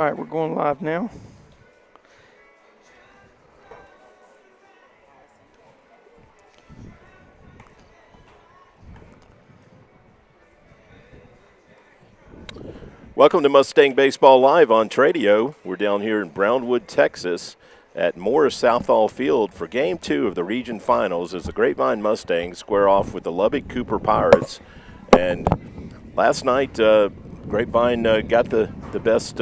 All right, we're going live now. Welcome to Mustang Baseball Live on Tradio. We're down here in Brownwood, Texas at Morris Southall Field for Game 2 of the region finals as the Grapevine Mustangs square off with the Lubbock Cooper Pirates. And last night, Grapevine got the best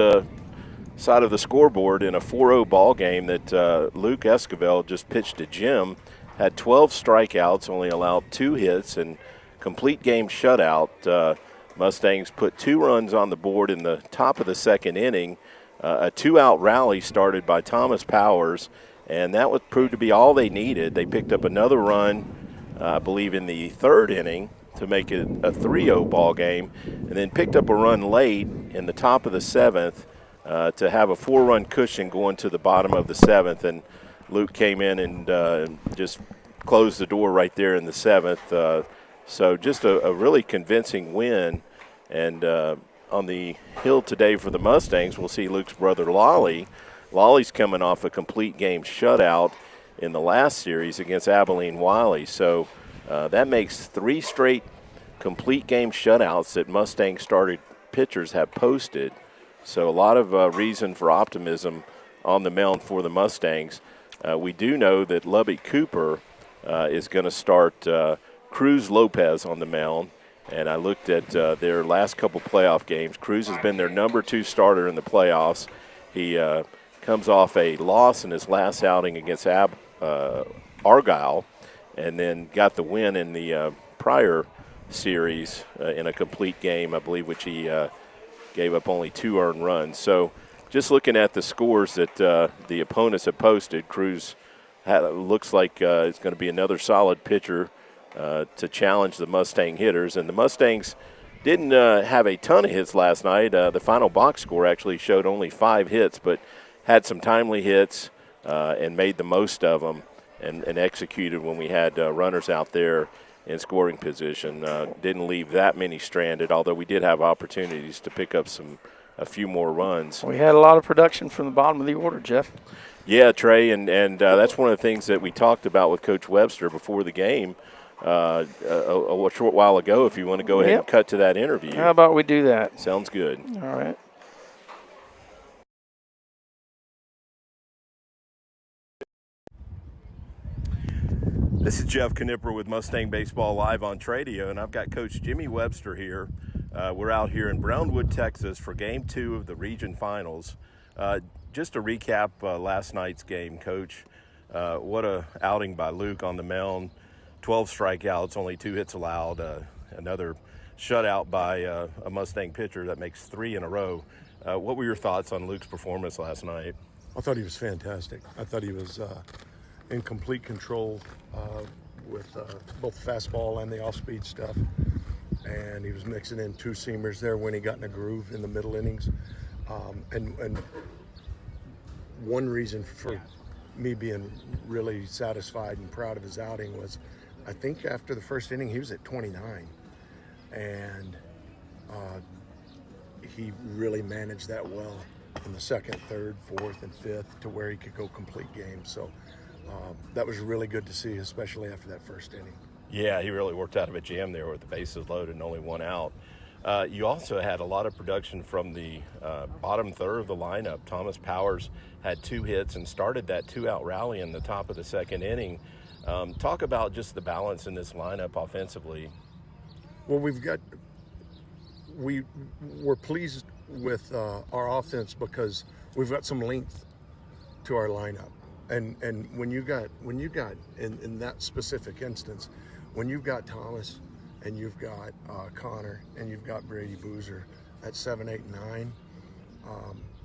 side of the scoreboard in a 4-0 ball game that Luke Esquivel just pitched to Jim. Had 12 strikeouts, only allowed 2 hits, and complete game shutout. Mustangs put 2 runs on the board in the top of the second inning. A 2-out rally started by Thomas Powers, and that would prove to be all they needed. They picked up another run, I believe, in the third inning to make it a 3-0 ball game, and then picked up a run late in the top of the 7th to have a 4-run cushion going to the bottom of the 7th. And Luke came in and just closed the door right there in the 7th. So just a really convincing win. And on the hill today for the Mustangs, we'll see Luke's brother Lolly. Lolly's coming off a complete game shutout in the last series against Abilene Wiley. So that makes 3 straight complete game shutouts that Mustang started pitchers have posted. So a lot of reason for optimism on the mound for the Mustangs. We do know that Lubbock Cooper is going to start Cruz Lopez on the mound. And I looked at their last couple playoff games. Cruz has been their number 2 starter in the playoffs. He comes off a loss in his last outing against Argyle, and then got the win in the prior series in a complete game, I believe, which he gave up only 2 earned runs. So just looking at the scores that the opponents have posted, Cruz looks like it's going to be another solid pitcher to challenge the Mustang hitters. And the Mustangs didn't have a ton of hits last night. The final box score actually showed only 5 hits, but had some timely hits and made the most of them and executed when we had runners out there in scoring position. Didn't leave that many stranded, although we did have opportunities to pick up a few more runs. We had a lot of production from the bottom of the order, Jeff. Yeah, Trey, and that's one of the things that we talked about with Coach Webster before the game. A short while ago, if you want to go ahead and cut to that interview. How about we do that? Sounds good. All right. This is Jeff Knipper with Mustang Baseball Live on Tradio, and I've got Coach Jimmy Webster here. We're out here in Brownwood, Texas for Game 2 of the region finals. Just to recap last night's game, Coach, what a outing by Luke on the mound. 12 strikeouts, only 2 hits allowed, another shutout by a Mustang pitcher. That makes 3 in a row. What were your thoughts on Luke's performance last night? I thought he was fantastic. I thought he was in complete control with both the fastball and the off-speed stuff. And he was mixing in 2-seamers there when he got in a groove in the middle innings. And one reason for me being really satisfied and proud of his outing was I think after the first inning he was at 29, and he really managed that well in the second, third, fourth, and fifth to where he could go complete games. So that was really good to see, especially after that first inning. Yeah, he really worked out of a jam there with the bases loaded and only 1 out. You also had a lot of production from the bottom third of the lineup. Thomas Powers had 2 hits and started that 2-out rally in the top of the second inning. Talk about just the balance in this lineup offensively. Well, we're pleased with our offense because we've got some length to our lineup. And when you got in that specific instance, when you've got Thomas and you've got Connor and you've got Brady Boozer at 7, 8, 9,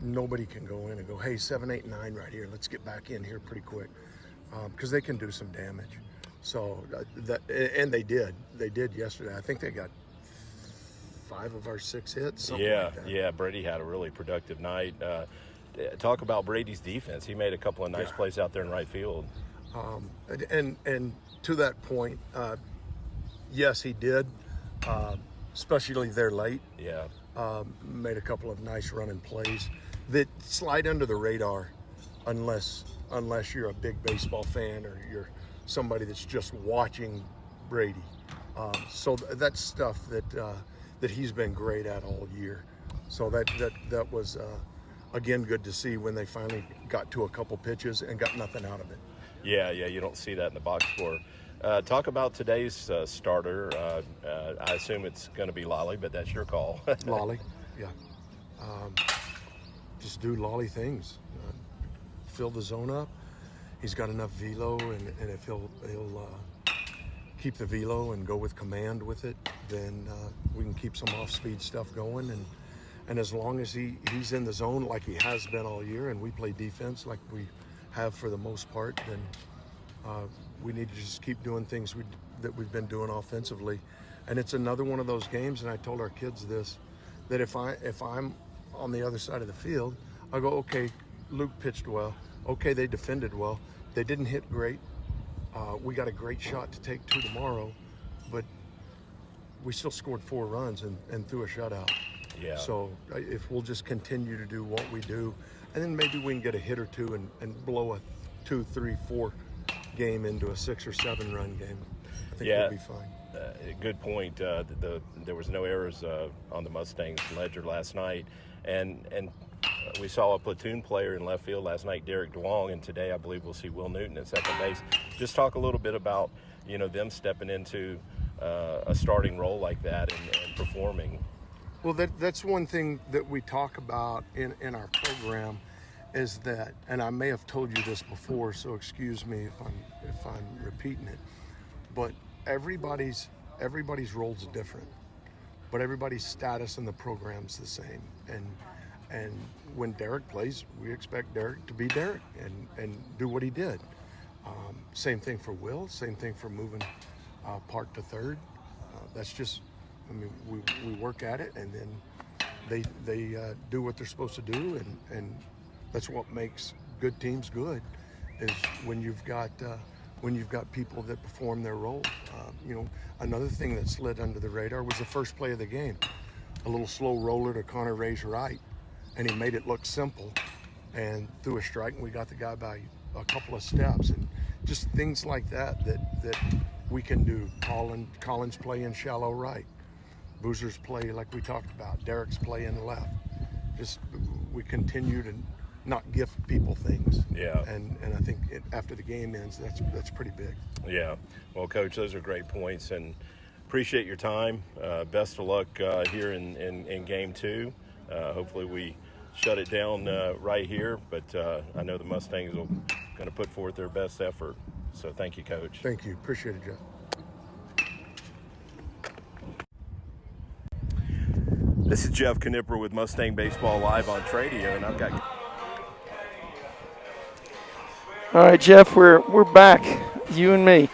nobody can go in and go, hey, 7, 8, 9 right here. Let's get back in here pretty quick, because they can do some damage. So and they did yesterday. I think they got 5 of our 6 hits. Like that. Yeah. Brady had a really productive night. Talk about Brady's defense. He made a couple of nice plays out there in right field. And to that point, yes, he did, especially there late. Yeah. Made a couple of nice running plays. that slide under the radar unless you're a big baseball fan or you're somebody that's just watching Brady. So that's stuff that he's been great at all year. So that was again good to see when they finally got to a couple pitches and got nothing out of it. Yeah, you don't see that in the box score. Talk about today's starter. I assume it's going to be Lolly, but that's your call. Lolly, yeah. Just do Lolly things. Fill the zone up. He's got enough velo, and if he'll keep the velo and go with command with it, then we can keep some off-speed stuff going. And as long as he's in the zone like he has been all year, and we play defense like we have for the most part, then we need to just keep doing things that we've been doing offensively. And it's another one of those games, and I told our kids this, that if I'm on the other side of the field, I go, okay, Luke pitched well. Okay, they defended well. They didn't hit great. We got a great shot to take two tomorrow, but we still scored 4 runs and threw a shutout. Yeah. So if we'll just continue to do what we do, and then maybe we can get a hit or two and blow a 2, 3, 4 game into a 6 or 7 run game, I think we'll be fine. Good point. There was no errors on the Mustangs ledger last night, and we saw a platoon player in left field last night, Derek Duong, and today I believe we'll see Will Newton at second base. Just talk a little bit about them stepping into a starting role like that and performing. Well, that's one thing that we talk about in our program is that, and I may have told you this before, so excuse me if I'm repeating it, but everybody's role is different, but everybody's status in the program's the same. And when Derek plays, we expect Derek to be Derek and do what he did. Same thing for Will. Same thing for moving Park to third. That's just, I mean, we work at it, and then they do what they're supposed to do, and that's what makes good teams good. Is when you've got people that perform their role. Another thing that slid under the radar was the first play of the game, a little slow roller to Connor Ray's right, and he made it look simple, and threw a strike, and we got the guy by a couple of steps, and just things like that we can do. Collins play in shallow right, Boozer's play like we talked about, Derek's play in left. Just we continue to not gift people things. Yeah. And I think after the game ends, that's pretty big. Yeah. Well, Coach, those are great points, and appreciate your time. Best of luck here in Game 2. Hopefully we shut it down right here, but I know the Mustangs will going to put forth their best effort. So thank you, Coach. Thank you. Appreciate it, Jeff. This is Jeff Knipper with Mustang Baseball Live on Tradio, and I've got... All right, Jeff, we're back, you and me.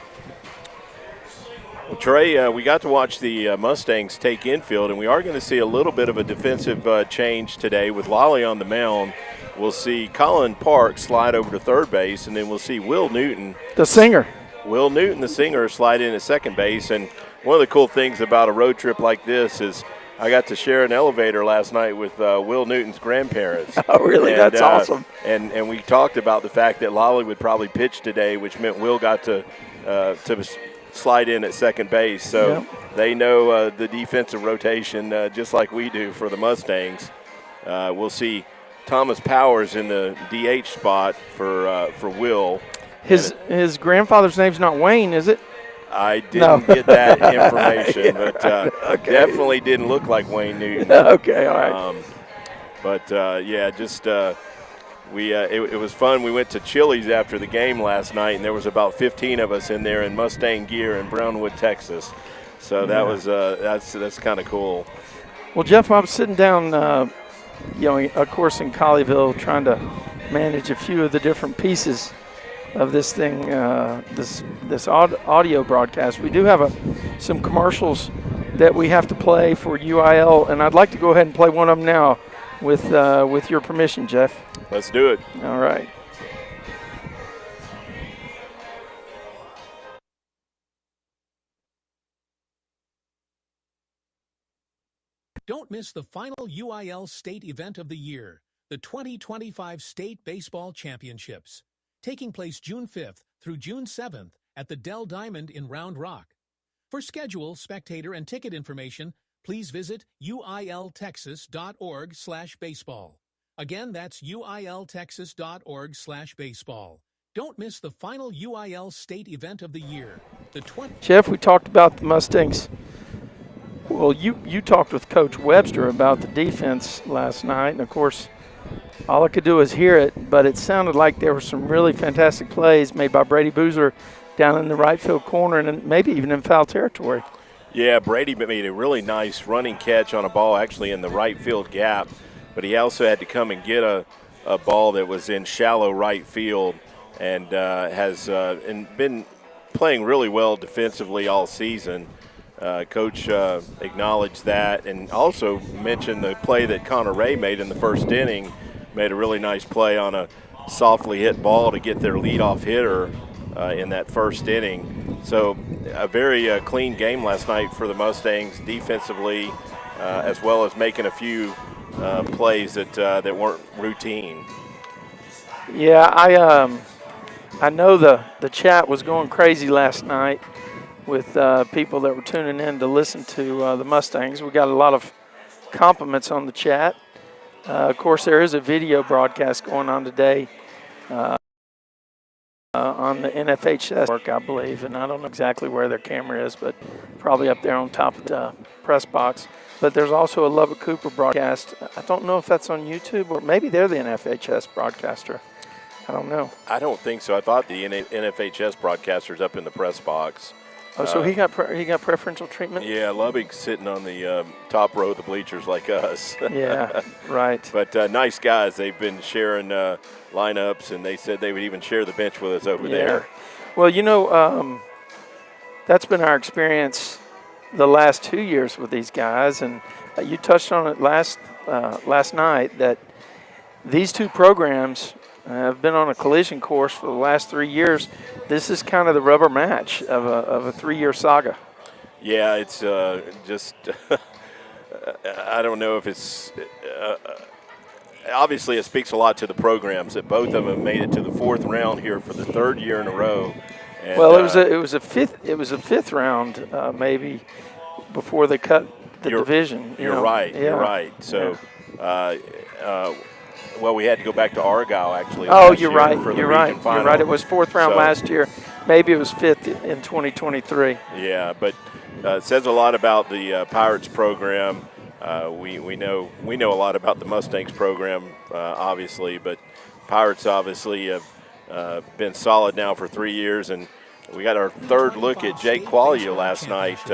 Well, Trey, we got to watch the Mustangs take infield, and we are going to see a little bit of a defensive change today with Lolly on the mound. We'll see Colin Park slide over to third base, and then we'll see Will Newton. The singer. Will Newton, the singer, slide in at second base. And one of the cool things about a road trip like this is I got to share an elevator last night with Will Newton's grandparents. Oh, really? And, that's awesome. And we talked about the fact that Lolly would probably pitch today, which meant Will got to slide in at second base. So they know the defensive rotation just like we do for the Mustangs. We'll see Thomas Powers in the DH spot for Will. His grandfather's name's not Wayne, is it? I didn't get that information, but definitely didn't look like Wayne Newton. Okay, all right. It was fun. We went to Chili's after the game last night, and there was about 15 of us in there in Mustang gear in Brownwood, Texas. So that was that's kind of cool. Well, Jeff, I was sitting down, of course, in Colleyville, trying to manage a few of the different pieces of this thing, this audio broadcast. We do have some commercials that we have to play for UIL, and I'd like to go ahead and play one of them now with your permission, Jeff. Let's do it. All right. Don't miss the final UIL state event of the year, the 2025 State Baseball Championships, taking place June 5th through June 7th at the Dell Diamond in Round Rock. For schedule, spectator, and ticket information, please visit uiltexas.org/baseball. Again, that's uiltexas.org/baseball. Don't miss the final UIL state event of the year. Jeff, we talked about the Mustangs. Well, you talked with Coach Webster about the defense last night, and of course, all I could do was hear it, but it sounded like there were some really fantastic plays made by Brady Boozer down in the right field corner and maybe even in foul territory. Yeah, Brady made a really nice running catch on a ball actually in the right field gap, but he also had to come and get a ball that was in shallow right field and has been playing really well defensively all season. Coach acknowledged that and also mentioned the play that Connor Ray made in the first inning, made a really nice play on a softly hit ball to get their leadoff hitter in that first inning. So a very clean game last night for the Mustangs defensively, as well as making a few plays that weren't routine. Yeah, I know the chat was going crazy last night with people that were tuning in to listen to the Mustangs. We got a lot of compliments on the chat. Of course, there is a video broadcast going on today on the NFHS network, I believe, and I don't know exactly where their camera is, but probably up there on top of the press box. But there's also a Lubbock Cooper broadcast. I don't know if that's on YouTube or maybe they're the NFHS broadcaster. I don't know. I don't think so. I thought the NFHS broadcaster's up in the press box. Oh, so he got preferential treatment? Yeah, Lubbock's sitting on the top row of the bleachers like us. Yeah, right. But nice guys. They've been sharing lineups, and they said they would even share the bench with us over there. Well, you know, that's been our experience the last 2 years with these guys, and you touched on it last night that these two programs have been on a collision course for the last 3 years. This is kind of the rubber match of a 3-year saga. Yeah, it's just I don't know if it's obviously it speaks a lot to the programs that both of them made it to the fourth round here for the third year in a row. And, well, it was a fifth round maybe before they cut the division. You're right. Yeah. You're right. So. Yeah. Well, we had to go back to Argyle, actually. Oh, you're right. You're right. You're right. It was fourth round last year. Maybe it was fifth in 2023. Yeah, but it says a lot about the Pirates program. We know a lot about the Mustangs program, obviously, but Pirates obviously have been solid now for 3 years, and we got our third look at Jake Qualia last night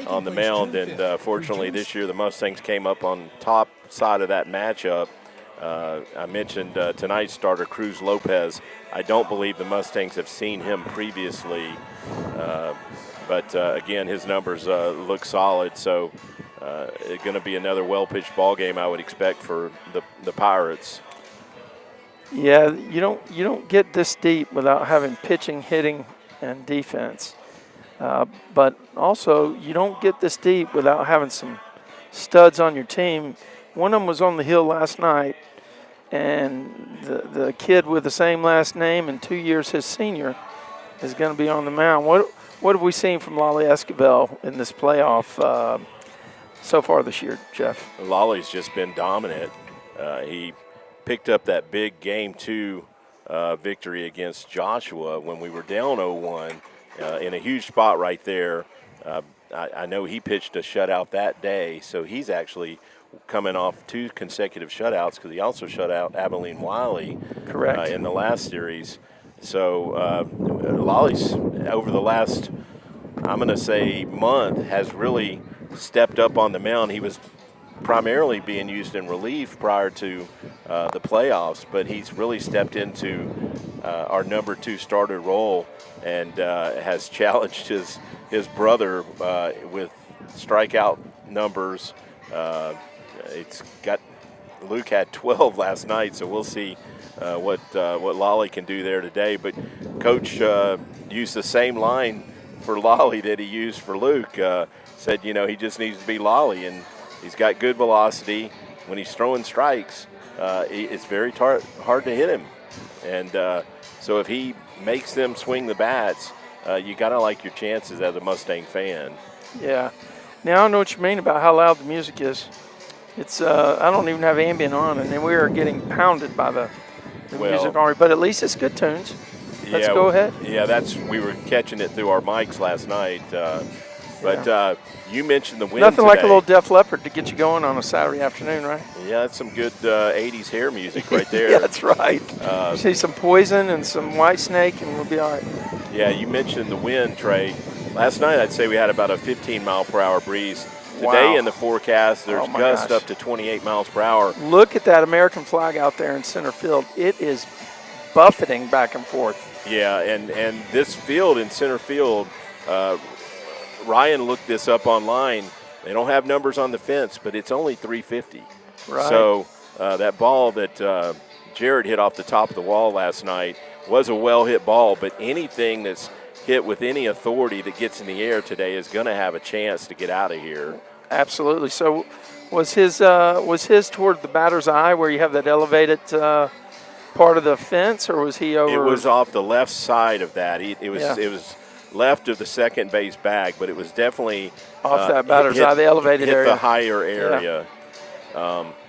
on the mound, and fortunately this year the Mustangs came up on top side of that matchup. I mentioned tonight's starter, Cruz Lopez. I don't believe the Mustangs have seen him previously, but again, his numbers look solid. So it's going to be another well-pitched ball game, I would expect, for the Pirates. Yeah, you don't get this deep without having pitching, hitting, and defense. But also, you don't get this deep without having some studs on your team. One of them was on the hill last night, and the kid with the same last name and 2 years his senior is going to be on the mound. What have we seen from Lolly Esquivel in this playoff so far this year, Jeff? Lolly's just been dominant. He picked up that big Game 2 victory against Joshua when we were down 0-1 in a huge spot right there. I know he pitched a shutout that day, so he's actually coming off 2 consecutive shutouts because he also shut out Abilene Wiley in the last series. So Lolly's over the last, I'm going to say, month has really stepped up on the mound. He was primarily being used in relief prior to the playoffs, but he's really stepped into our number 2 starter role and has challenged his brother with strikeout numbers. Luke had 12 last night, so we'll see what Lolly can do there today. But Coach used the same line for Lolly that he used for Luke. Said, he just needs to be Lolly, and he's got good velocity. When he's throwing strikes, it's very hard to hit him. And so if he makes them swing the bats, you got to like your chances as a Mustang fan. Yeah. Now I know what you mean about how loud the music is. It's I don't even have ambient on, and then we are getting pounded by the music already. But at least it's good tunes. Let's go ahead. Yeah, we were catching it through our mics last night. But you mentioned the wind Nothing today. like a little Def Leppard to get you going on a Saturday afternoon, right? Yeah, that's some good 80s hair music right there. Yeah, that's right. You see some Poison and some Whitesnake, and we'll be all right. Yeah, you mentioned the wind, Trey. Last night I'd say we had about a 15-mile-per-hour breeze. Today in the forecast, there's gusts up to 28 miles per hour. Look at that American flag out there in center field. It is buffeting back and forth. Yeah, and this field in center field, Ryan looked this up online. They don't have numbers on the fence, but it's only 350. Right. So that ball that Jared hit off the top of the wall last night was a well-hit ball, but anything that's hit with any authority that gets in the air today is going to have a chance to get out of here. Absolutely. So was his toward the batter's eye where you have that elevated part of the fence, or was he over? It was off the left side of that. It was left of the second base bag, but it was definitely off that batter's eye, the elevated area. The higher area.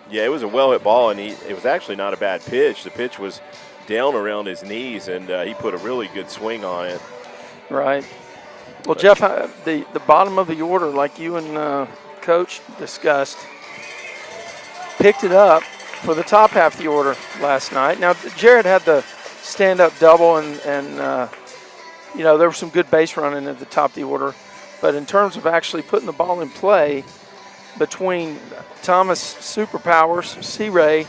Yeah, it was a well-hit ball, and it was actually not a bad pitch. The pitch was down around his knees, and he put a really good swing on it. Right. Well, Jeff, the bottom of the order, like you and Coach discussed, picked it up for the top half of the order last night. Now, Jared had the stand-up double, and there was some good base running at the top of the order. But in terms of actually putting the ball in play between Thomas Superpowers, C-Ray,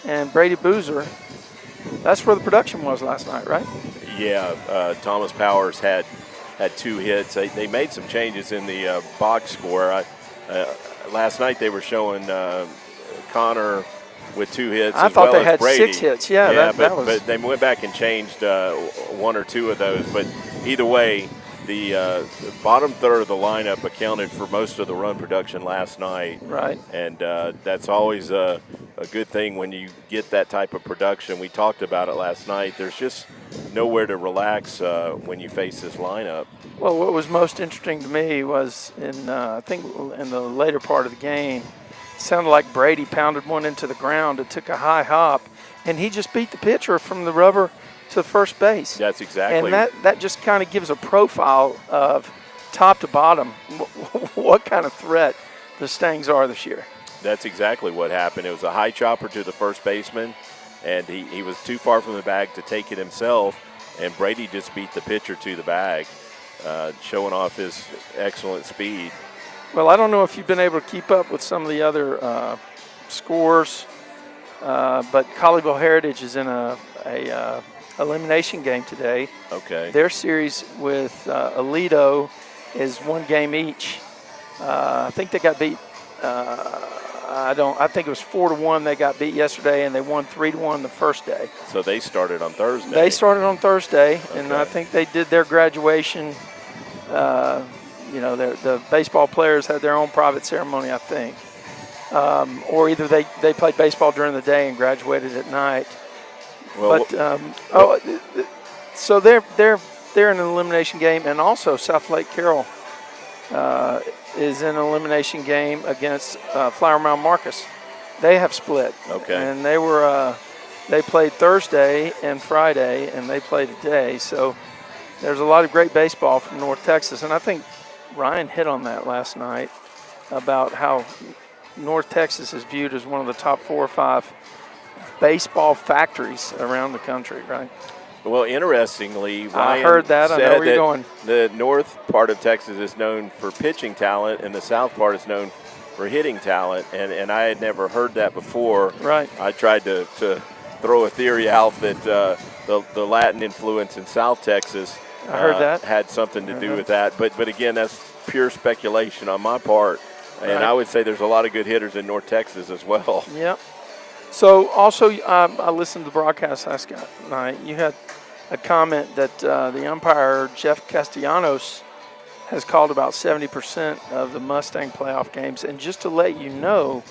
and Brady Boozer, that's where the production was last night, right? Yeah, Thomas Powers had 2 hits. They made some changes in the box score. Last night they were showing Connor with 2 hits. I thought they had 6 hits. But they went back and changed 1 or 2 of those. But either way, the bottom third of the lineup accounted for most of the run production last night. Right. And that's always a good thing when you get that type of production. We talked about it last night. There's just nowhere to relax when you face this lineup. Well, what was most interesting to me was I think in the later part of the game, it sounded like Brady pounded one into the ground and took a high hop, and he just beat the pitcher from the rubber to first base. That's exactly. And that just kind of gives a profile of top to bottom what kind of threat the Mustangs are this year. That's exactly what happened. It was a high chopper to the first baseman, and he was too far from the bag to take it himself, and Brady just beat the pitcher to the bag, showing off his excellent speed. Well, I don't know if you've been able to keep up with some of the other scores, but Colleyville Heritage is in a elimination game today. Okay. Their series with Aledo is 1 game each. I think they got beat. I think it was 4-1. They got beat yesterday, and they won 3-1 the first day. So they started on Thursday. They started on Thursday, and I think they did their graduation. The baseball players had their own private ceremony, I think, or either they played baseball during the day and graduated at night. Well, so they're in an elimination game, and also South Lake Carroll is in an elimination game against Flower Mound Marcus. They have split. Okay. And they played Thursday and Friday, and they play today. So there's a lot of great baseball from North Texas, and I think Ryan hit on that last night about how North Texas is viewed as one of the top 4 or 5 baseball factories around the country, right? Well, interestingly, Ryan I heard that. I know where you're going. The north part of Texas is known for pitching talent, and the south part is known for hitting talent. And I had never heard that before. Right. I tried to throw a theory out that the Latin influence in South Texas I heard that had something to do with that. But again, that's pure speculation on my part. And right. I would say there's a lot of good hitters in North Texas as well. Yep. So also, I listened to the broadcast last night. You had a comment that the umpire, Jeff Castellanos, has called about 70% of the Mustang playoff games. And just to let you know,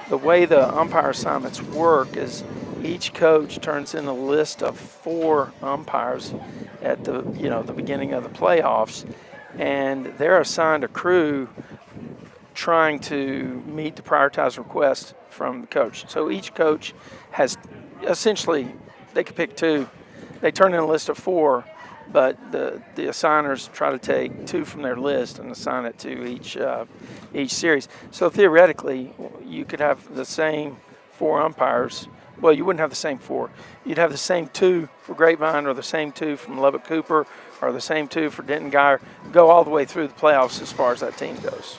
the way the umpire assignments work is each coach turns in a list of 4 umpires at the the beginning of the playoffs, and they're assigned a crew trying to meet the prioritized request from the coach. So each coach has essentially, they could pick 2. They turn in a list of 4, but the assigners try to take 2 from their list and assign it to each series. So theoretically, you could have the same 4 umpires. Well, you wouldn't have the same 4. You'd have the same 2 for Grapevine, or the same 2 from Lubbock Cooper, or the same 2 for Denton Geyer. Go all the way through the playoffs as far as that team goes.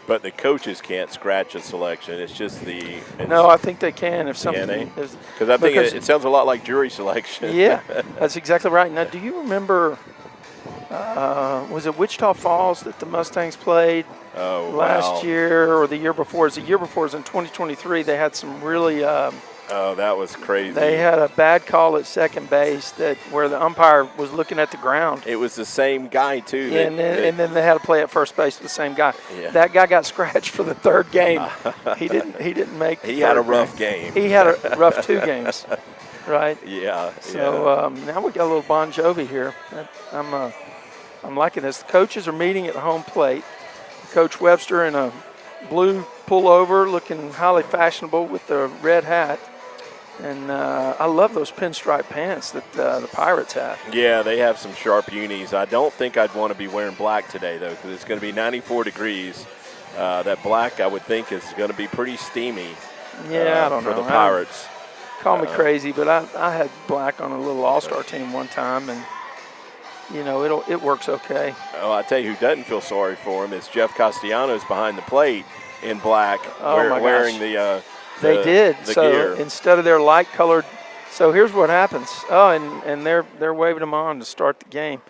But the coaches can't scratch a selection. It's just the. No, I think they can if something. Because I think it sounds a lot like jury selection. Yeah, that's exactly right. Now, do you remember? Was it Wichita Falls that the Mustangs played last year or the year before? The year before was in 2023. They had some really. That was crazy. They had a bad call at second base where the umpire was looking at the ground. It was the same guy too. And then they had to play at first base with the same guy. Yeah. That guy got scratched for the 3rd game. He didn't make. He had a rough game. He had a rough 2 games, right? Yeah. So now we got a little Bon Jovi here. I'm liking this. The coaches are meeting at home plate. Coach Webster in a blue pullover, looking highly fashionable with the red hat. And I love those pinstripe pants that the Pirates have. Yeah, they have some sharp unis. I don't think I'd want to be wearing black today, though, because it's going to be 94 degrees. That black, I would think, is going to be pretty steamy. Yeah, I don't know. For the Pirates. Call me crazy, but I had black on a little all-star team one time, and it works okay. Oh, I tell you who doesn't feel sorry for him is Jeff Castellanos behind the plate in black, wearing the They did. The so gear. Instead of their light colored, so here's what happens. Oh, and they're waving them on to start the game.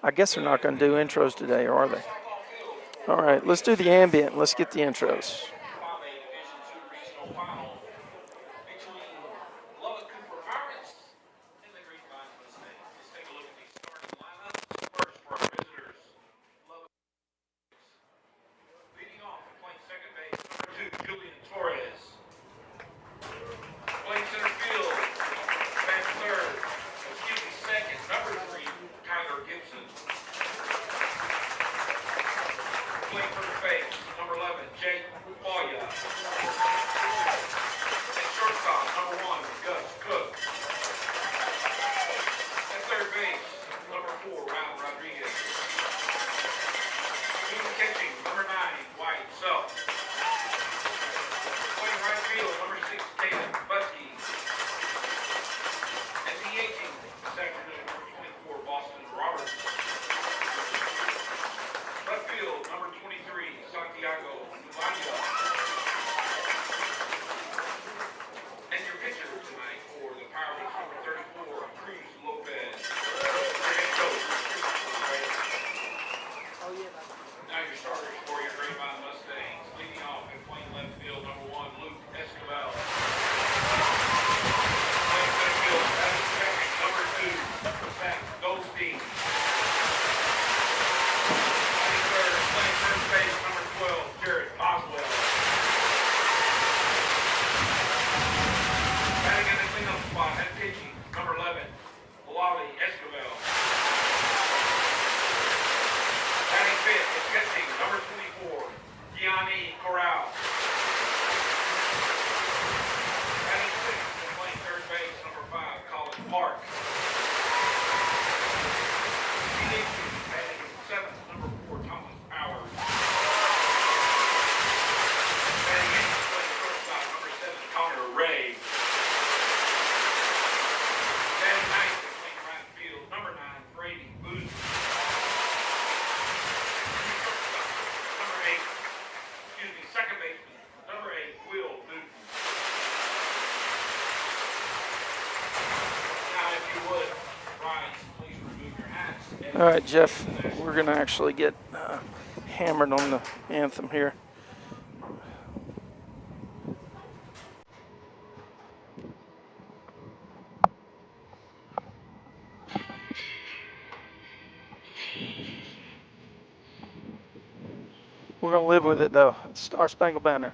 I guess they're not going to do intros today, are they? All right, let's do the ambient. Let's get the intros. Now your starters for your Grapevine Mustangs. Leading off and playing left field, number 1, Luke Escobar. Playing center field, batting second, number 2, Zach Goldstein. Batting third, playing first base, number 12, Jared Boswell. Batting in the cleanup spot and pitching, number 11, Wally Escobar. Batting fifth is catching, number 24, Gianni Corral. Batting sixth and playing third base, number 5, Colin Park. Batting seventh, number 4, Thomas Powers. Batting eighth, playing shortstop, number 7, Connor Ray. Batting ninth, playing right field, number 9, Brady Booth. Second baseman, number 8, Will Newton. Now, if you would, rise, please remove your hats. All right, Jeff, we're going to actually get hammered on the anthem here. We're going to live with it, though. It's Star Spangled Banner.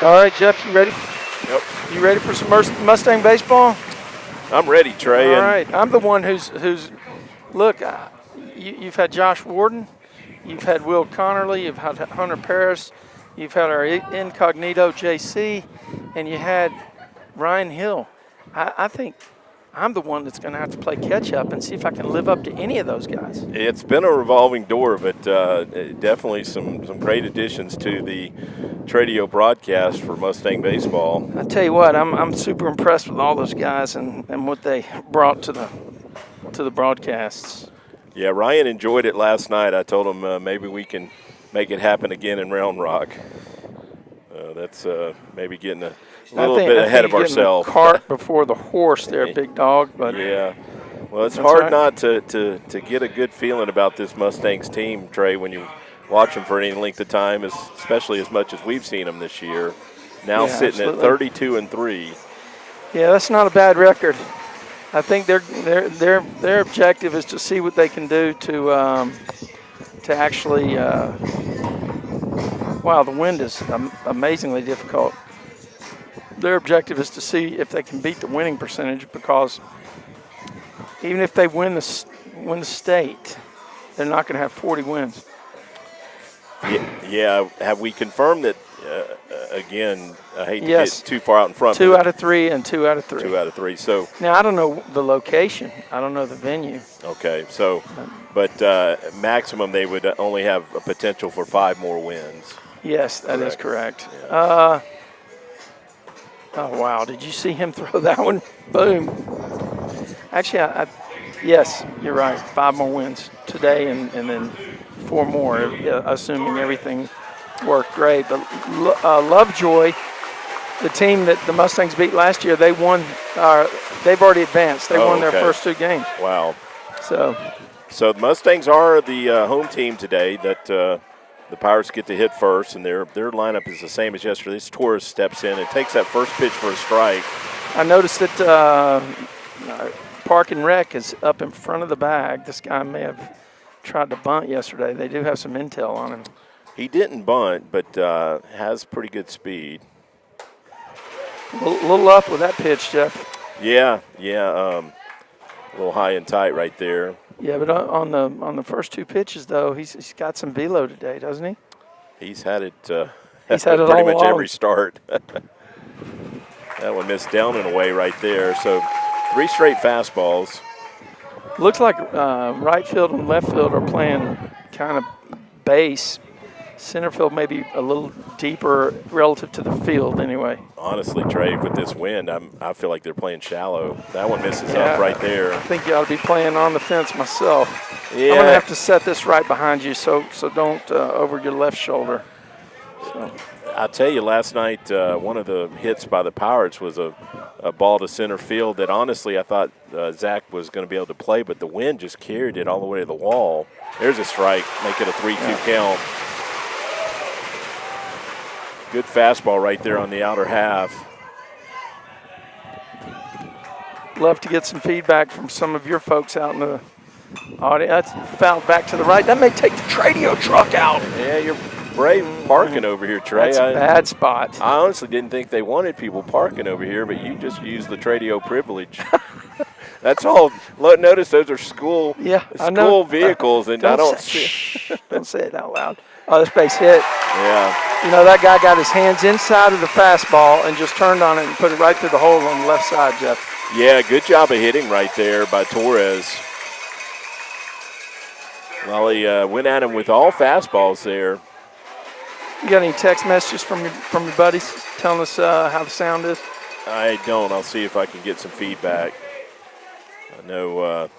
All right, Jeff, you ready? Yep. You ready for some Mustang baseball? I'm ready, Trey. All right. I'm the one who's look, you've had Josh Warden, you've had Will Connerly, you've had Hunter Paris, you've had our incognito JC, and you had Ryan Hill. I think I'm the one that's going to have to play catch up and see if I can live up to any of those guys. It's been a revolving door, but definitely some great additions to the Tradio broadcast for Mustang baseball. I tell you what, I'm super impressed with all those guys and what they brought to the broadcasts. Yeah, Ryan enjoyed it last night. I told him maybe we can make it happen again in Round Rock. That's maybe getting a little bit ahead of ourselves. The cart before the horse there, big dog. But yeah. Well, it's hard not to get a good feeling about this Mustangs team, Trey, when you watch them for any length of time, especially as much as we've seen them this year. Now sitting at 32-3. Yeah, that's not a bad record. I think their objective is to see what they can do to actually. Wow, the wind is amazingly difficult. Their objective is to see if they can beat the winning percentage, because even if they win the state, they're not going to have 40 wins. Yeah. Have we confirmed that? Again, I hate to get too far out in front. 2 out of 3 and 2 out of 3. 2 out of 3. So now I don't know the location. I don't know the venue. Okay, so but maximum they would only have a potential for 5 more wins. Yes, that is correct. Yeah. Oh wow! Did you see him throw that one? Boom. Actually, yes, you're right. 5 more wins today, and then 4 more, assuming everything worked great. But Lovejoy, the team that the Mustangs beat last year, they won. They've already advanced. They won their first 2 games. Wow. So the Mustangs are the home team today. That the Pirates get to hit first, and their lineup is the same as yesterday. Torres steps in and takes that first pitch for a strike. I noticed that Park and Rec is up in front of the bag. This guy may have tried to bunt yesterday. They do have some intel on him. He didn't bunt, but has pretty good speed. A little up with that pitch, Jeff. Yeah. A little high and tight right there. Yeah, but on the first 2 pitches, though, he's got some velo today, doesn't he? He's had it. He's had it pretty all much along. Every start. That one missed down and away right there. So 3 straight fastballs. Looks like right field and left field are playing kind of base. Center field maybe a little deeper relative to the field anyway. Honestly, Trey, with this wind, I feel like they're playing shallow. That one misses up right there. I think you ought to be playing on the fence myself. Yeah. I'm going to have to set this right behind you, so don't over your left shoulder. So. I'll tell you, last night, one of the hits by the Pirates was a ball to center field that honestly I thought Zach was going to be able to play, but the wind just carried it all the way to the wall. There's a strike, make it a 3-2 count. Good fastball right there on the outer half. Love to get some feedback from some of your folks out in the audience. That's fouled back to the right. That may take the Tradio truck out. Yeah, you're brave parking over here, Trey. That's a bad spot. I honestly didn't think they wanted people parking over here, but you just used the Tradio privilege. That's all. Notice those are school vehicles, and I don't don't say it out loud. Oh, this base hit. Yeah. You know, that guy got his hands inside of the fastball and just turned on it and put it right through the hole on the left side, Jeff. Yeah, good job of hitting right there by Torres. Well, he went at him with all fastballs there. You got any text messages from your buddies telling us how the sound is? I don't. I'll see if I can get some feedback. I know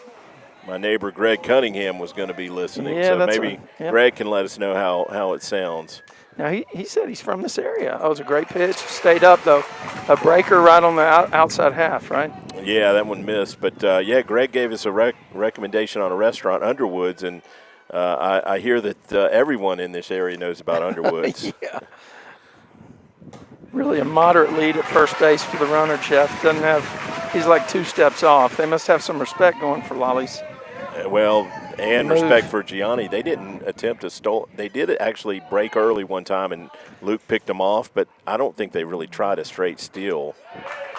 my neighbor Greg Cunningham was going to be listening, so maybe Greg can let us know how it sounds. Now, he said he's from this area. Oh, it was a great pitch. Stayed up, though. A breaker right on the outside half, right? Yeah, that one missed. But, Greg gave us a recommendation on a restaurant, Underwood's, and I hear that everyone in this area knows about Underwood's. Yeah. Really a moderate lead at first base for the runner, Jeff. He's like 2 steps off. They must have some respect going for Lollies. Well, And respect for Gianni. They didn't attempt to steal. They did actually break early one time, and Luke picked them off, but I don't think they really tried a straight steal.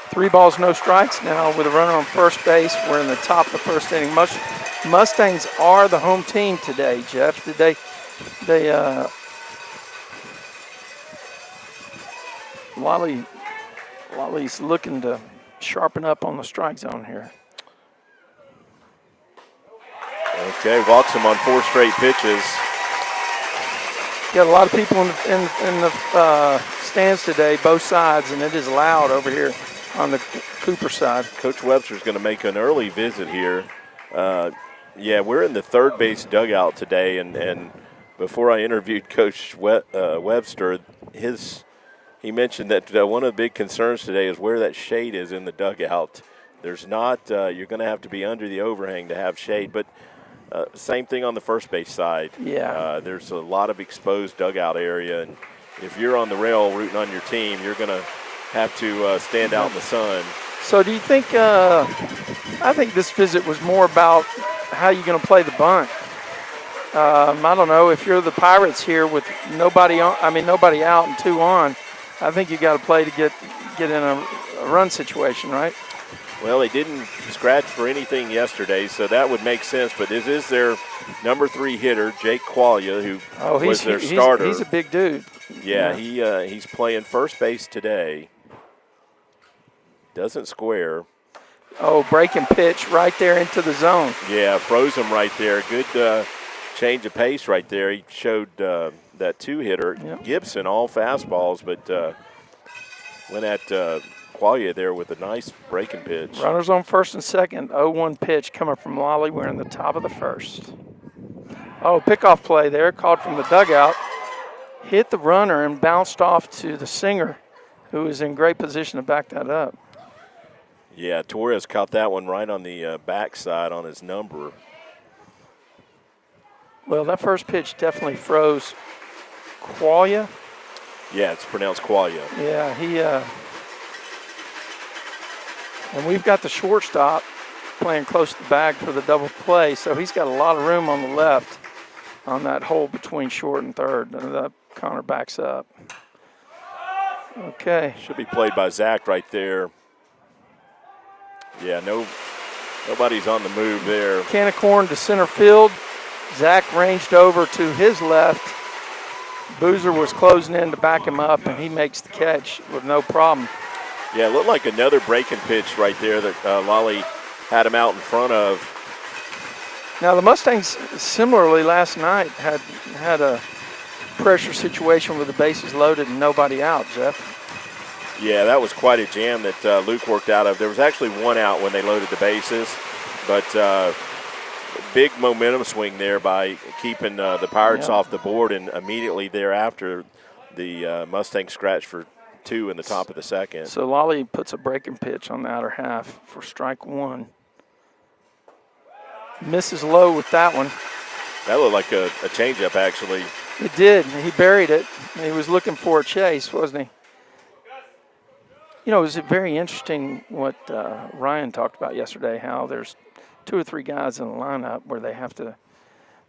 3 balls, no strikes now with a runner on first base. We're in the top of the first inning. Mustangs are the home team today, Jeff. Lolly's looking to sharpen up on the strike zone here. Okay, walks him on 4 straight pitches. Got a lot of people in the stands today, both sides, and it is loud over here on the Cooper side. Coach Webster's going to make an early visit here. Yeah, we're in the third base dugout today, and before I interviewed Coach Webster, he mentioned that one of the big concerns today is where that shade is in the dugout. There's not, you're going to have to be under the overhang to have shade, but same thing on the first base side. Yeah. There's a lot of exposed dugout area, and if you're on the rail rooting on your team, you're going to have to stand out in the sun. So do you think, I think this visit was more about how you're going to play the bunt. I don't know, if you're the Pirates here with nobody out and 2 on, I think you got to play to get in a run situation, right? Well, they didn't scratch for anything yesterday, so that would make sense. But this is their number 3 hitter, Jake Quaglia, who was their starter. He's a big dude. Yeah, he's playing first base today. Doesn't square. Oh, breaking pitch right there into the zone. Yeah, froze him right there. Good change of pace right there. He showed that 2-hitter. Yep. Gibson, all fastballs, but went at Quaglia there with a nice breaking pitch. Runners on first and second. 0-1 pitch coming from Lolly. We're in the top of the first. Oh, pickoff play there, called from the dugout. Hit the runner and bounced off to the Singer, who is in great position to back that up. Yeah, Torres caught that one right on the backside on his number. Well, that first pitch definitely froze Quaglia. Yeah, it's pronounced Quaglia. Yeah, and we've got the shortstop playing close to the bag for the double play, so he's got a lot of room on the left on that hole between short and third. And Connor backs up. Okay. Should be played by Zach right there. Yeah, nobody's on the move there. Can of corn to center field. Zach ranged over to his left. Boozer was closing in to back him up, and he makes the catch with no problem. Yeah, it looked like another breaking pitch right there that Lolly had him out in front of. Now, the Mustangs similarly last night had a pressure situation with the bases loaded and nobody out, Jeff. Yeah, that was quite a jam that Luke worked out of. There was actually 1 out when they loaded the bases, but big momentum swing there by keeping the Pirates off the board, and immediately thereafter the Mustangs scratched for 2 in the top of the second. So Lolly puts a breaking pitch on the outer half for strike 1. Misses low with that one. That looked like a changeup, actually. It did. He buried it. He was looking for a chase, wasn't he? You know, it was very interesting what Ryan talked about yesterday, how there's 2 or 3 guys in the lineup where they have to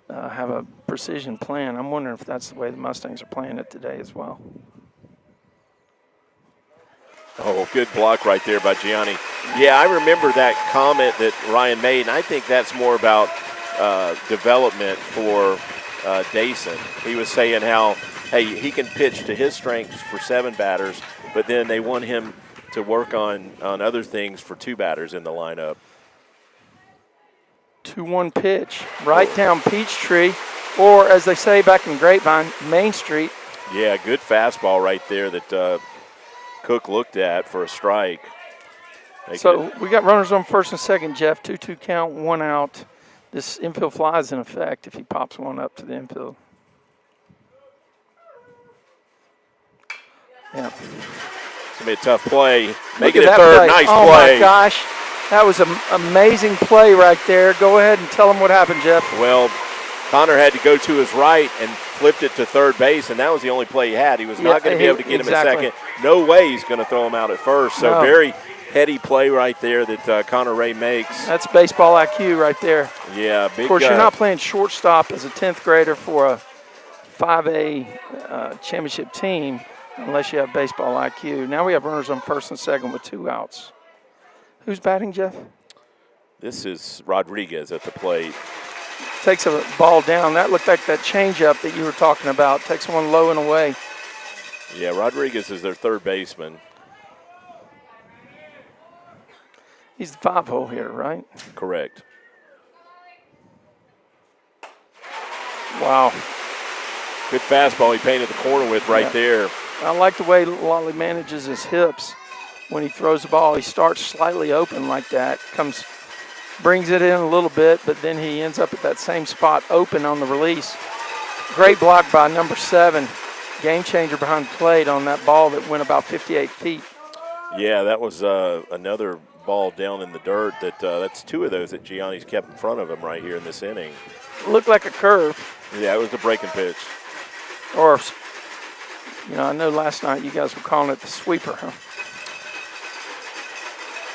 have a precision plan. I'm wondering if that's the way the Mustangs are playing it today as well. Oh, good block right there by Gianni. Yeah, I remember that comment that Ryan made, and I think that's more about development for Dayson. He was saying how, hey, he can pitch to his strengths for 7 batters, but then they want him to work on other things for 2 batters in the lineup. 2-1 pitch, right down Peachtree, or as they say back in Grapevine, Main Street. Yeah, good fastball right there that Cook looked at for a strike. So we got runners on first and second, Jeff. 2-2 count, 1 out. This infield fly is in effect if he pops one up to the infield. Yeah. It's going to be a tough play. Make it a third. Play. Nice oh play. Oh, my gosh. That was an amazing play right there. Go ahead and tell him what happened, Jeff. Well, Connor had to go to his right and flipped it to third base, and that was the only play he had. He was not going to be able to get him at second. No way he's going to throw him out at first. So very, heady play right there that Connor Ray makes. That's baseball IQ right there. Yeah, big. Of course, you're not playing shortstop as a 10th grader for a 5A championship team unless you have baseball IQ. Now we have runners on first and second with 2 outs. Who's batting, Jeff? This is Rodriguez at the plate. Takes a ball down. That looked like that changeup that you were talking about. Takes one low and away. Yeah, Rodriguez is their third baseman. He's the 5-hole hitter, right? Correct. Wow. Good fastball he painted the corner with right there. I like the way Lolly manages his hips when he throws the ball. He starts slightly open like that, brings it in a little bit, but then he ends up at that same spot open on the release. Great block by number 7. Game changer behind the plate on that ball that went about 58 feet. Yeah, that was another ball down in the dirt. That's 2 of those that Gianni's kept in front of him right here in this inning. Looked like a curve. Yeah, it was a breaking pitch. Or, I know last night you guys were calling it the sweeper, huh?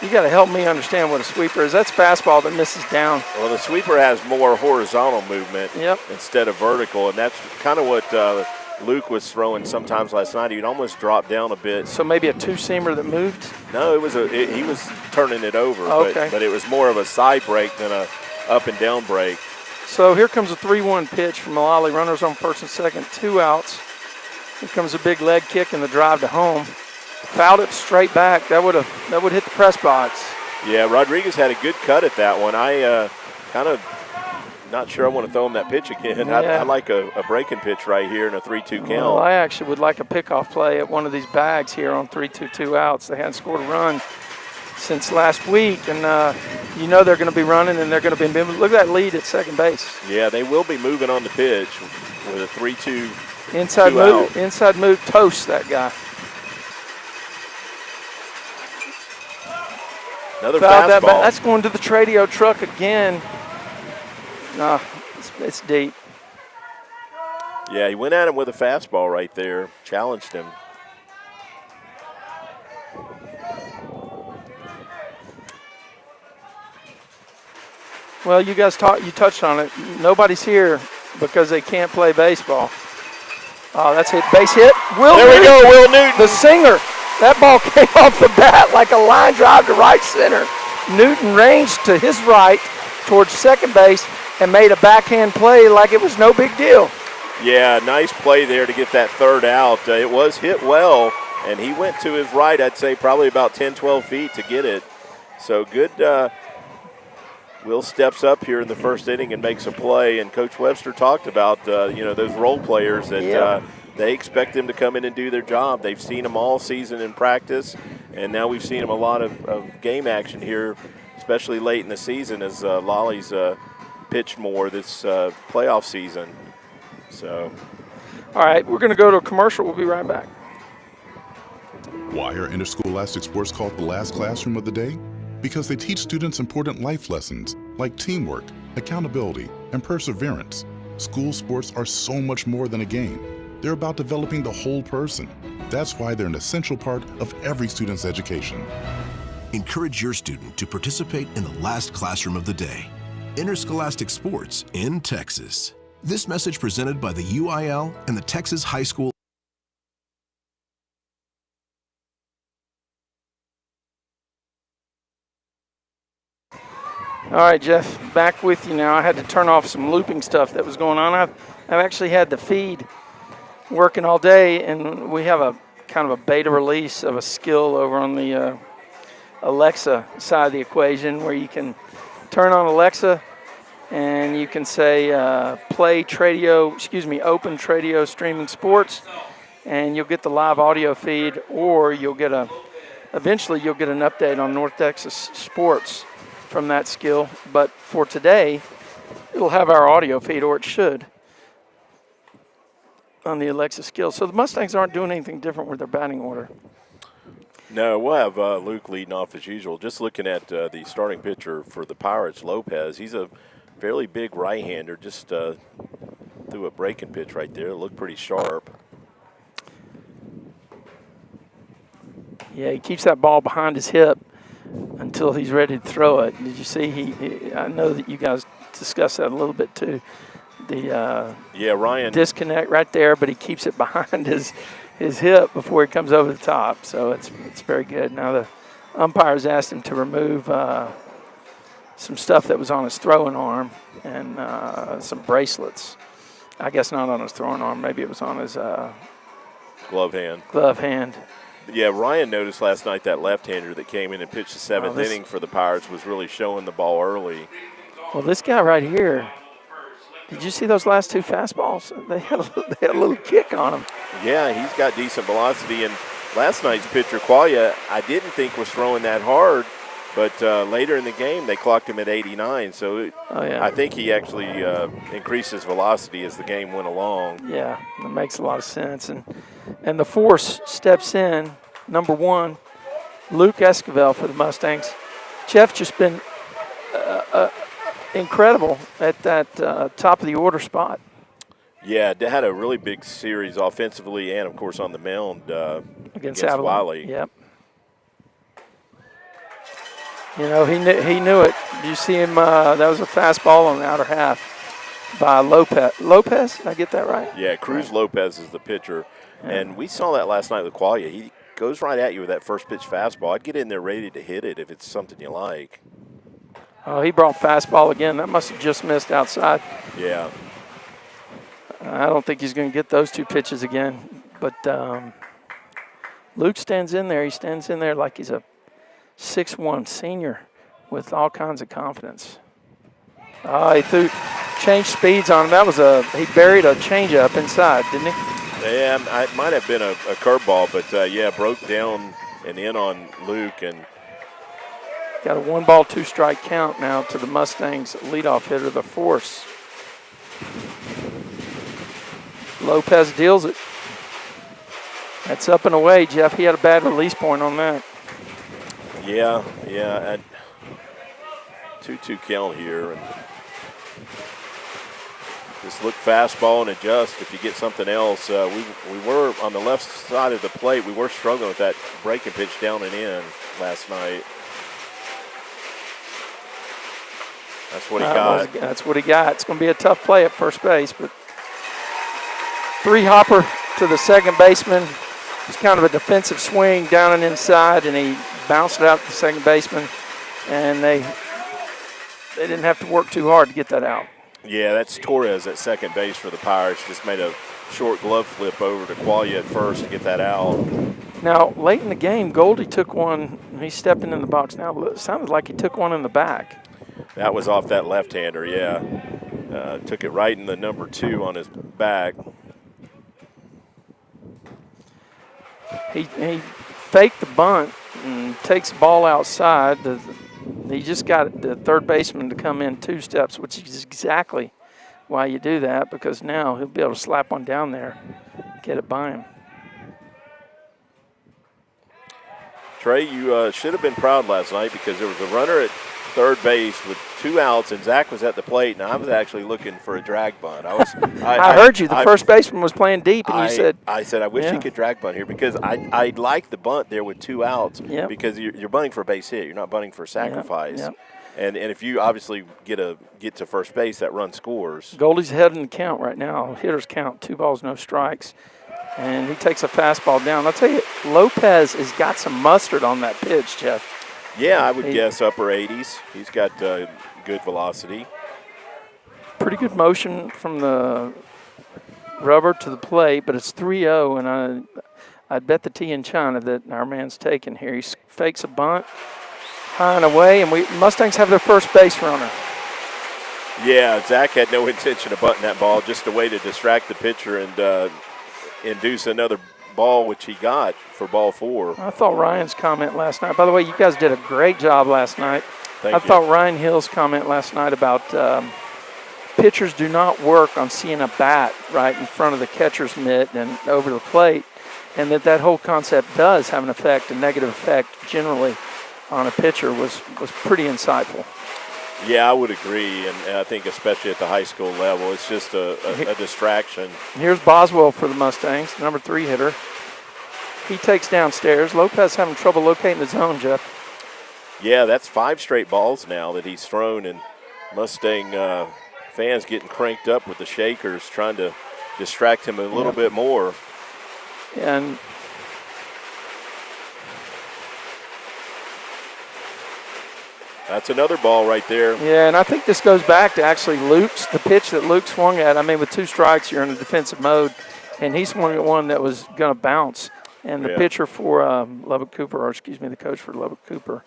You got to help me understand what a sweeper is. That's fastball that misses down. Well, the sweeper has more horizontal movement instead of vertical, and that's kind of what Luke was throwing sometimes last night. He'd almost drop down a bit. So maybe a 2-seamer that moved? No, he was turning it over, but it was more of a side break than a up and down break. So here comes a 3-1 pitch from Lolly. Runners on first and second, 2 outs. Here comes a big leg kick and the drive to home. Fouled it straight back. That would hit the press box. Yeah, Rodriguez had a good cut at that one. I kind of not sure I want to throw him that pitch again. Yeah. I like a breaking pitch right here in a 3-2 count. Well, I actually would like a pickoff play at one of these bags here on 3-2, 2 outs. They hadn't scored a run since last week, and they're going to be running and they're going to be moving. Look at that lead at second base. Yeah, they will be moving on the pitch with a 3-2 inside move. Inside move toasts that guy. Another fastball. That's going to the Tradio truck again. No, it's deep. Yeah, he went at him with a fastball right there, challenged him. Well, you guys touched on it. Nobody's here because they can't play baseball. Oh, that's hit. Base hit. There we go, Will Newton. The singer. That ball came off the bat like a line drive to right center. Newton ranged to his right towards second base and made a backhand play like it was no big deal. Yeah, nice play there to get that third out. It was hit well, and he went to his right, I'd say probably about 10, 12 feet to get it. So good. Will steps up here in the first inning and makes a play, and Coach Webster talked about, those role players that they expect them to come in and do their job. They've seen them all season in practice, and now we've seen them a lot of game action here, especially late in the season as Lolly's pitched more this playoff season. So, all right, we're going to go to a commercial. We'll be right back. Why are interscholastic sports called the last classroom of the day? Because they teach students important life lessons like teamwork, accountability, and perseverance. School sports are so much more than a game. They're about developing the whole person. That's why they're an essential part of every student's education. Encourage your student to participate in the last classroom of the day. Interscholastic sports in Texas. This message presented by the UIL and the Texas High School. All right, Jeff, back with you now. I had to turn off some looping stuff that was going on. I've actually had the feed working all day, and we have a kind of a beta release of a skill over on the Alexa side of the equation where you can turn on Alexa and you can say open Tradio streaming sports, and you'll get the live audio feed, or eventually you'll get an update on North Texas sports from that skill. But for today, it'll have our audio feed, or it should, on the Alexa skill. So the Mustangs aren't doing anything different with their batting order. No, we'll have Luke leading off as usual. Just looking at the starting pitcher for the Pirates, Lopez. He's a fairly big right-hander. Just threw a breaking pitch right there. It looked pretty sharp. Yeah, he keeps that ball behind his hip. until he's ready to throw it. Did you see? I know that you guys discussed that a little bit too. The Ryan disconnect right there, but he keeps it behind his hip before he comes over the top. So it's very good. Now the umpires asked him to remove some stuff that was on his throwing arm and some bracelets. I guess not on his throwing arm. Maybe it was on his glove hand. Yeah, Ryan noticed last night that left-hander that came in and pitched the seventh inning for the Pirates was really showing the ball early. Well, this guy right here, did you see those last two fastballs? They had a little kick on him. Yeah, he's got decent velocity. And last night's pitcher, Qualia, I didn't think was throwing that hard, but later in the game they clocked him at 89. So I think he actually increased his velocity as the game went along. Yeah, that makes a lot of sense. And the force steps in, number 1, Luke Esquivel for the Mustangs. Jeff just been incredible at that top of the order spot. Yeah, they had a really big series offensively and, of course, on the mound against Wiley. Yep. You know, he knew it. Did you see him? That was a fastball on the outer half by Lopez. Lopez, did I get that right? Yeah, Cruz Lopez is the pitcher. Yeah. And we saw that last night with Qualia. He goes right at you with that first pitch fastball. I'd get in there ready to hit it if it's something you like. Oh, he brought fastball again. That must have just missed outside. Yeah. I don't think he's going to get those two pitches again. But Luke stands in there. He stands in there like he's a 6'1" senior with all kinds of confidence. He changed speeds on him. He buried a changeup inside, didn't he? Yeah, it might have been a curveball, but broke down and in on Luke. And got a 1-ball, 2-strike count now to the Mustangs leadoff hitter, the Force. Lopez deals it. That's up and away, Jeff. He had a bad release point on that. Yeah. At 2-2 count here. And just look fastball and adjust if you get something else. We were on the left side of the plate. We were struggling with that breaking pitch down and in last night. That's what he got. That's what he got. It's going to be a tough play at first base, but 3-hopper to the second baseman. It's kind of a defensive swing down and inside, and he bounced it out to the second baseman, and they didn't have to work too hard to get that out. Yeah, that's Torres at second base for the Pirates. Just made a short glove flip over to Qualia at first to get that out. Now, late in the game, Goldie took one. He's stepping in the box now. It sounded like he took one in the back. That was off that left-hander, yeah. Took it right in the number 2 on his back. He faked the bunt and takes the ball outside. He just got the third baseman to come in 2 steps, which is exactly why you do that, because now he'll be able to slap one down there, get it by him. Trey, you should have been proud last night because there was a runner at third base with 2 outs, and Zach was at the plate, and I was actually looking for a drag bunt. I heard you. The first baseman was playing deep, and you said. I said, I wish he could drag bunt here because I like the bunt there with 2 outs because you're bunting for a base hit. You're not bunting for a sacrifice. Yep. And if you obviously get to first base, that run scores. Goldie's ahead in the count right now. Hitters count 2 balls, no strikes. And he takes a fastball down. I'll tell you, Lopez has got some mustard on that pitch, Jeff. Yeah, I would guess upper 80s. He's got good velocity. Pretty good motion from the rubber to the plate, but it's 3-0, and I'd bet the tea in China that our man's taking here. He fakes a bunt high and away, and Mustangs have their first base runner. Yeah, Zach had no intention of bunting that ball, just a way to distract the pitcher and induce another ball, which he got for ball 4. I thought Ryan's comment last night. By the way, you guys did a great job last night. Thank you. Thought Ryan Hill's comment last night about pitchers do not work on seeing a bat right in front of the catcher's mitt and over the plate, and that whole concept does have an effect, a negative effect generally on a pitcher was pretty insightful. Yeah, I would agree, and I think especially at the high school level, it's just a distraction. Here's Boswell for the Mustangs, number 3 hitter. He takes downstairs. Lopez having trouble locating the zone, Jeff. Yeah, that's 5 straight balls now that he's thrown, and Mustang fans getting cranked up with the shakers, trying to distract him a little bit more. And that's another ball right there. yeah, and I think this goes back to actually the pitch that Luke swung at. I mean, with 2 strikes, you're in a defensive mode, and he swung at one that was going to bounce. And the pitcher for Lubbock Cooper, or excuse me, the coach for Lubbock Cooper,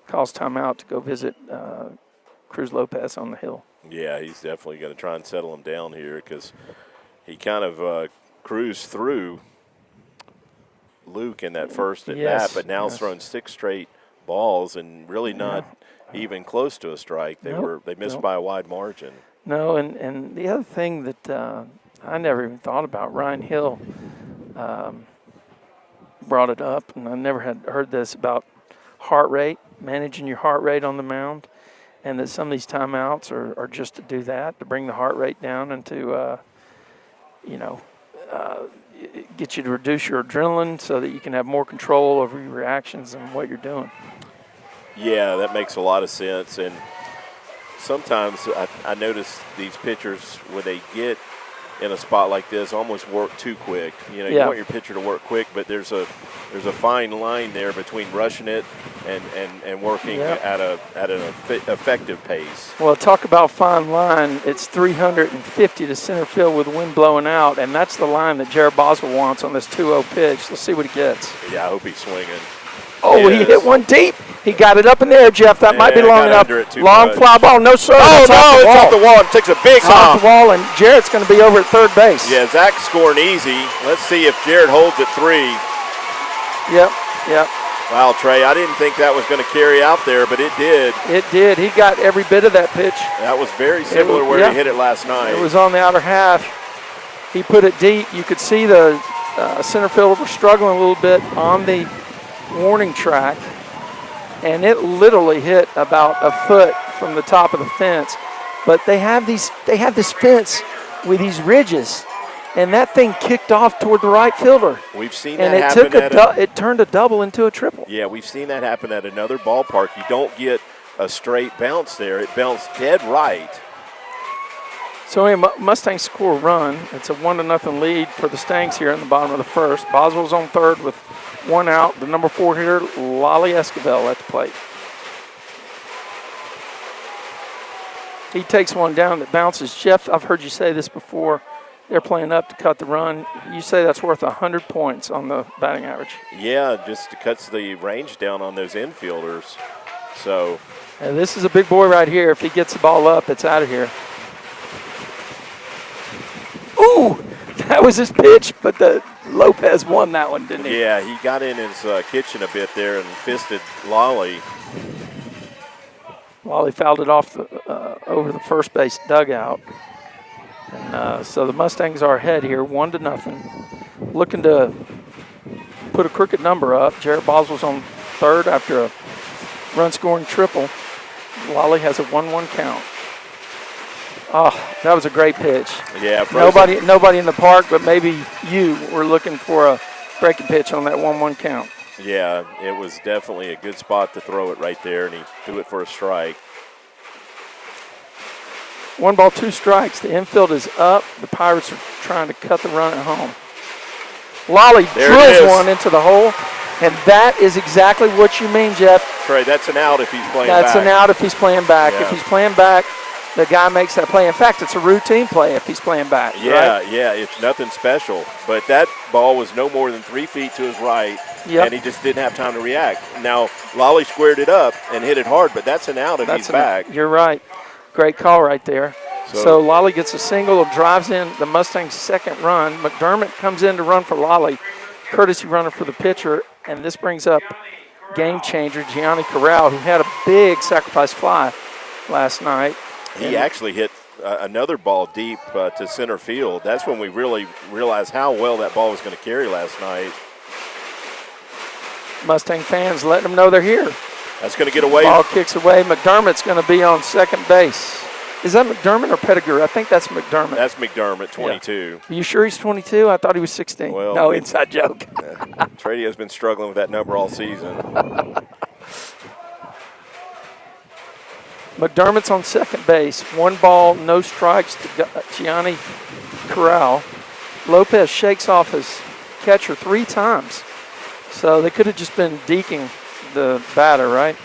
calls timeout to go visit Cruz Lopez on the hill. Yeah, he's definitely going to try and settle him down here because he kind of cruised through Luke in that first at bat, but now has thrown 6 straight balls and really not even close to a strike. They missed by a wide margin. No, and the other thing that I never even thought about, Ryan Hill brought it up, and I never had heard this about heart rate, managing your heart rate on the mound, and that some of these timeouts are just to do that, to bring the heart rate down and to, get you to reduce your adrenaline so that you can have more control over your reactions and what you're doing. Yeah, that makes a lot of sense. And sometimes I notice these pitchers, when they get in a spot like this, almost work too quick. You know, you want your pitcher to work quick, but there's a fine line there between rushing it and working at an effective pace. Well, talk about fine line. It's 350 to center field with the wind blowing out, and that's the line that Jared Boswell wants on this 2-0 pitch. Let's see what he gets. Yeah, I hope he's swinging. Oh, he hit one deep. He got it up in there, Jeff. That might be long enough. Long fly ball. No, sir. Oh, no, it's off the wall. It takes a big hop. Off the wall, and Jarrett's going to be over at third base. Yeah, Zach's scoring easy. Let's see if Jarrett holds at 3. Yep. Wow, Trey, I didn't think that was going to carry out there, but it did. It did. He got every bit of that pitch. That was very similar where he hit it last night. It was on the outer half. He put it deep. You could see the center fielder was struggling a little bit on the warning track, and it literally hit about a foot from the top of the fence. But they have this fence with these ridges, and that thing kicked off toward the right fielder. We've seen that happen. It turned a double into a triple. Yeah, we've seen that happen at another ballpark. You don't get a straight bounce there. It bounced dead right. So anyway, Mustangs score a run. It's a 1-0 lead for the Stangs here in the bottom of the first. Boswell's on third with 1 out. The number 4 hitter, Lolly Esquivel, at the plate. He takes one down that bounces. Jeff, I've heard you say this before. They're playing up to cut the run. You say that's worth 100 points on the batting average. Yeah, just cuts the range down on those infielders. So, and this is a big boy right here. If he gets the ball up, it's out of here. Ooh, that was his pitch, but Lopez won that one, didn't he? Yeah, he got in his kitchen a bit there and fisted Lolly. Lolly fouled it off over the first base dugout. And so the Mustangs are ahead here, 1-0. Looking to put a crooked number up. Jared Boswell's on third after a run-scoring triple. Lolly has a 1-1 count. Oh, that was a great pitch. Yeah, nobody in the park, but maybe you were looking for a breaking pitch on that 1-1 count. Yeah, it was definitely a good spot to throw it right there, and he threw it for a strike. 1 ball, 2 strikes. The infield is up. The Pirates are trying to cut the run at home. Lolly drills one into the hole, and that is exactly what you mean, Jeff. Trey, that's an out if he's playing back. That's an out if he's playing back. Yeah. If he's playing back, the guy makes that play. In fact, it's a routine play if he's playing back. Yeah, right? yeah, it's nothing special. But that ball was no more than 3 feet to his right, and he just didn't have time to react. Now, Lolly squared it up and hit it hard, but that's an out if he's back. You're right. Great call right there. So Lolly gets a single, drives in the Mustangs' second run. McDermott comes in to run for Lolly, courtesy runner for the pitcher, and this brings up game changer Gianni Corral, who had a big sacrifice fly last night. He actually hit another ball deep to center field. That's when we really realized how well that ball was going to carry last night. Mustang fans letting them know they're here. That's going to get away. Ball kicks away. McDermott's going to be on second base. Is that McDermott or Pettigrew? I think that's McDermott. That's McDermott, 22. Are you sure he's 22? I thought he was 16. Well, no, inside joke. Trady has been struggling with that number all season. McDermott's on second base. 1 ball, no strikes to Gianni Corral. Lopez shakes off his catcher 3 times. So they could have just been deking the batter, right?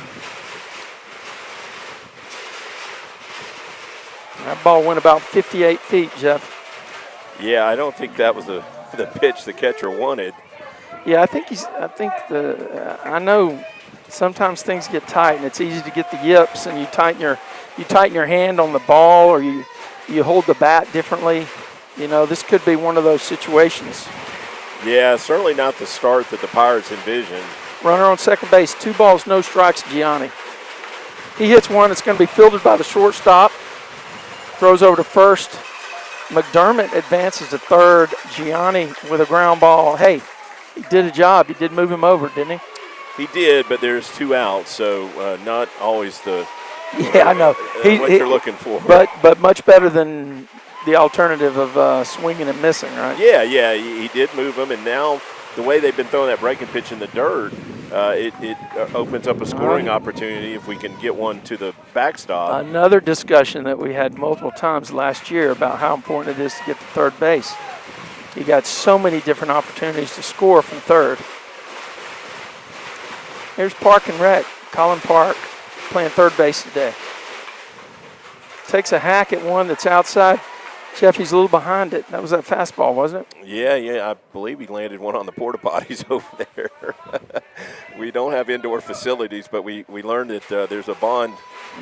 That ball went about 58 feet, Jeff. Yeah, I don't think that was the pitch the catcher wanted. Yeah, I know sometimes things get tight and it's easy to get the yips, and you tighten your hand on the ball, or you hold the bat differently. You know, this could be one of those situations. Yeah, certainly not the start that the Pirates envisioned. Runner on second base, 2 balls, no strikes, Gianni. He hits one, it's going to be fielded by the shortstop. Throws over to first. McDermott advances to third. Gianni with a ground ball. Hey, he did a job. He did move him over, didn't he? He did, but there's 2 outs, so not always the I know what you're looking for. But much better than the alternative of swinging and missing, right? Yeah, he did move him, and now the way they've been throwing that breaking pitch in the dirt, it opens up a scoring opportunity if we can get one to the backstop. Another discussion that we had multiple times last year about how important it is to get to third base. You got so many different opportunities to score from third. Here's Park and Rec, Colin Park, playing third base today. Takes a hack at one that's outside. Jeff, he's a little behind it. That was that fastball, wasn't it? Yeah, I believe he landed one on the porta potties over there. We don't have indoor facilities, but we learned that there's a bond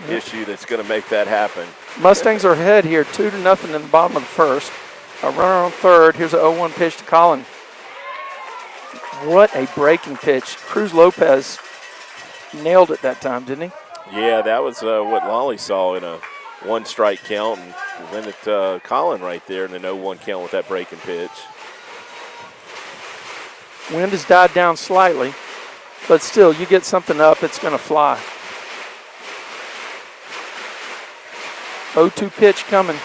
issue that's going to make that happen. Mustangs are ahead here, 2-0 in the bottom of the first. A runner on third. Here's an 0-1 pitch to Colin. What a breaking pitch. Cruz Lopez nailed it that time, didn't he? Yeah, that was what Lolly saw in a 1-strike count, and then it Colin right there in an 0-1 count with that breaking pitch. Wind has died down slightly, but still, you get something up, it's going to fly. 0-2 pitch coming.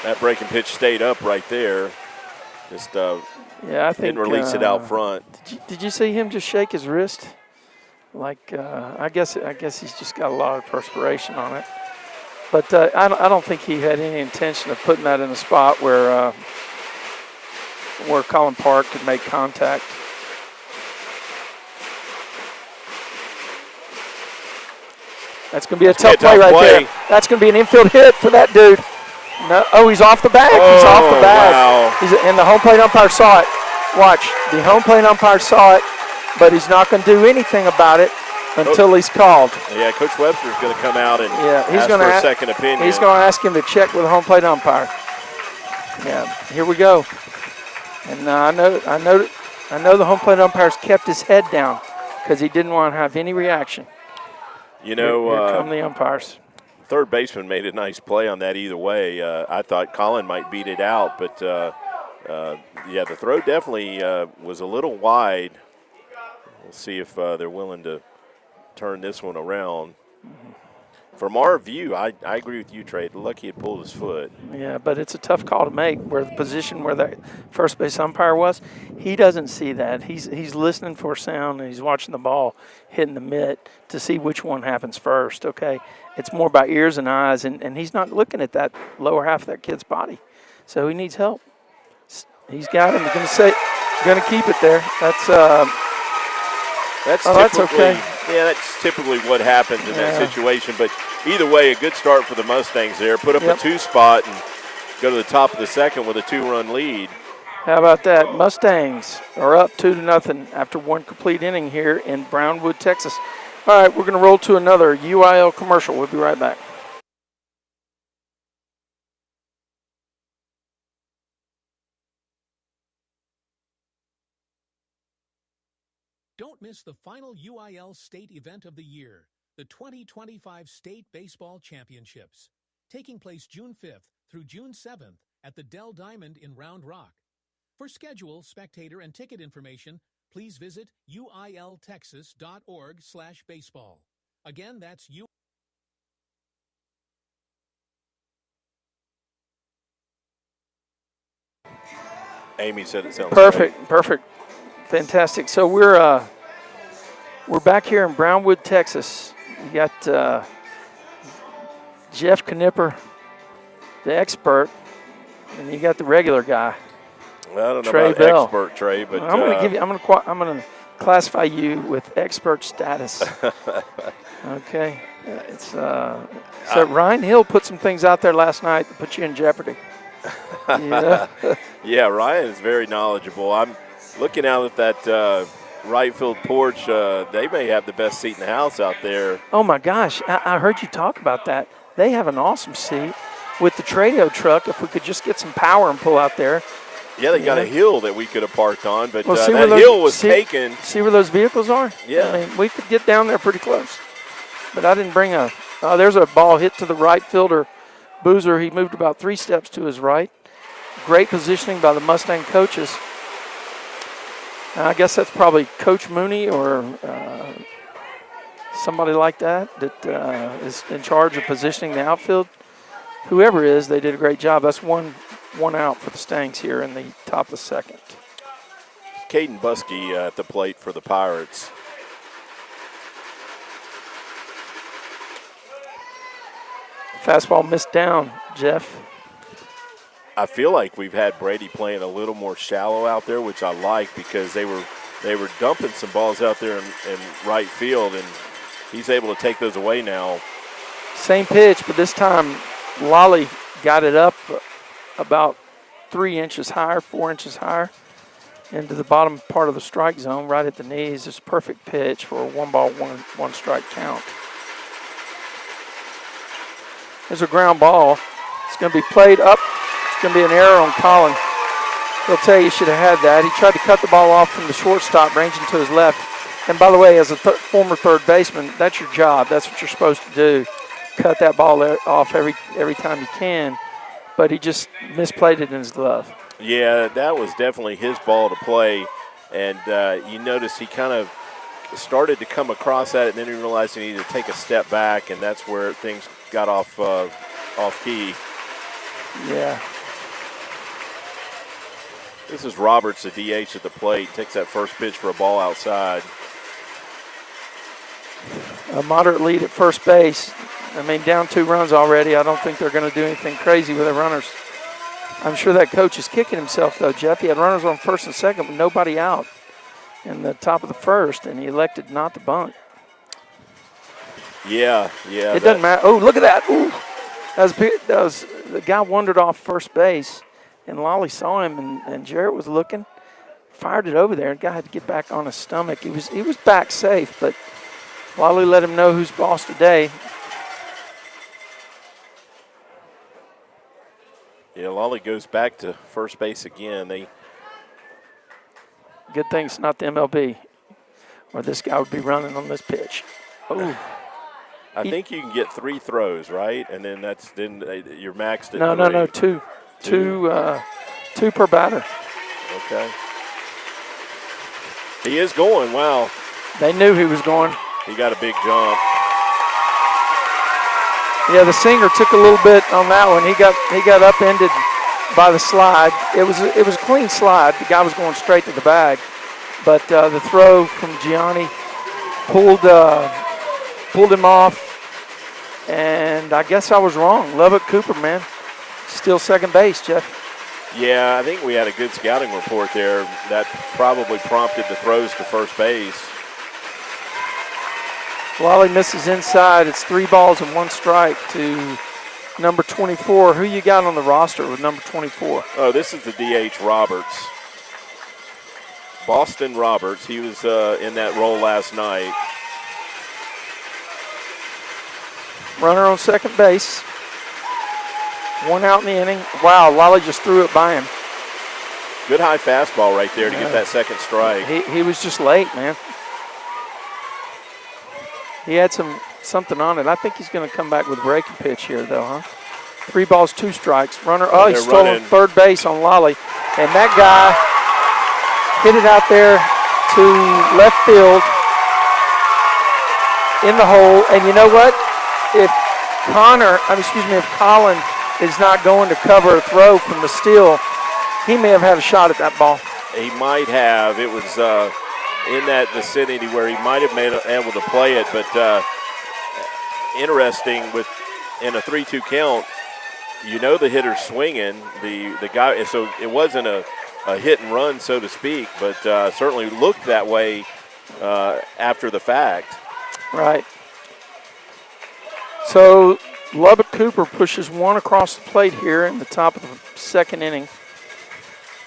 That breaking pitch stayed up right there. Just I think didn't release it out front. Did you see him just shake his wrist? Like I guess he's just got a lot of perspiration on it. But I don't think he had any intention of putting that in a spot where Colin Park could make contact. That's going to be a tough play right there. That's going to be an infield hit for that dude. No, he's off the bag. He's off the bag. Wow. And the home plate umpire saw it. Watch, the home plate umpire saw it, but he's not going to do anything about it until he's called. Yeah, Coach Webster's going to come out and he's ask gonna for a second opinion. He's going to ask him to check with the home plate umpire. Yeah, here we go. And I know the home plate umpire's kept his head down because he didn't want to have any reaction. You know, here come the umpires. Third baseman made a nice play on that either way. I thought Colin might beat it out, but the throw definitely was a little wide. We'll see if they're willing to turn this one around. From our view, I agree with you, Trey. Lucky it pulled his foot. Yeah, but it's a tough call to make where the position where the first base umpire was. He doesn't see that. He's listening for sound, and he's watching the ball hitting the mitt to see which one happens first, okay? It's more by ears and eyes, and he's not looking at that lower half of that kid's body. So he needs help. He's got him. He's going to keep it there. That's okay. Yeah, that's typically what happens in that situation. But either way, a good start for the Mustangs there. Put up a 2 spot and go to the top of the second with a 2-run lead. How about that? Mustangs are up 2-0 after 1 complete inning here in Brownwood, Texas. All right, we're going to roll to another UIL commercial. We'll be right back. Don't miss the final UIL state event of the year, the 2025 State Baseball Championships, taking place June 5th through June 7th at the Dell Diamond in Round Rock. For schedule, spectator, and ticket information, please visit uiltexas.org/baseball. Again, that's Amy said it sounds perfect. Fantastic. So we're We're back here in Brownwood, Texas. You got Jeff Knipper, the expert, and you got the regular guy. Well, I don't know Trey about Bell. expert, Trey, but I'm going to give you. I'm going to classify you with expert status. Okay. So Ryan Hill put some things out there last night that put you in jeopardy. Yeah. Yeah, Ryan is very knowledgeable. I'm looking out at that right field porch. They may have the best seat in the house out there. Oh my gosh! I heard you talk about that. They have an awesome seat with the Tradio truck. If we could just get some power and pull out there. Yeah, they got a hill that we could have parked on, but Well, that hill was taken. See where those vehicles are? Yeah. I mean, we could get down there pretty close. But I didn't bring a there's a ball hit to the right fielder, Boozer. He moved about 3 steps to his right. Great positioning by the Mustang coaches. I guess that's probably Coach Mooney or somebody like that is in charge of positioning the outfield. Whoever it is, they did a great job. That's one out for the Stangs here in the top of the second. Caden Buskey at the plate for the Pirates. Fastball missed down, Jeff. I feel like we've had Brady playing a little more shallow out there, which I like because they were dumping some balls out there in right field, and he's able to take those away now. Same pitch, but this time Lolly got it up about 3 inches higher, 4 inches higher into the bottom part of the strike zone, right at the knees. It's a perfect pitch for a 1-ball, 1-strike count. There's a ground ball. It's going to be played up. It's going to be an error on Colin. He'll tell you should have had that. He tried to cut the ball off from the shortstop, ranging to his left. And by the way, as a former third baseman, that's your job. That's what you're supposed to do. Cut that ball off every time you can. But he just misplayed it in his glove. Yeah, that was definitely his ball to play. And you notice he kind of started to come across at it, and then he realized he needed to take a step back, and that's where things got off key. Yeah. This is Roberts, the DH at the plate. Takes that first pitch for a ball outside. A moderate lead at first base. I mean, down 2 runs already. I don't think they're going to do anything crazy with the runners. I'm sure that coach is kicking himself, though, Jeff. He had runners on first and second with nobody out in the top of the first, and he elected not to bunt. Yeah. It doesn't matter. Oh, look at that. Ooh. That was the guy wandered off first base, and Lolly saw him, and Jarrett was looking, fired it over there. The guy had to get back on his stomach. He was back safe, but Lolly let him know who's boss today. Yeah, Lolly goes back to first base again. Good thing it's not the MLB, or this guy would be running on this pitch. Oh. I think you can get 3 throws, right? And then you're maxed at No, 3. Two per batter. Okay. He is going. Wow. They knew he was going. He got a big jump. Yeah, the singer took a little bit on that one. He got upended by the slide. It was a clean slide. The guy was going straight to the bag, but the throw from Gianni pulled him off. And I guess I was wrong. Lubbock Cooper, man, still second base, Jeff. Yeah, I think we had a good scouting report there. That probably prompted the throws to first base. Lolly misses inside. It's 3 balls and 1 strike to number 24. Who you got on the roster with number 24? Oh, this is the DH Roberts. Boston Roberts. He was in that role last night. Runner on second base. 1 out in the inning. Wow, Lolly just threw it by him. Good high fastball right there to get that second strike. He was just late, man. He had something on it. I think he's going to come back with a breaking pitch here, though, huh? 3 balls, 2 strikes. Runner, he's stolen third base on Lolly. And that guy hit it out there to left field in the hole. And you know what? If Colin is not going to cover a throw from the steal, he may have had a shot at that ball. He might have. It was in that vicinity where he might have been able to play it. But interesting, in a 3-2 count, the hitter's swinging. The guy, so it wasn't a hit and run, so to speak, but certainly looked that way after the fact. Right. So Lubbock Cooper pushes one across the plate here in the top of the second inning.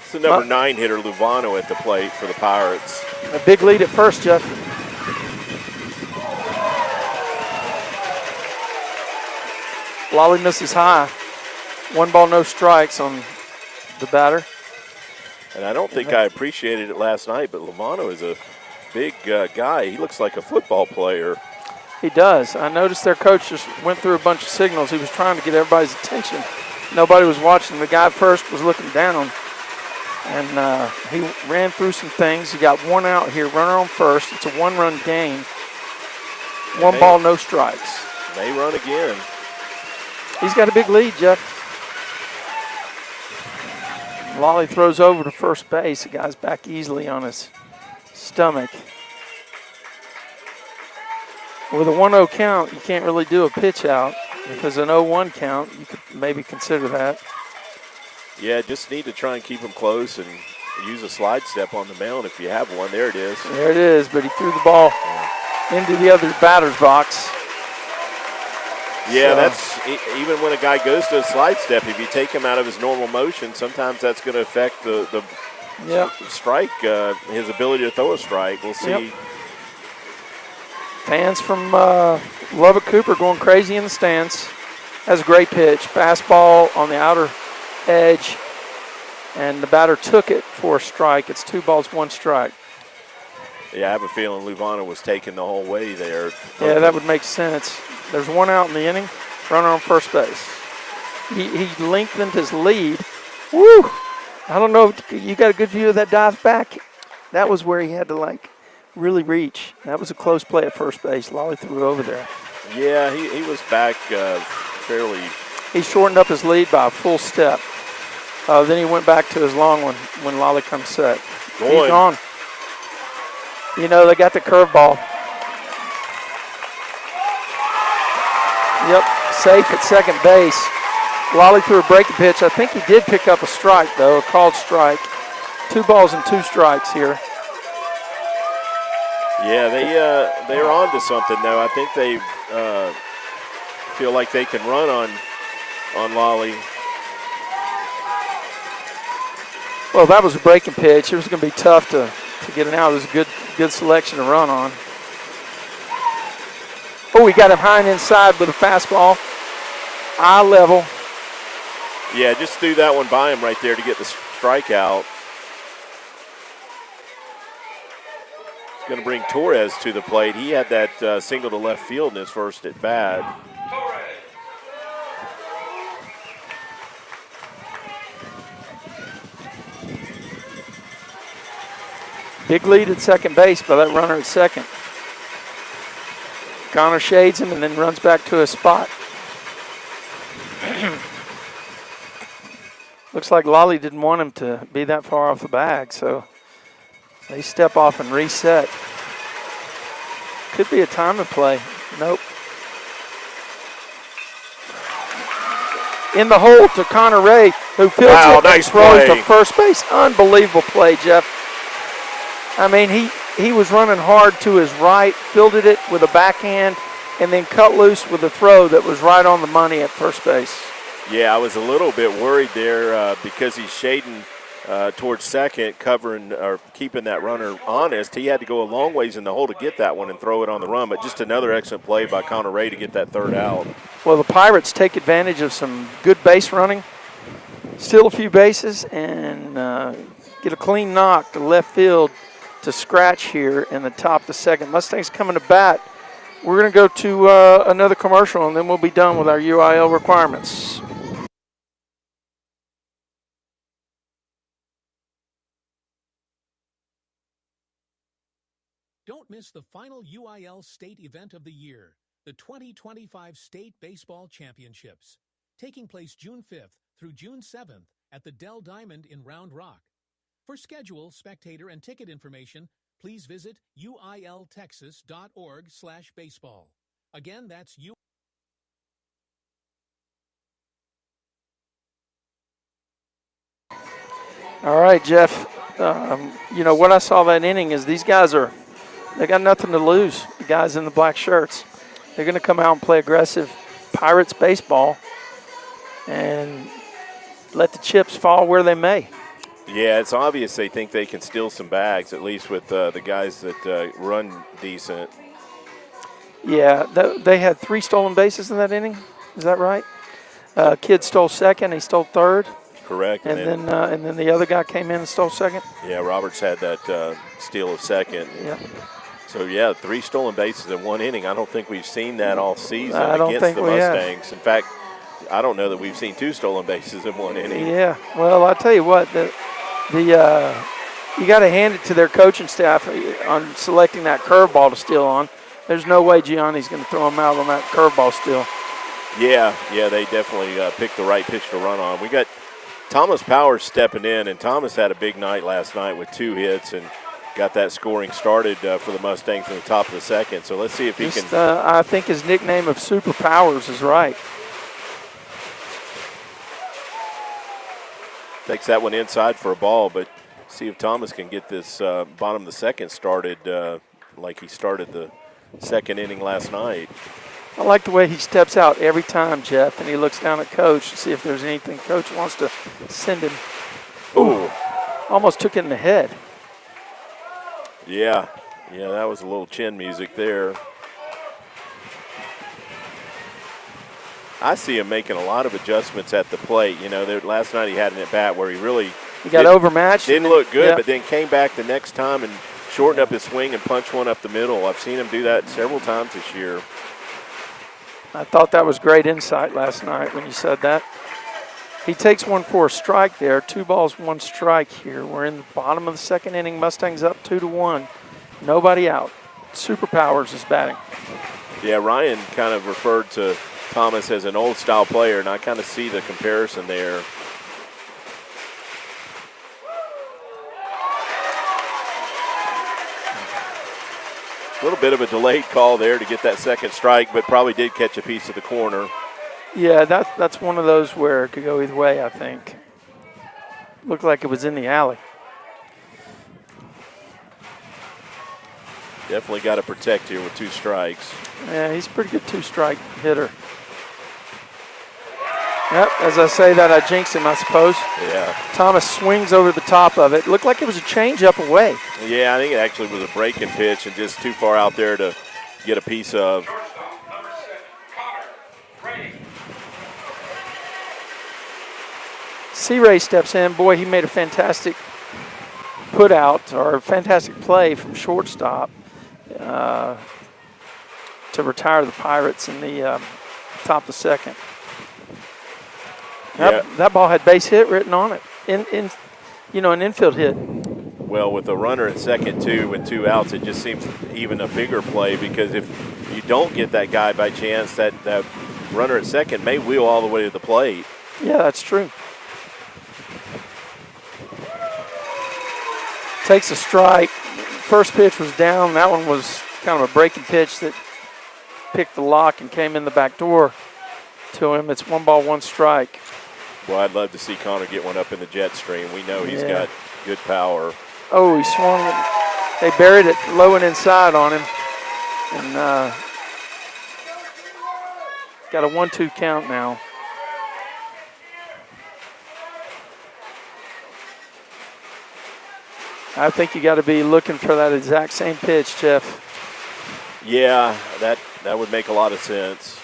It's the number 9 hitter, Luvano, at the plate for the Pirates. A big lead at first, Jeff. Lolly misses high. 1 ball, no strikes on the batter. And I don't think I appreciated it last night, but Luvano is a big guy. He looks like a football player. He does. I noticed their coach just went through a bunch of signals. He was trying to get everybody's attention. Nobody was watching. The guy first was looking down, and he ran through some things. He got 1 out here, runner on first. It's a 1-run game. 1 ball, no strikes. May run again. He's got a big lead, Jeff. Lolly throws over to first base. The guy's back easily on his stomach. With a 1-0 count, you can't really do a pitch out. If there's an 0-1 count, you could maybe consider that. Yeah, just need to try and keep him close and use a slide step on the mound if you have one. There it is. There it is, but he threw the ball into the other batter's box. Yeah, that's even when a guy goes to a slide step, if you take him out of his normal motion, sometimes that's going to affect the strike, his ability to throw a strike. We'll see. Yep. Fans from Lubbock Cooper going crazy in the stands. That's a great pitch. Fastball on the outer edge, and the batter took it for a strike. It's 2 balls, 1 strike. Yeah, I have a feeling Luvano was taken the whole way there. Yeah, that would make sense. There's 1 out in the inning, runner on first base. He lengthened his lead. Woo! I don't know if you got a good view of that dive back. That was where he had to, really reach. That was a close play at first base. Lolly threw it over there. Yeah, he was back fairly. He shortened up his lead by a full step. Then he went back to his long one when Lolly comes set. He's gone. They got the curveball. Yep, safe at second base. Lolly threw a breaking pitch. I think he did pick up a strike, though, a called strike. 2 balls and 2 strikes here. Yeah, they're on to something, though. I think they feel like they can run on Lolly. Well, that was a breaking pitch. It was going to be tough to get it out. It was a good selection to run on. Oh, he got him high and inside with a fastball. Eye level. Yeah, just threw that one by him right there to get the strikeout. Going to bring Torres to the plate. He had that single to left field in his first at bat. Big lead at second base by that runner at second. Connor shades him and then runs back to his spot. Looks like Lolly didn't want him to be that far off the bag, so they step off and reset. Could be a time of play. Nope. In the hole to Connor Ray, who fields it and throws to first base. Unbelievable play, Jeff. I mean, he was running hard to his right, fielded it with a backhand, and then cut loose with a throw that was right on the money at first base. Yeah, I was a little bit worried there because he's shading towards second, covering or keeping that runner honest. He had to go a long ways in the hole to get that one and throw it on the run, but just another excellent play by Connor Ray to get that third out. Well, the Pirates take advantage of some good base running, steal a few bases, and get a clean knock to left field to scratch here in the top of the second. Mustangs coming to bat. We're going to go to another commercial, and then we'll be done with our UIL requirements. Don't miss the final UIL state event of the year, the 2025 State Baseball Championships, taking place June 5th through June 7th at the Dell Diamond in Round Rock. For schedule, spectator, and ticket information, please visit uiltexas.org/baseball. Again, that's All right, Jeff. What I saw that inning is these guys they got nothing to lose, the guys in the black shirts. They're going to come out and play aggressive Pirates baseball and let the chips fall where they may. Yeah, it's obvious they think they can steal some bags, at least with the guys that run decent. Yeah, they had 3 stolen bases in that inning. Is that right? Kid stole second. He stole third. Correct. And then the other guy came in and stole second. Yeah, Roberts had that steal of second. Yeah. So, 3 stolen bases in one inning. I don't think we've seen that all season against the Mustangs. In fact, I don't know that we've seen 2 stolen bases in one inning. Yeah. Well, I'll tell you what, you got to hand it to their coaching staff on selecting that curveball to steal on. There's no way Gianni's going to throw him out on that curveball steal. Yeah, they definitely picked the right pitch to run on. We got Thomas Powers stepping in, and Thomas had a big night last night with 2 hits and got that scoring started for the Mustangs in the top of the second. So let's see if he can. I think his nickname of Super Powers is right. Takes that one inside for a ball, but see if Thomas can get this bottom of the second started like he started the second inning last night. I like the way he steps out every time, Jeff, and he looks down at Coach to see if there's anything Coach wants to send him. Ooh. Almost took it in the head. Yeah, that was a little chin music there. I see him making a lot of adjustments at the plate. Last night he had an at-bat where he got overmatched. Didn't look good, but then came back the next time and shortened up his swing and punched one up the middle. I've seen him do that several times this year. I thought that was great insight last night when you said that. He takes one for a strike there. 2 balls, 1 strike here. We're in the bottom of the second inning. Mustangs up 2-1. Nobody out. Super Powers is batting. Yeah, Ryan kind of referred to Thomas as an old-style player, and I kind of see the comparison there. A little bit of a delayed call there to get that second strike, but probably did catch a piece of the corner. Yeah, that's one of those where it could go either way, I think. Looked like it was in the alley. Definitely got to protect here with 2 strikes. Yeah, he's a pretty good 2-strike hitter. Yep, as I say that, I jinxed him, I suppose. Yeah. Thomas swings over the top of it. Looked like it was a changeup away. Yeah, I think it actually was a breaking pitch and just too far out there to get a piece of. C-Ray steps in. Boy, he made a fantastic put out or a fantastic play from shortstop to retire the Pirates in the top of the second. That ball had base hit written on it. An infield hit. Well, with a runner at second, too, with 2 outs, it just seems even a bigger play because if you don't get that guy by chance, that runner at second may wheel all the way to the plate. Yeah, that's true. Takes a strike. First pitch was down. That one was kind of a breaking pitch that picked the lock and came in the back door to him. It's 1 ball, 1 strike. Well, I'd love to see Connor get one up in the jet stream. We know he's got good power. Oh, he swung it. They buried it low and inside on him. And got a 1-2 count now. I think you got to be looking for that exact same pitch, Jeff. Yeah, that would make a lot of sense.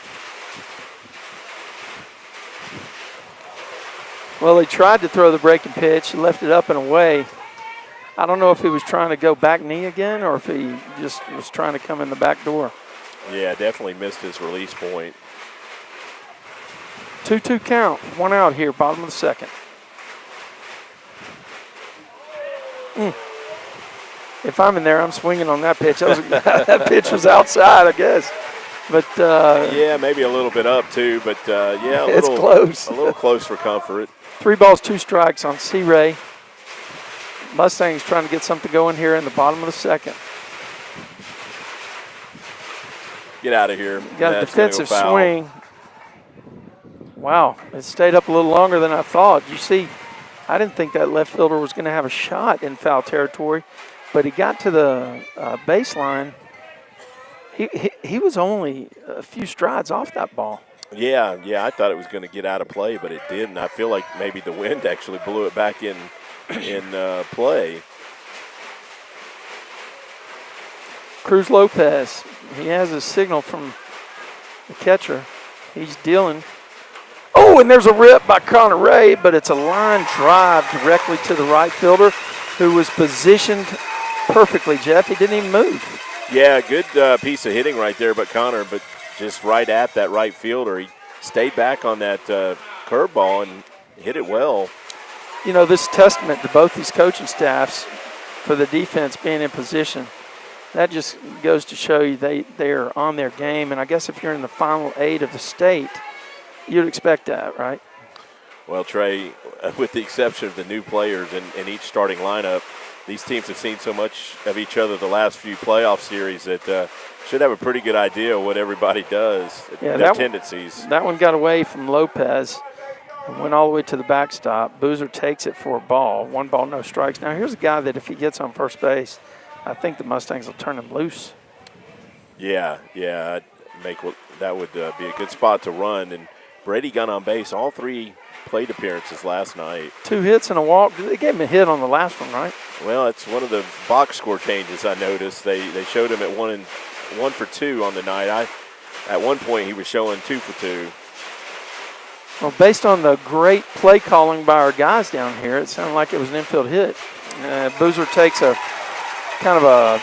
Well, he tried to throw the breaking pitch. He left it up and away. I don't know if he was trying to go back knee again or if he just was trying to come in the back door. Yeah, definitely missed his release point. 2-2 count. 1 out here, bottom of the second. If I'm in there, I'm swinging on that pitch. That pitch was outside, I guess. But yeah, maybe a little bit up too. But yeah, it's close. A little close for comfort. 3 balls, 2 strikes on C-Ray. Mustangs trying to get something going here in the bottom of the second. Get out of here. Got a That's gonna defensive go foul. swing. Wow, it stayed up a little longer than I thought. You see, I didn't think that left fielder was going to have a shot in foul territory, but he got to the baseline. He was only a few strides off that ball. Yeah, I thought it was going to get out of play, but it didn't. I feel like maybe the wind actually blew it back in play. Cruz Lopez, he has a signal from the catcher. He's dealing. Oh, and there's a rip by Connor Ray, but it's a line drive directly to the right fielder who was positioned perfectly, Jeff. He didn't even move. Yeah, good piece of hitting right there, but just right at that right fielder. He stayed back on that curveball and hit it well. You know, this is testament to both these coaching staffs for the defense being in position. That just goes to show you they're on their game. And I guess if you're in the final 8 of the state, you'd expect that, right? Well, Trey, with the exception of the new players in each starting lineup, these teams have seen so much of each other the last few playoff series that should have a pretty good idea of what everybody does, their tendencies. That one got away from Lopez and went all the way to the backstop. Boozer takes it for a ball. 1 ball, no strikes. Now, here's a guy that if he gets on first base, I think the Mustangs will turn him loose. Yeah, that would be a good spot to run. And Brady got on base all 3 plate appearances last night. 2 hits and a walk. They gave him a hit on the last one, right? Well, it's one of the box score changes I noticed. They showed him at 1 for 2 on the night. At one point he was showing 2 for 2. Well, based on the great play calling by our guys down here, it sounded like it was an infield hit. Boozer takes a kind of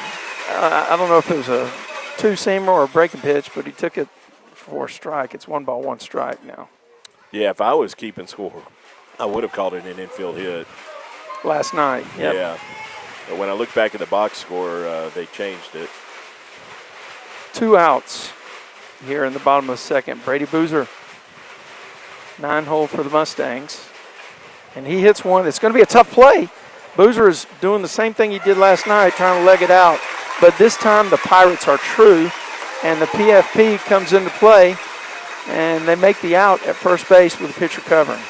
I don't know if it was a 2-seamer or a breaking pitch, but he took it for a strike. It's 1 ball, 1 strike now. Yeah, if I was keeping score, I would have called it an infield hit. Last night, yep. Yeah. But when I look back at the box score, they changed it. 2 outs here in the bottom of the second. Brady Boozer, 9-hole for the Mustangs. And he hits one. It's going to be a tough play. Boozer is doing the same thing he did last night, trying to leg it out. But this time the Pirates are true, and the PFP comes into play, and they make the out at first base with the pitcher covering.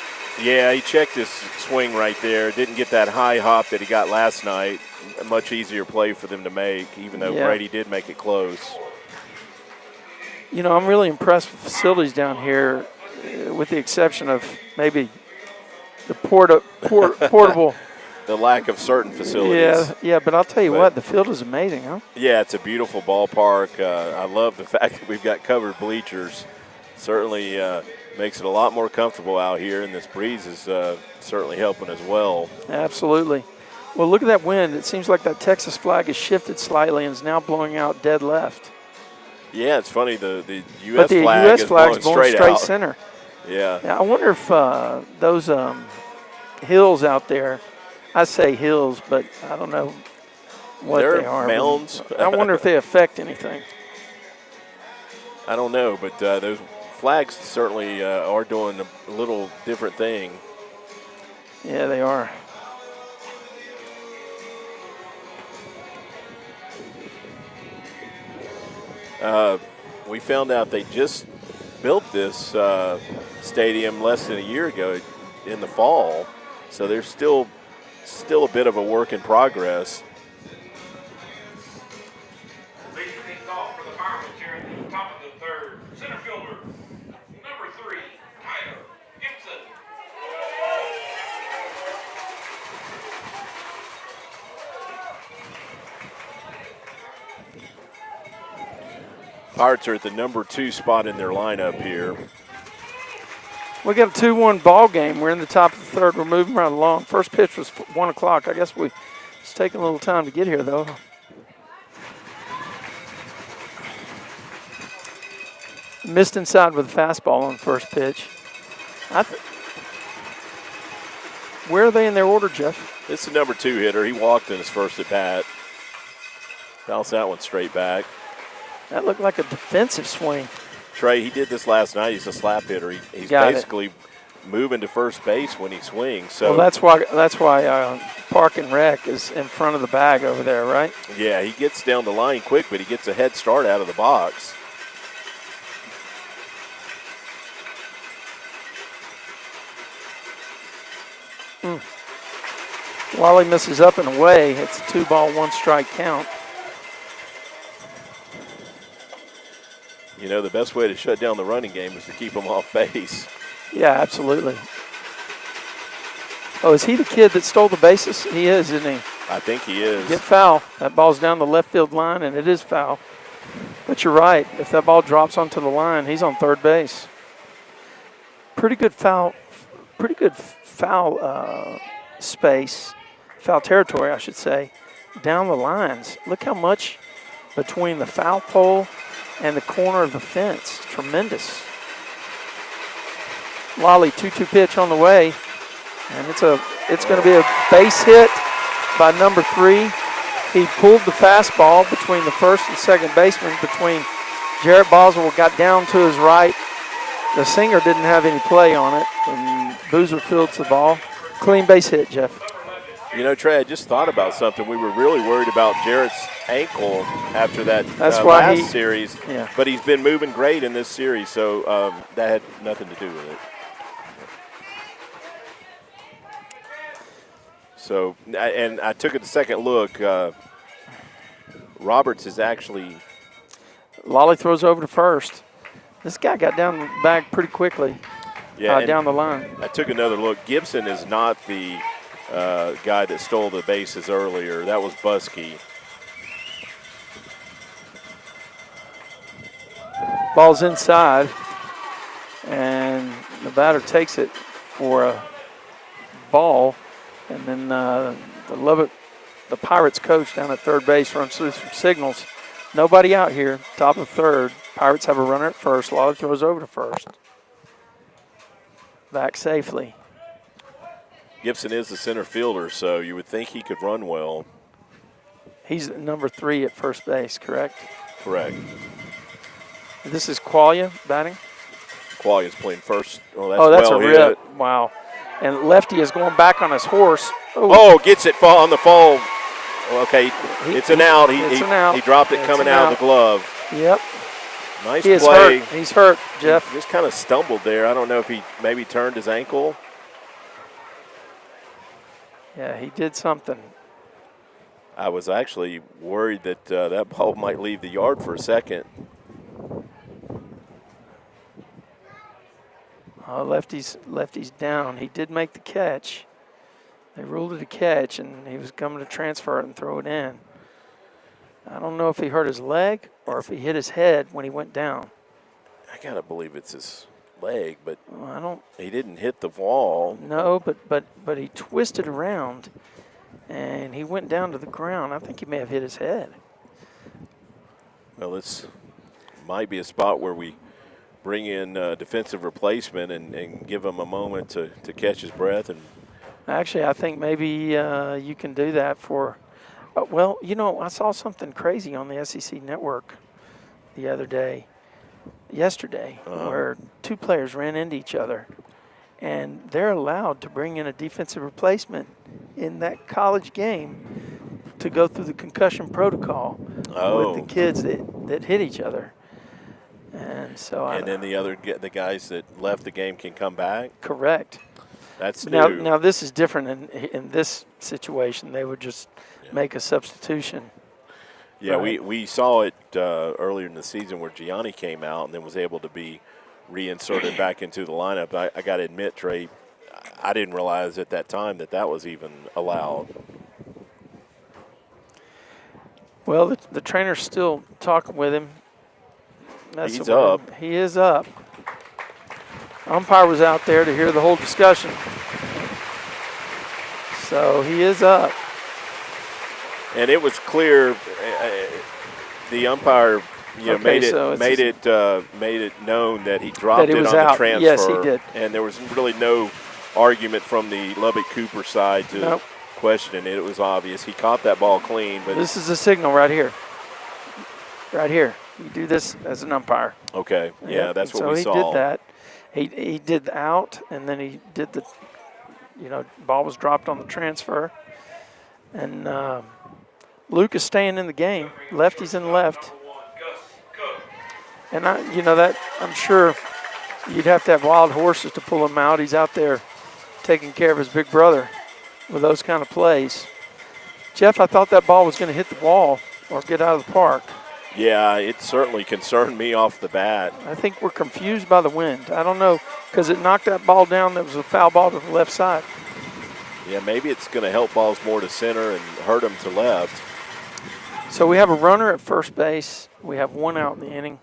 Yeah, he checked his swing right there. Didn't get that high hop that he got last night. A much easier play for them to make, even though Brady did make it close. You know, I'm really impressed with facilities down here, with the exception of maybe the portable. The lack of certain facilities. Yeah, but I'll tell you what, the field is amazing, huh? Yeah, it's a beautiful ballpark. I love the fact that we've got covered bleachers. Certainly makes it a lot more comfortable out here, and this breeze is certainly helping as well. Absolutely. Well, look at that wind. It seems like that Texas flag has shifted slightly and is now blowing out dead left. Yeah, it's funny. The U.S. But the flag U.S. is flag's blowing straight out. center. Yeah. I wonder if those hills out there, I say hills, but I don't know what they are. Mounds. I wonder if they affect anything. I don't know, but those flags certainly are doing a little different thing. Yeah, they are. We found out they just built this stadium less than a year ago in the fall, so there's still a bit of a work in progress. Leading things off for the Pirates here at the top of the third. Center fielder, number 3, Tyler Gibson. Pirates are at the number 2 spot in their lineup here. We got a 2-1 ball game. We're in the top of the third. We're moving right along. First pitch was 1 o'clock. I guess it's taking a little time to get here, though. Missed inside with a fastball on the first pitch. Where are they in their order, Jeff? It's the number 2 hitter. He walked in his first at bat. Bounced that one straight back. That looked like a defensive swing. Trey, he did this last night. He's a slap hitter. He's Got basically moving to first base when he swings. So well, that's why Park and Rec is in front of the bag over there, right? yeah, he gets down the line quick, but he gets a head start out of the box. Wally misses up and away. It's a 2-ball, 1-strike count. You know, the best way to shut down the running game is to keep them off base. Yeah, absolutely. Oh, is he the kid that stole the bases? He is, isn't he? I think he is. Get foul. That ball's down the left field line, and it is foul. But you're right. If that ball drops onto the line, he's on third base. Pretty good foul space, foul territory, I should say, down the lines. Look how much between the foul pole and the corner of the fence. Tremendous. Lolly, 2-2 pitch on the way, and it's going to be a base hit by number 3. He pulled the fastball between the first and second baseman. Between Jarrett Boswell got down to his right. The Singer didn't have any play on it, and Boozer fields the ball. Clean base hit, Jeff. You know, Trey, I just thought about something. We were really worried about Jarrett's ankle after that last series, yeah. But he's been moving great in this series, so that had nothing to do with it. So, and I took a second look. Roberts is actually. Lolly throws over to first. This guy got down the bag pretty quickly. Yeah, down the line. I took another look. Gibson is not the guy that stole the bases earlier. That was Buskey. Ball's inside, and the batter takes it for a ball. And then the Pirates coach down at third base runs through some signals. Nobody out here, top of third. Pirates have a runner at first. Lolly throws over to first. Back safely. Gibson is the center fielder, so you would think he could run well. He's number 3 at first base, correct? Correct. This is Qualia batting. Qualia's playing first. That's a rip. Wow. And Lefty is going back on his horse. Oh, gets it on the fall. Okay, it's an out. He dropped it coming out of the glove. Yep. Nice play. Hurt. He's hurt, Jeff. He just kind of stumbled there. I don't know if he maybe turned his ankle. Yeah, he did something. I was actually worried that that ball might leave the yard for a second. Lefty's down. He did make the catch. They ruled it a catch, and he was coming to transfer it and throw it in. I don't know if he hurt his leg or if he hit his head when he went down. I gotta believe it's his leg, but he didn't hit the wall. No, but he twisted around, and he went down to the ground. I think he may have hit his head. Well, this might be a spot where we bring in a defensive replacement and give him a moment to catch his breath. And actually, I think maybe you can do that for well, you know, I saw something crazy on the SEC network the other day, yesterday, where 2 players ran into each other, and they're allowed to bring in a defensive replacement in that college game to go through the concussion protocol with the kids that hit each other. And so and then the guys that left the game can come back? Correct. That's new. Now this is different in this situation. They would just make a substitution. Yeah, right? we saw it earlier in the season where Gianni came out and then was able to be reinserted back into the lineup. I got to admit, Trey, I didn't realize at that time that was even allowed. Well, the trainer's still talking with him. He's up. He is up. Umpire was out there to hear the whole discussion. So he is up. And it was clear the umpire made it known that he dropped it on the transfer. Yes, he did. And there was really no argument from the Lubbock Cooper side to question it. It was obvious. He caught that ball clean. But this is a signal right here. Right here. You do this as an umpire. Okay. Yeah, that's what we saw. So he did that. He did the out, and then he did the, ball was dropped on the transfer. And Luke is staying in the game. Lefty's in left. And, I'm sure you'd have to have wild horses to pull him out. He's out there taking care of his big brother with those kind of plays. Jeff, I thought that ball was going to hit the wall or get out of the park. Yeah, it certainly concerned me off the bat. I think we're confused by the wind. I don't know, because it knocked that ball down. That was a foul ball to the left side. Yeah, maybe it's going to help balls more to center and hurt them to left. So we have a runner at first base. We have one out in the inning.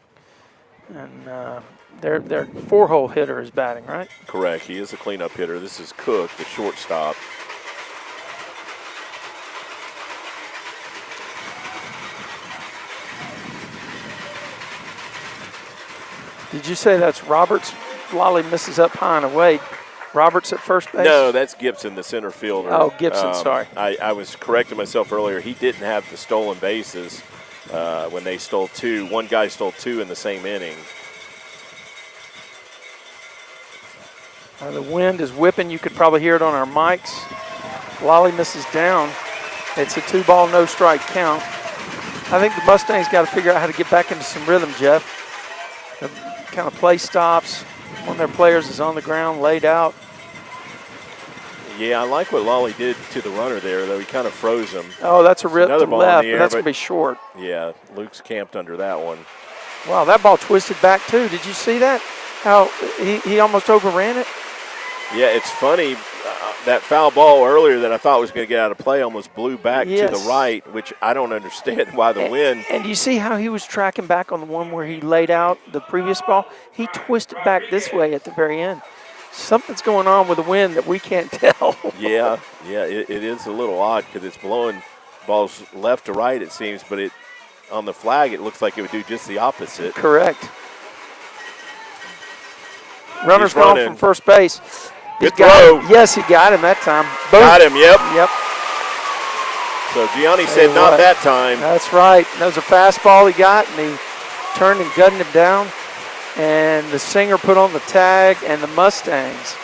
And their four-hole hitter is batting, right? Correct. He is a cleanup hitter. This is Cook, the shortstop. Did you say that's Roberts? Lolly misses up high and away. Roberts at first base? No, that's Gibson, the center fielder. Oh, Gibson, sorry. I was correcting myself earlier. He didn't have the stolen bases when they stole two. One guy stole two in the same inning. The wind is whipping. You could probably hear it on our mics. Lolly misses down. It's a 2-ball, no-strike count. I think the Mustangs got to figure out how to get back into some rhythm, Jeff. The kind of play stops. One of their players is on the ground, laid out. Yeah, I like what Lolly did to the runner there, though. He kind of froze him. Oh, that's a rip to the left, air, but that's going to be short. Yeah, Luke's camped under that one. Wow, that ball twisted back, too. Did you see that? How he almost overran it? Yeah, it's funny. That foul ball earlier that I thought was going to get out of play almost blew back to the right, which I don't understand why the wind. And you see how he was tracking back on the one where he laid out the previous ball? He twisted back this way at the very end. Something's going on with the wind that we can't tell. Yeah, it is a little odd because it's blowing balls left to right, it seems, but on the flag it looks like it would do just the opposite. Correct. Runner's gone from first base. Good throw. Yes, he got him that time. Boom. Got him, yep. Yep. So Gianni said not that time. That's right. That was a fastball he got, and he turned and gutted him down. And the Singer put on the tag, and the Mustangs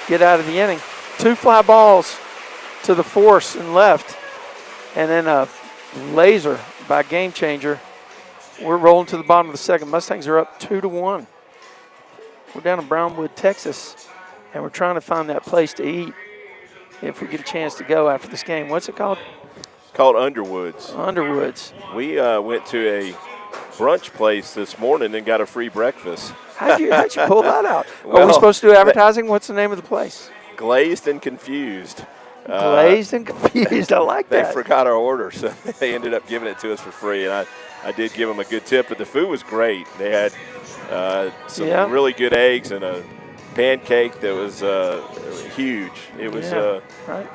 get out of the inning. 2 fly balls to the force and left, and then a laser by Game Changer. We're rolling to the bottom of the second. Mustangs are up 2-1. We're down in Brownwood, Texas, and we're trying to find that place to eat if we get a chance to go after this game. What's it called? It's called Underwoods. Underwoods. We went to a brunch place this morning and got a free breakfast. How'd you pull that out? Well, are we supposed to do advertising? What's the name of the place? Glazed and Confused. Glazed and Confused. I like that. They forgot our order, so they ended up giving it to us for free. And I did give them a good tip, but the food was great. They had some really good eggs and a pancake that was huge. It was right.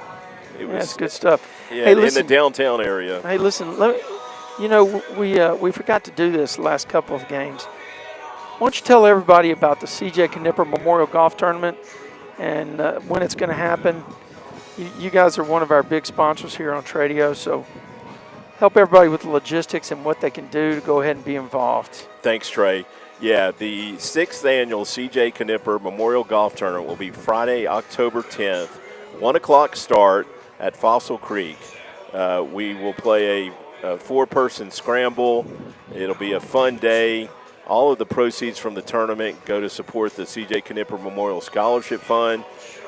It was that's good stuff. Yeah, hey, listen, in the downtown area. Hey, listen. We forgot to do this the last couple of games. Why don't you tell everybody about the C.J. Knipper Memorial Golf Tournament and when it's going to happen? You guys are one of our big sponsors here on Tradio, so help everybody with the logistics and what they can do to go ahead and be involved. Thanks, Trey. Yeah, the 6th annual C.J. Knipper Memorial Golf Tournament will be Friday, October 10th, 1 o'clock start at Fossil Creek. We will play a 4-person scramble. It'll be a fun day. All of the proceeds from the tournament go to support the C.J. Knipper Memorial Scholarship Fund.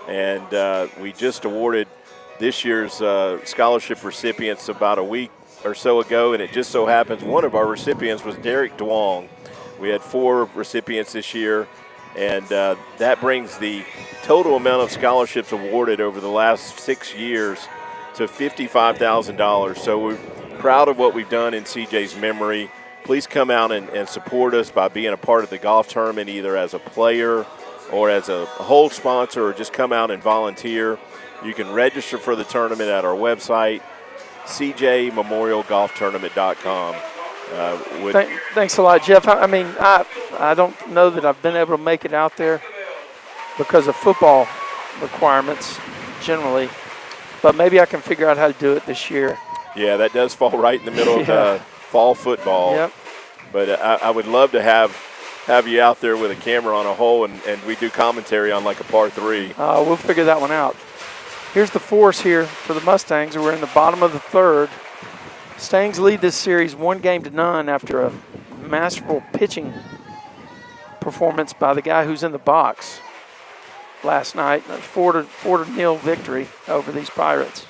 And we just awarded this year's scholarship recipients about a week or so ago, and it just so happens one of our recipients was Derek Duong. We had 4 recipients this year, and that brings the total amount of scholarships awarded over the last 6 years to $55,000. So we're proud of what we've done in CJ's memory. Please come out and support us by being a part of the golf tournament, either as a player or as a whole sponsor, or just come out and volunteer. You can register for the tournament at our website, cjmemorialgolftournament.com. Thanks a lot, Jeff. I mean, I don't know that I've been able to make it out there because of football requirements generally, but maybe I can figure out how to do it this year. Yeah, that does fall right in the middle of fall football. Yep. But I would love to have have you out there with a camera on a hole and we do commentary on like a par 3. We'll figure that one out. Here's the force here for the Mustangs. We're in the bottom of the third. Stangs lead this series 1-0 after a masterful pitching performance by the guy who's in the box last night. A 4-0 victory over these Pirates.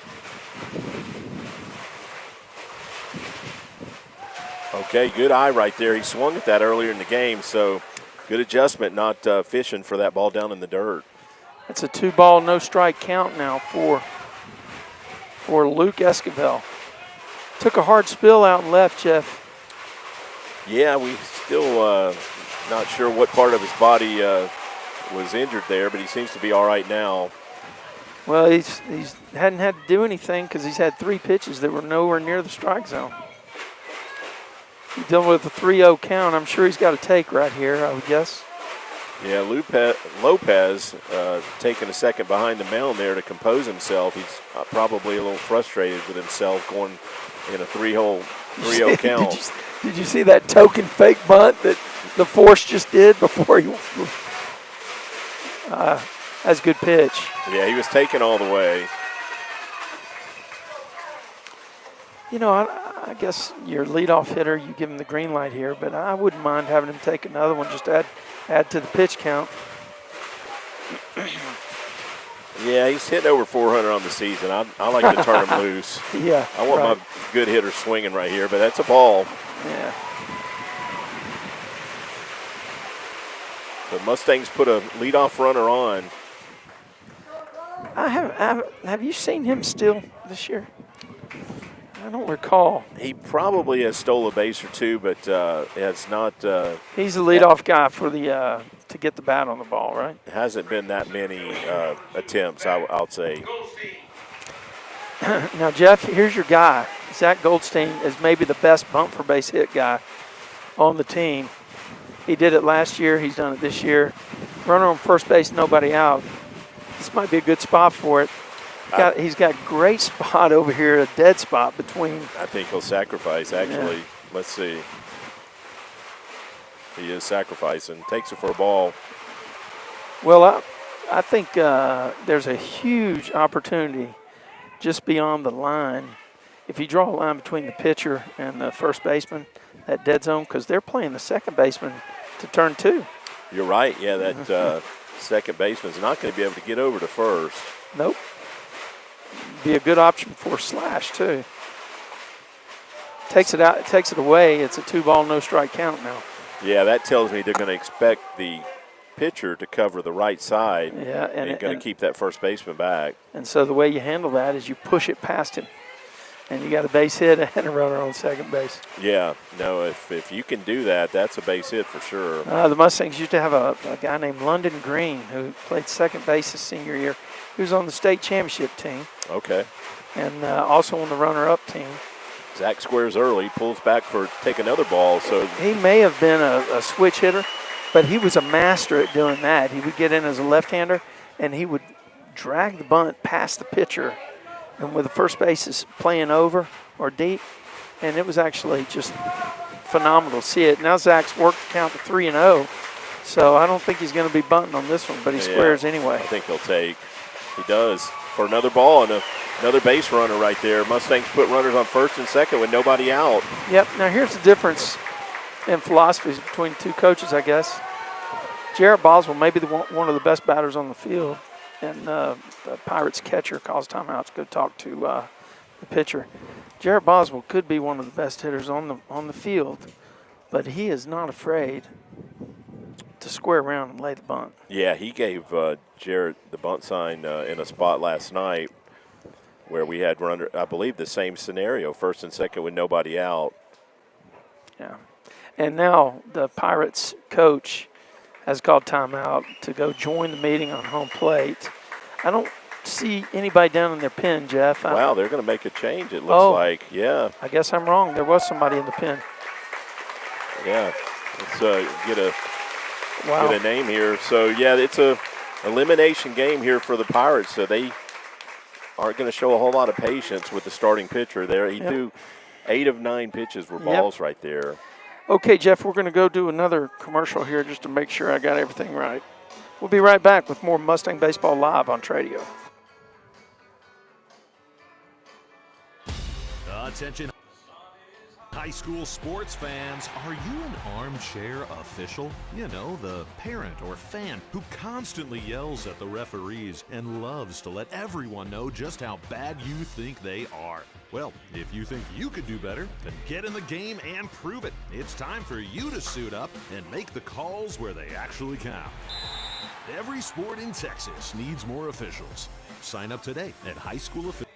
Okay, good eye right there. He swung at that earlier in the game, so good adjustment, not fishing for that ball down in the dirt. It's a 2-ball, no-strike count now for Luke Esquivel. Took a hard spill out and left, Jeff. Yeah, we still not sure what part of his body was injured there, but he seems to be all right now. Well, he's hadn't had to do anything because he's had 3 pitches that were nowhere near the strike zone. He's dealing with a 3-0 count. I'm sure he's got a take right here, I would guess. Yeah, Lopez taking a second behind the mound there to compose himself. He's probably a little frustrated with himself going in a 3-0 count. Did you see that token fake bunt that the force just did before he? That's a good pitch. Yeah, he was taken all the way. You know, I guess your leadoff hitter, you give him the green light here, but I wouldn't mind having him take another one, just add to the pitch count. Yeah, he's hitting over 400 on the season. I like to turn him loose. Yeah, I want my good hitter swinging right here, but that's a ball. Yeah. The Mustangs put a leadoff runner on. Have you seen him still this year? I don't recall. He probably has stole a base or two, but has not. He's the leadoff guy for the to get the bat on the ball, right? Hasn't been that many attempts, I'll say. Now, Jeff, here's your guy. Zach Goldstein is maybe the best bump for base hit guy on the team. He did it last year. He's done it this year. Runner on first base, nobody out. This might be a good spot for it. He's got great spot over here, a dead spot between. I think he'll sacrifice, actually. Yeah. Let's see. He is sacrificing. Takes it for a ball. Well, I think there's a huge opportunity just beyond the line. If you draw a line between the pitcher and the first baseman, that dead zone, because they're playing the second baseman to turn 2. You're right. Yeah, that second baseman's not going to be able to get over to first. Nope. Be a good option for Slash, too. Takes it out, takes it away. It's a 2-ball, no-strike count now. Yeah, that tells me they're going to expect the pitcher to cover the right side. Yeah, and going to keep that first baseman back. And so the way you handle that is you push it past him, and you got a base hit and a runner on second base. Yeah, no, if you can do that, that's a base hit for sure. The Mustangs used to have a guy named London Green who played second base his senior year. He was on the state championship team. Okay. And also on the runner-up team. Zach squares early, pulls back for take another ball. So he may have been a switch hitter, but he was a master at doing that. He would get in as a left-hander, and he would drag the bunt past the pitcher, and with the first bases playing over or deep, and it was actually just phenomenal to see it. Now Zach's worked the count to 3-0, so I don't think he's going to be bunting on this one, but he squares anyway. I think he'll take. He does for another ball and another base runner right there. Mustangs put runners on first and second with nobody out. Yep. Now here's the difference in philosophies between two coaches, I guess. Jarrett Boswell may be one of the best batters on the field, and the Pirates catcher calls timeout to go talk to the pitcher. Jarrett Boswell could be one of the best hitters on the field, but he is not afraid to square around and lay the bunt. Yeah, he gave Jarrett the bunt sign in a spot last night where we had runner, I believe, the same scenario, first and second with nobody out. Yeah. And now the Pirates coach has called timeout to go join the meeting on home plate. I don't see anybody down in their pen, Jeff. Wow, they're going to make a change, it looks like. Yeah. I guess I'm wrong. There was somebody in the pen. Yeah. Let's get a name here. So, yeah, it's a elimination game here for the Pirates. So they aren't going to show a whole lot of patience with the starting pitcher there. He threw 8 of 9 pitches were balls right there. Okay, Jeff, we're going to go do another commercial here just to make sure I got everything right. We'll be right back with more Mustang Baseball Live on Tradio. Attention, high school sports fans. Are you an armchair official? You know, the parent or fan who constantly yells at the referees and loves to let everyone know just how bad you think they are. Well, if you think you could do better, then get in the game and prove it. It's time for you to suit up and make the calls where they actually count. Every sport in Texas needs more officials. Sign up today at high school officials.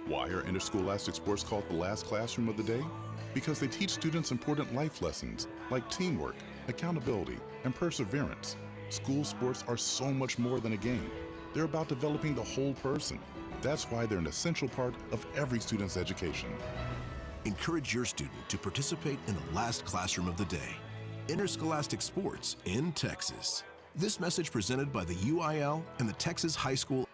Why are interscholastic sports called the last classroom of the day? Because they teach students important life lessons like teamwork, accountability, and perseverance. School sports are so much more than a game. They're about developing the whole person. That's why they're an essential part of every student's education. Encourage your student to participate in the last classroom of the day. Interscholastic sports in Texas. This message presented by the UIL and the Texas High School.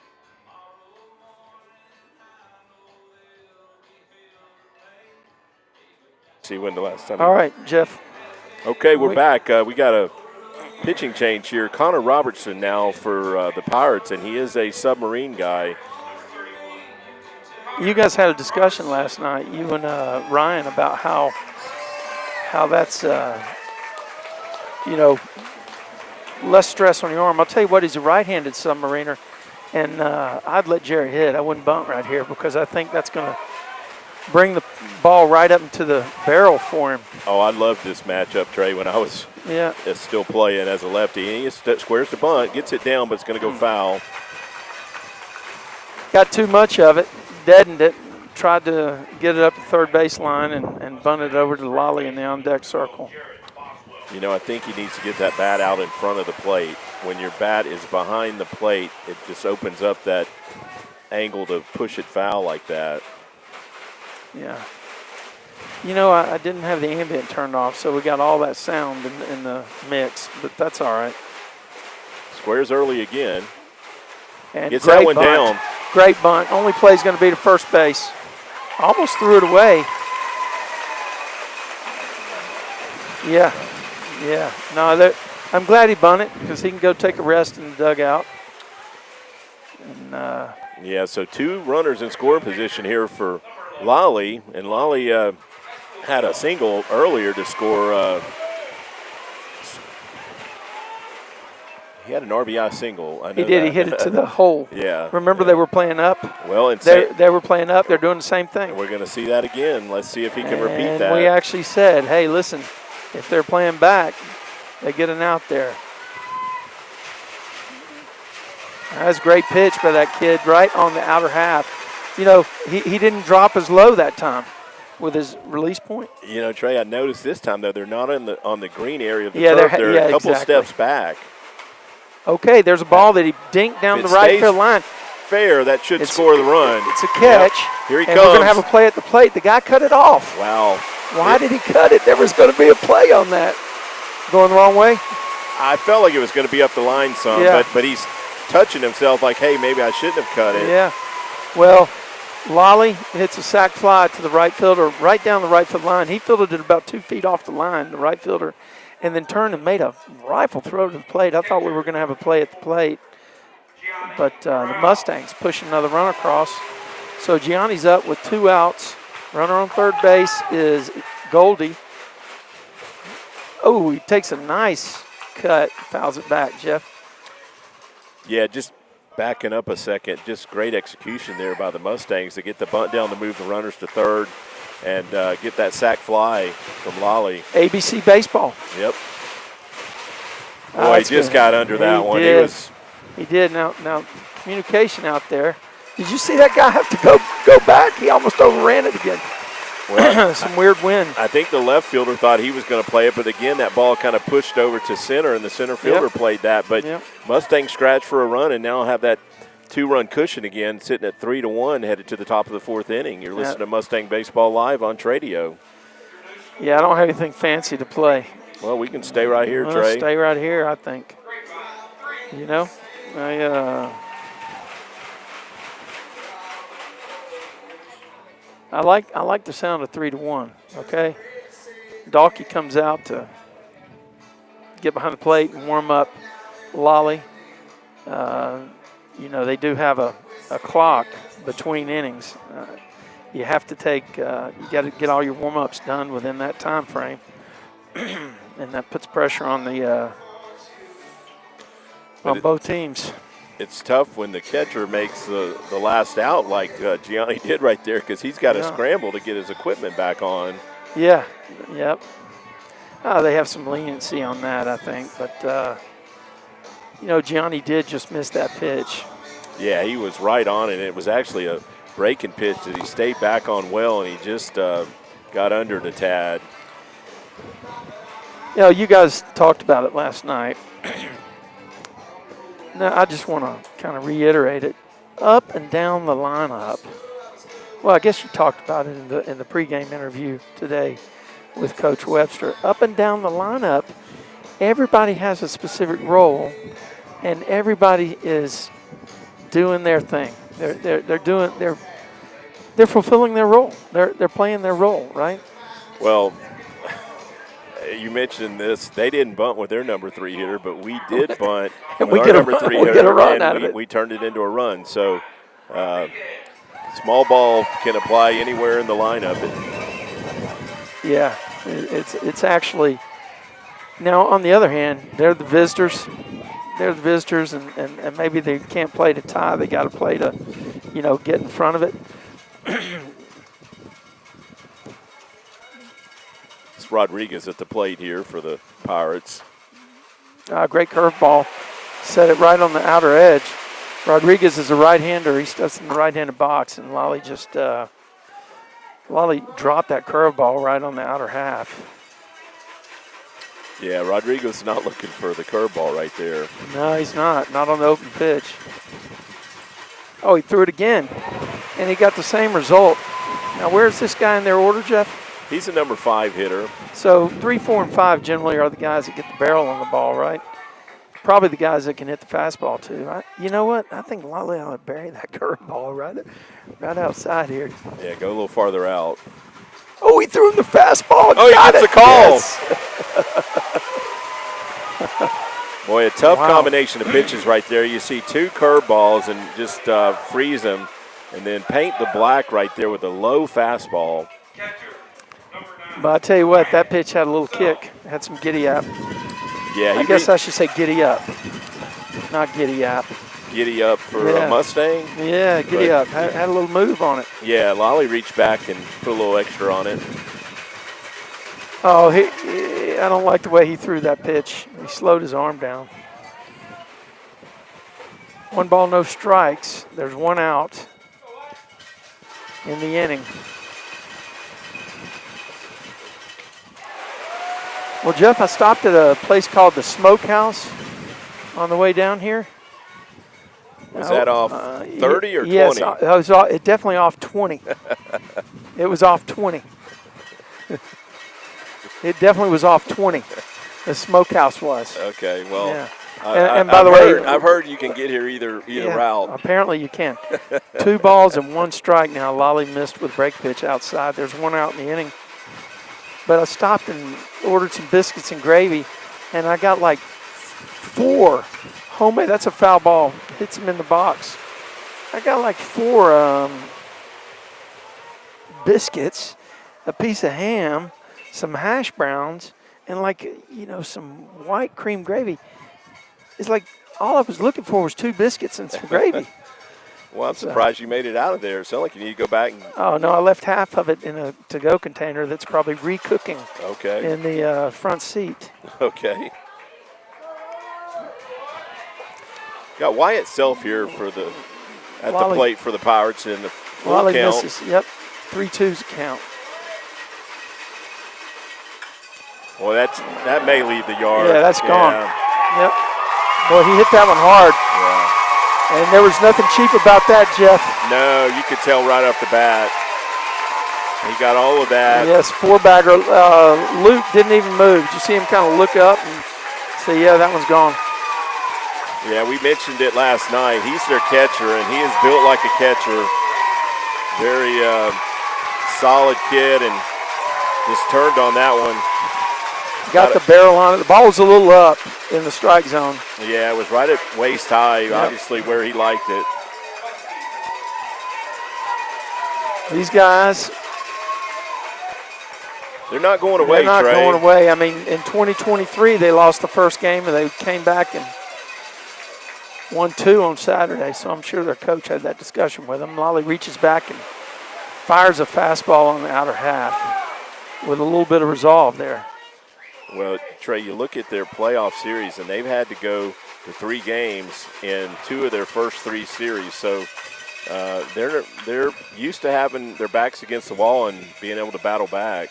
See when the last time. All right, Jeff. Okay, we're back. We got a pitching change here. Connor Robertson now for the Pirates, and he is a submarine guy. You guys had a discussion last night, you and Ryan, about how that's, less stress on your arm. I'll tell you what, he's a right-handed submariner, and I'd let Jerry hit. I wouldn't bunt right here because I think that's going to bring the ball right up into the barrel for him. Oh, I loved this matchup, Trey, when I was still playing as a lefty. He squares the bunt, gets it down, but it's going to go foul. Got too much of it, deadened it, tried to get it up the third base line and bunted it over to Lolly in the on-deck circle. You know, I think he needs to get that bat out in front of the plate. When your bat is behind the plate, it just opens up that angle to push it foul like that. Yeah. You know, I didn't have the ambient turned off, so we got all that sound in the mix, but that's all right. Squares early again. And gets that one bunt. down. Great bunt. Only play is going to be to first base. Almost threw it away. Yeah. No, I'm glad he bunted because he can go take a rest in the dugout. And, yeah, so 2 runners in scoring position here for Lolly, and Lolly had a single earlier to score. He had an RBI single. I know he did. That. He hit it to the hole. Yeah. Remember they were playing up? Well, they were playing up. They're doing the same thing. We're going to see that again. Let's see if he can repeat that. And we actually said, hey, listen, if they're playing back, they get an out there. That was a great pitch by that kid right on the outer half. You know, he didn't drop as low that time with his release point. You know, Trey, I noticed this time, though, they're not on the green area of the turf. They're a couple steps back. Okay, there's a ball that he dinked down the right field line. Fair, that should score the run. It's a catch. Yep. Here he comes. We're going to have a play at the plate. The guy cut it off. Wow. Why did he cut it? There was going to be a play on that. Going the wrong way? I felt like it was going to be up the line some, but he's touching himself like, hey, maybe I shouldn't have cut it. Yeah. Well, Lolly hits a sac fly to the right fielder, right down the right field line. He fielded it about 2 feet off the line, the right fielder, and then turned and made a rifle throw to the plate. I thought we were going to have a play at the plate, but the Mustangs push another run across. So Gianni's up with 2 outs. Runner on third base is Goldie. Oh, he takes a nice cut, fouls it back, Jeff. Yeah, just backing up a second. Just great execution there by the Mustangs to get the bunt down to move the runners to third and get that sac fly from Lolly. ABC baseball. Yep. Boy, he just got under that one. He did. Now, communication out there. Did you see that guy have to go back? He almost overran it again. Well, some weird wind. I think the left fielder thought he was going to play it, but again, that ball kind of pushed over to center, and the center fielder played that. But Mustangs scratched for a run and now have that 2-run cushion again, sitting at 3-1, headed to the top of the 4th inning. You're listening to Mustang Baseball Live on Tradio. Yeah, I don't have anything fancy to play. Well, we can stay right here, Trey. Stay right here, I think. You know, I like the sound of 3-1. Okay, Dalkey comes out to get behind the plate and warm up Lolly. They do have a clock between innings. You have to take. You got to get all your warm ups done within that time frame, and that puts pressure on the on both teams. It's tough when the catcher makes the last out like Gianni did right there, because he's got to scramble to get his equipment back on. Yeah, yep. They have some leniency on that, I think. But, Gianni did just miss that pitch. Yeah, he was right on it. It was actually a breaking pitch that he stayed back on well, and he just got under the tad. You guys talked about it last night. Now, I just want to kind of reiterate it. Up and down the lineup. Well, I guess you talked about it in the pregame interview today with Coach Webster. Up and down the lineup, everybody has a specific role, and everybody is doing their thing. They're fulfilling their role. They're playing their role, right? Well, you mentioned this. They didn't bunt with their number 3 hitter, but we did bunt with our number 3 hitter. We get a run out of it. We turned it into a run. So small ball can apply anywhere in the lineup. Yeah, it's actually – now, on the other hand, they're the visitors. They're the visitors, and maybe they can't play to tie. They got to play to, get in front of it. It's Rodriguez at the plate here for the Pirates. Great curveball. Set it right on the outer edge. Rodriguez is a right-hander. He steps in the right-handed box, and Lolly just Lolly dropped that curveball right on the outer half. Yeah, Rodriguez not looking for the curveball right there. No, he's not. Not on the open pitch. Oh, he threw it again, and he got the same result. Now, where's this guy in their order, Jeff? He's a number 5 hitter. So 3, 4, and 5 generally are the guys that get the barrel on the ball, right? Probably the guys that can hit the fastball, too. You know what? I think Lolly ought to bury that curveball right outside here. Yeah, go a little farther out. Oh, he threw him the fastball. Oh, he gets the call. Yes. Boy, a tough combination of pitches right there. You see 2 curveballs and just freeze them, and then paint the black right there with a low fastball. But I tell you what, that pitch had a little kick. Had some giddy-up. Yeah, I guess I should say giddy-up, not giddy-up. Giddy-up for a Mustang? Yeah, giddy-up. Had a little move on it. Yeah, Lolly reached back and put a little extra on it. Oh, I don't like the way he threw that pitch. He slowed his arm down. 1 ball, no strikes. There's 1 out in the inning. Well, Jeff, I stopped at a place called the Smokehouse on the way down here. Was that off 30 or 20? Yes, it definitely off 20. It was off 20. It definitely was off 20. The Smokehouse was. Okay, well, yeah. And by the way, I've heard you can get here either route. Apparently you can. 2 balls and 1 strike now. Lolly missed with break pitch outside. There's 1 out in the inning. But I stopped and ordered some biscuits and gravy, and I got like 4 homemade. That's a foul ball. Hits him in the box. I got like 4 biscuits, a piece of ham, some hash browns, and some white cream gravy. It's like all I was looking for was 2 biscuits and some gravy. Well, I'm surprised you made it out of there. It sounds like you need to go back. Oh, no, I left half of it in a to-go container that's probably recooking in the front seat. Okay. Got Wyatt Self here at the plate for the Pirates in the full Wally count. Misses, yep, 3-2's count. Well, that may leave the yard. Yeah, that's gone. Yep. Boy, he hit that one hard. Yeah. And there was nothing cheap about that, Jeff. No, you could tell right off the bat. He got all of that. Yes, 4-bagger. Luke didn't even move. Did you see him kind of look up and say, yeah, that one's gone? Yeah, we mentioned it last night. He's their catcher, and he is built like a catcher. Very solid kid and just turned on that one. Got the barrel on it. The ball was a little up in the strike zone. Yeah, it was right at waist high, obviously where he liked it. These guys, they're not going away, They're not Trey. going away. I mean, in 2023, they lost the first game, and they came back and won 2 on Saturday, so I'm sure their coach had that discussion with them. Lolly reaches back and fires a fastball on the outer half with a little bit of resolve there. Well, Trey, you look at their playoff series, and they've had to go to 3 games in 2 of their first 3 series. So they're used to having their backs against the wall and being able to battle back.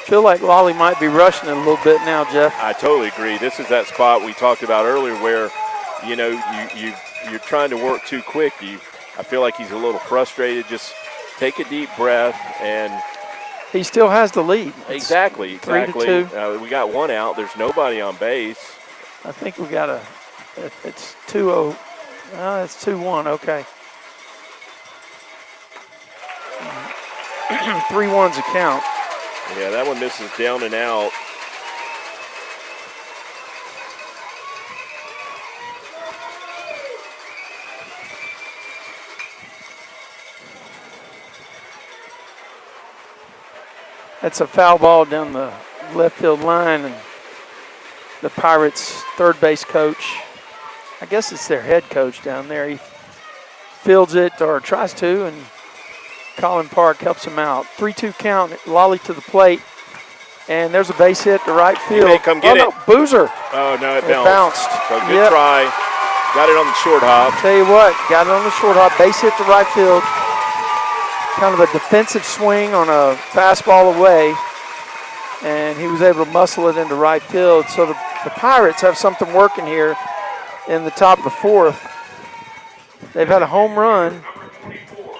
Feel like Lolly might be rushing it a little bit now, Jeff. I totally agree. This is that spot we talked about earlier where, you know, you're trying to work too quick. I feel like he's a little frustrated. Just take a deep breath and he still has the lead. Exactly. 3-2. We got 1 out. There's nobody on base. I think we got it's 2-0. It's 2-1. Okay. 3-1's a count. Yeah, that one misses down and out. That's a foul ball down the left field line, and the Pirates' third base coach, I guess it's their head coach down there, he fields it or tries to, and Colin Park helps him out. 3-2 count, Lolly to the plate, and there's a base hit to right field. Hey, come get it. No, Boozer. Oh, no, it bounced. So good try. Got it on the short hop. Tell you what, got it on the short hop, base hit to right field. Kind of a defensive swing on a fastball away, and he was able to muscle it into right field. So the Pirates have something working here in the top of the 4th. They've had a home run,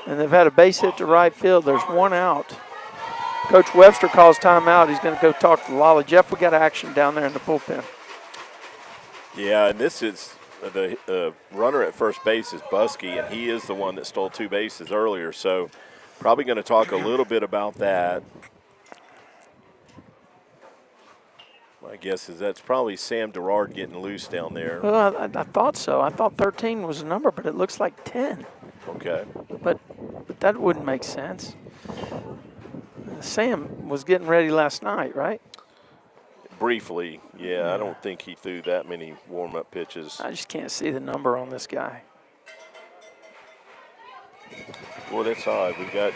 and they've had a base hit to right field. There's 1 out. Coach Webster calls timeout. He's going to go talk to Lolly. Jeff, we got action down there in the bullpen. Yeah, and this is the runner at first base is Buskey, and he is the one that stole 2 bases earlier. So probably going to talk a little bit about that. My guess is that's probably Sam Gerard getting loose down there. Well, I thought so. I thought 13 was a number, but it looks like 10. Okay. But that wouldn't make sense. Sam was getting ready last night, right? Briefly, yeah. I don't think he threw that many warm-up pitches. I just can't see the number on this guy. Well, that's odd. We got.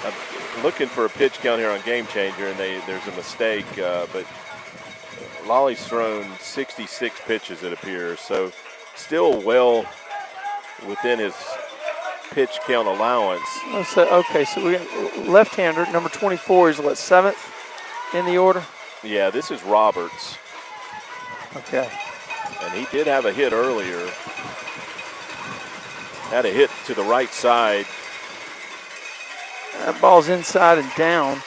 I'm looking for a pitch count here on Game Changer, and there's a mistake. But Lolly's thrown 66 pitches, it appears. So still well within his pitch count allowance. Okay, so we got left-hander, number 24 is what, 7th in the order? Yeah, this is Roberts. Okay. And he did have a hit earlier. Had a hit to the right side. That ball's inside and down.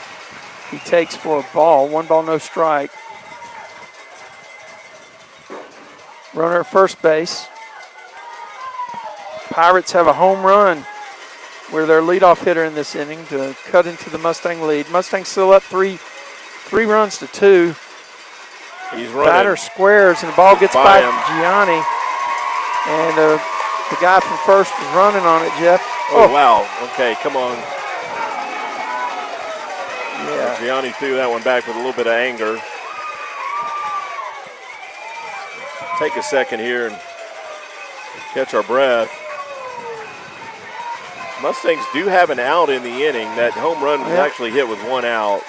He takes for a ball. 1 ball, no strike. Runner at first base. Pirates have a home run where their leadoff hitter in this inning to cut into the Mustang lead. Mustangs still up 3 runs to 2. He's running. Batter squares, and the ball gets by him. Gianni. And the guy from first is running on it, Jeff. Oh, wow. Okay, come on. Yeah. Gianni threw that one back with a little bit of anger. Take a second here and catch our breath. Mustangs do have an out in the inning. That home run was actually hit with 1 out.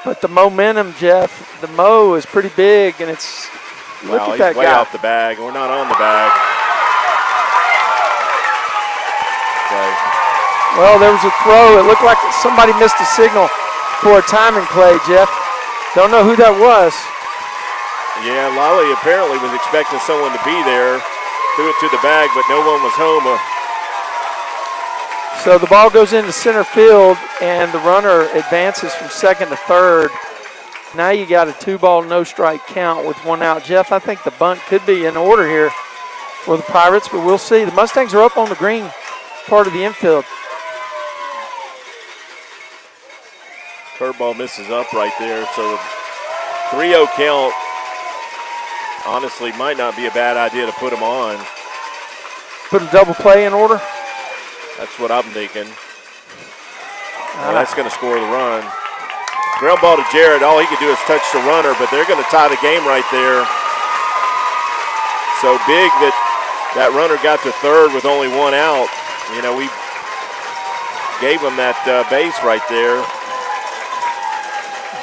But the momentum, Jeff, the mo is pretty big, and it's look at that he's way guy. off the bag. We're not on the bag. Okay. Well, there was a throw. It looked like somebody missed a signal for a timing play, Jeff. Don't know who that was. Yeah, Lolly apparently was expecting someone to be there. Threw it to the bag, but no one was home. So the ball goes into center field, and the runner advances from second to third. Now you got a 2 ball, no strike count with 1 out. Jeff, I think the bunt could be in order here for the Pirates, but we'll see. The Mustangs are up on the green part of the infield. Curveball misses up right there, so 3-0 count. Honestly, might not be a bad idea to put him on. Put a double play in order? That's what I'm thinking. Well, that's going to score the run. Ground ball to Jared. All he could do is touch the runner, but they're going to tie the game right there. So big that runner got to third with only one out. You know, we gave him that base right there.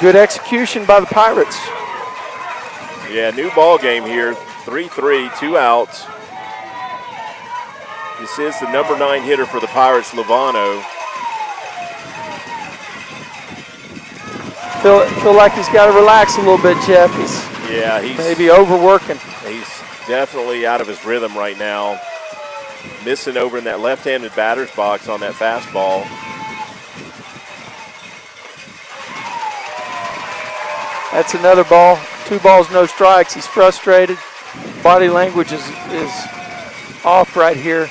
Good execution by the Pirates. Yeah, new ball game here. 3-3, 2 outs. This is the number 9 hitter for the Pirates, Lovano. Feel like he's got to relax a little bit, Jeff. He's maybe overworking. He's definitely out of his rhythm right now. Missing over in that left-handed batter's box on that fastball. That's another ball. 2 balls, no strikes. He's frustrated. Body language is off right here.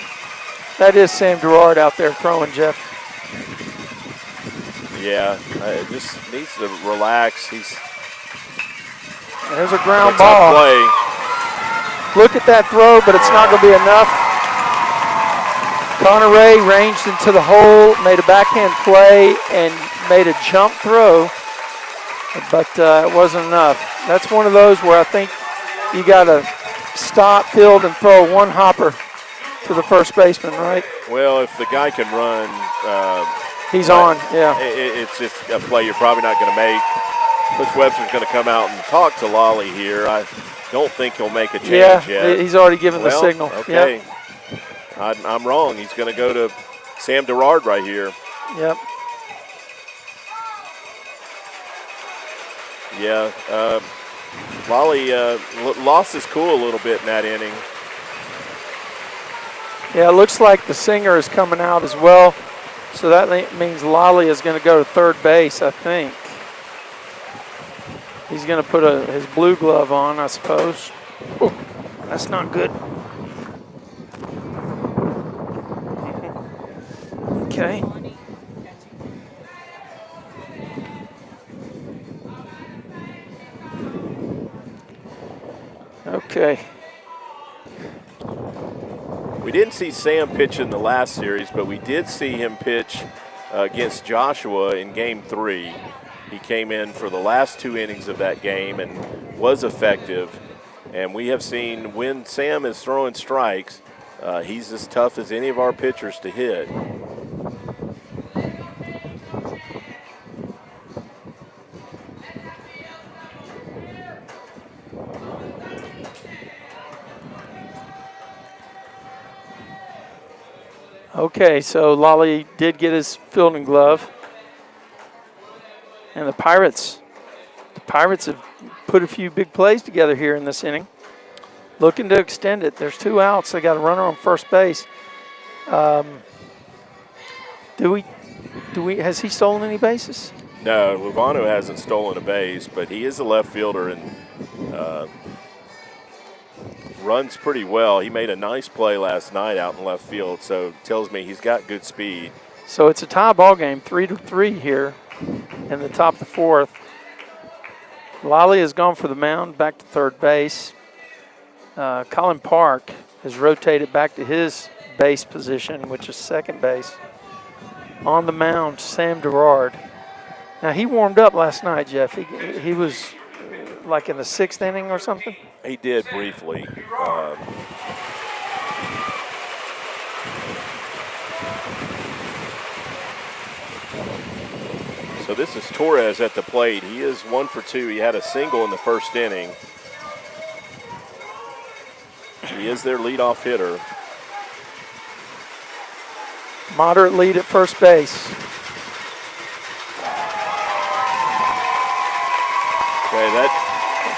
That is Sam Gerard out there throwing, Jeff. Yeah, just needs to relax. There's a ground ball. Play. Look at that throw, but it's not going to be enough. Connor Ray ranged into the hole, made a backhand play, and made a jump throw, but it wasn't enough. That's one of those where I think you got to stop, field, and throw one hopper to the first baseman, right? Well, if the guy can run, he's on. Yeah. It's just a play you're probably not going to make. Coach Webster's going to come out and talk to Lolly here. I don't think he'll make a change yet. Yeah, he's already given the signal. Okay. Yep. I'm wrong. He's going to go to Sam Gerard right here. Yep. Yeah. Lolly lost his cool a little bit in that inning. Yeah, it looks like the singer is coming out as well. So that means Lolly is going to go to third base, I think. He's going to put his blue glove on, I suppose. Ooh, that's not good. Okay. Okay. We didn't see Sam pitch in the last series, but we did see him pitch against Joshua in Game 3. He came in for the last 2 innings of that game and was effective. And we have seen when Sam is throwing strikes, he's as tough as any of our pitchers to hit. Okay, so Lolly did get his fielding glove. And the Pirates have put a few big plays together here in this inning. Looking to extend it. There's 2 outs. They got a runner on first base. Has he stolen any bases? No, Lovano hasn't stolen a base, but he is a left fielder and runs pretty well. He made a nice play last night out in left field, so tells me he's got good speed. So it's a tie ball game, 3-3 here in the top of the 4th. Lolly has gone for the mound, back to third base. Colin Park has rotated back to his base position, which is second base. On the mound, Sam Gerard. Now, he warmed up last night, Jeff. He was like in the 6th inning or something? He did briefly. So this is Torres at the plate. He is 1 for 2. He had a single in the first inning. He is their leadoff hitter. Moderate lead at first base. Okay, that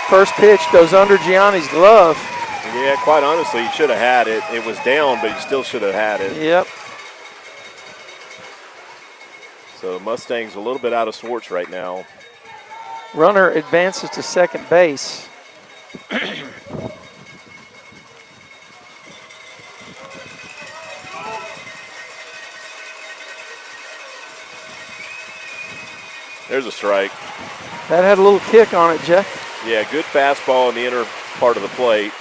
first pitch goes under Gianni's glove. Yeah, quite honestly, he should have had it. It was down, but he still should have had it. Yep. So Mustangs a little bit out of sorts right now. Runner advances to second base. There's a strike. That had a little kick on it, Jeff. Yeah, good fastball in the inner part of the plate.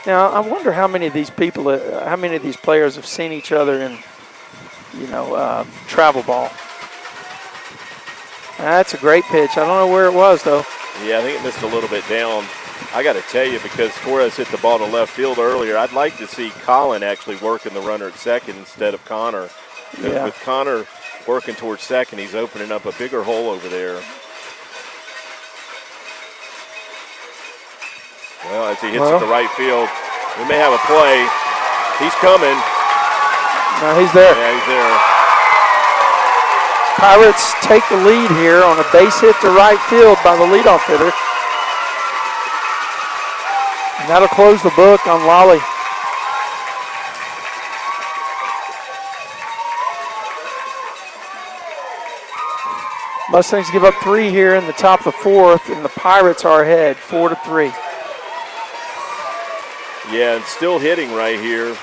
Now, I wonder how many of these people, how many of these players have seen each other in, travel ball. That's a great pitch. I don't know where it was, though. Yeah, I think it missed a little bit down. I got to tell you, because Torres hit the ball to left field earlier, I'd like to see Colin actually working the runner at second instead of Connor. Yeah. With Connor working towards second, he's opening up a bigger hole over there. Well, as he hits it to right field, we may have a play. He's coming. No, he's there. Yeah, he's there. Pirates take the lead here on a base hit to right field by the leadoff hitter. And that'll close the book on Lolly. Mustangs give up 3 here in the top of the 4th, and the Pirates are ahead 4-3. Yeah, and still hitting right here.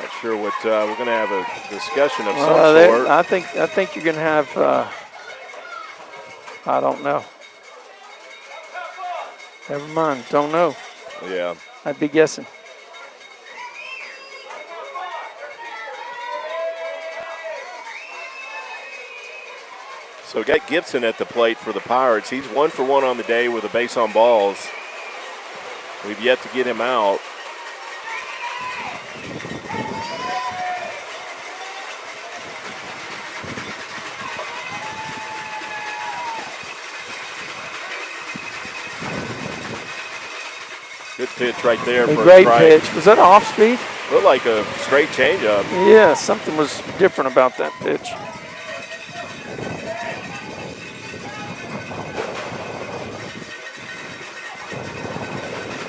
Not sure what we're going to have a discussion of some sort. I think you're going to have. I don't know. Never mind. Don't know. Yeah. I'd be guessing. So we got Gibson at the plate for the Pirates. He's 1 for 1 on the day with a base on balls. We've yet to get him out. Good pitch right there for a great strike. pitch. Was that off speed? Looked like a straight changeup. Yeah, something was different about that pitch.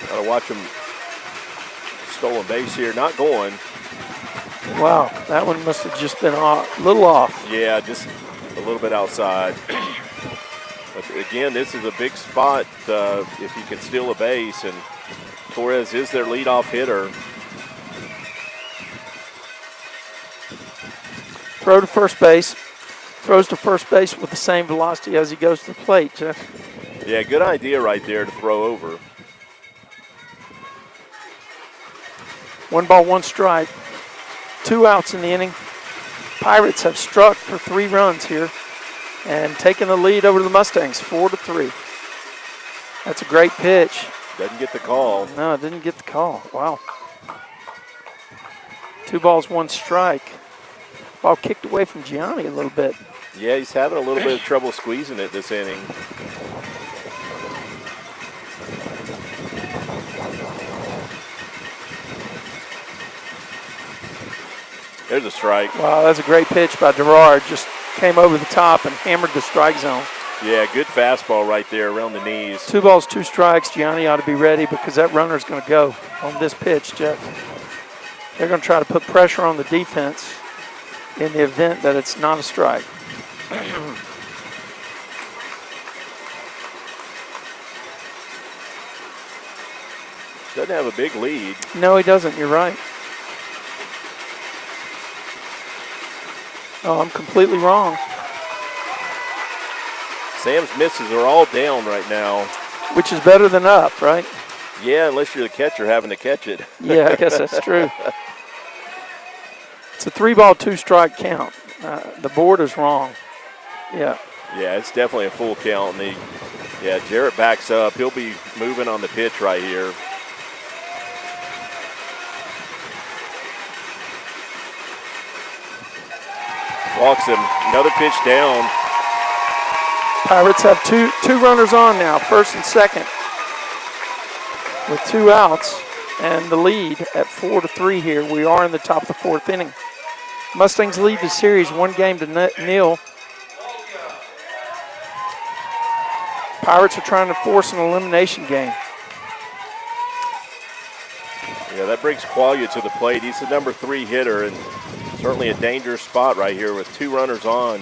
Gotta watch him. Stolen base here, not going. Wow, that one must have just been a little off. Yeah, just a little bit outside. But again, this is a big spot if you can steal a base, and Torres is their leadoff hitter. Throw to first base. Throws to first base with the same velocity as he goes to the plate, Jeff. Yeah, good idea right there to throw over. 1 ball, 1 strike. 2 outs in the inning. Pirates have struck for 3 runs here and taken the lead over the Mustangs, 4-3. That's a great pitch. Doesn't get the call. No, it didn't get the call. Wow. 2 balls, 1 strike. Ball kicked away from Gianni a little bit. Yeah, he's having a little bit of trouble squeezing it this inning. There's a strike. Wow, that's a great pitch by Gerard. Just came over the top and hammered the strike zone. Yeah, good fastball right there around the knees. 2 balls, 2 strikes. Gianni ought to be ready because that runner's going to go on this pitch, Jeff. They're going to try to put pressure on the defense in the event that it's not a strike. Doesn't have a big lead. No, he doesn't. You're right. Oh, I'm completely wrong. Sam's misses are all down right now. Which is better than up, right? Yeah, unless you're the catcher having to catch it. Yeah, I guess that's true. It's a 3 ball, 2 strike count. The board is wrong. Yeah. Yeah, it's definitely a full count. And Jarrett backs up. He'll be moving on the pitch right here. Walks him. Another pitch down. Pirates have two runners on now, first and second, with 2 outs and the lead at 4-3 here. We are in the top of the 4th inning. Mustangs lead the series 1-0. Pirates are trying to force an elimination game. Yeah, that brings Qualia to the plate. He's the number 3 hitter, and certainly a dangerous spot right here with 2 runners on.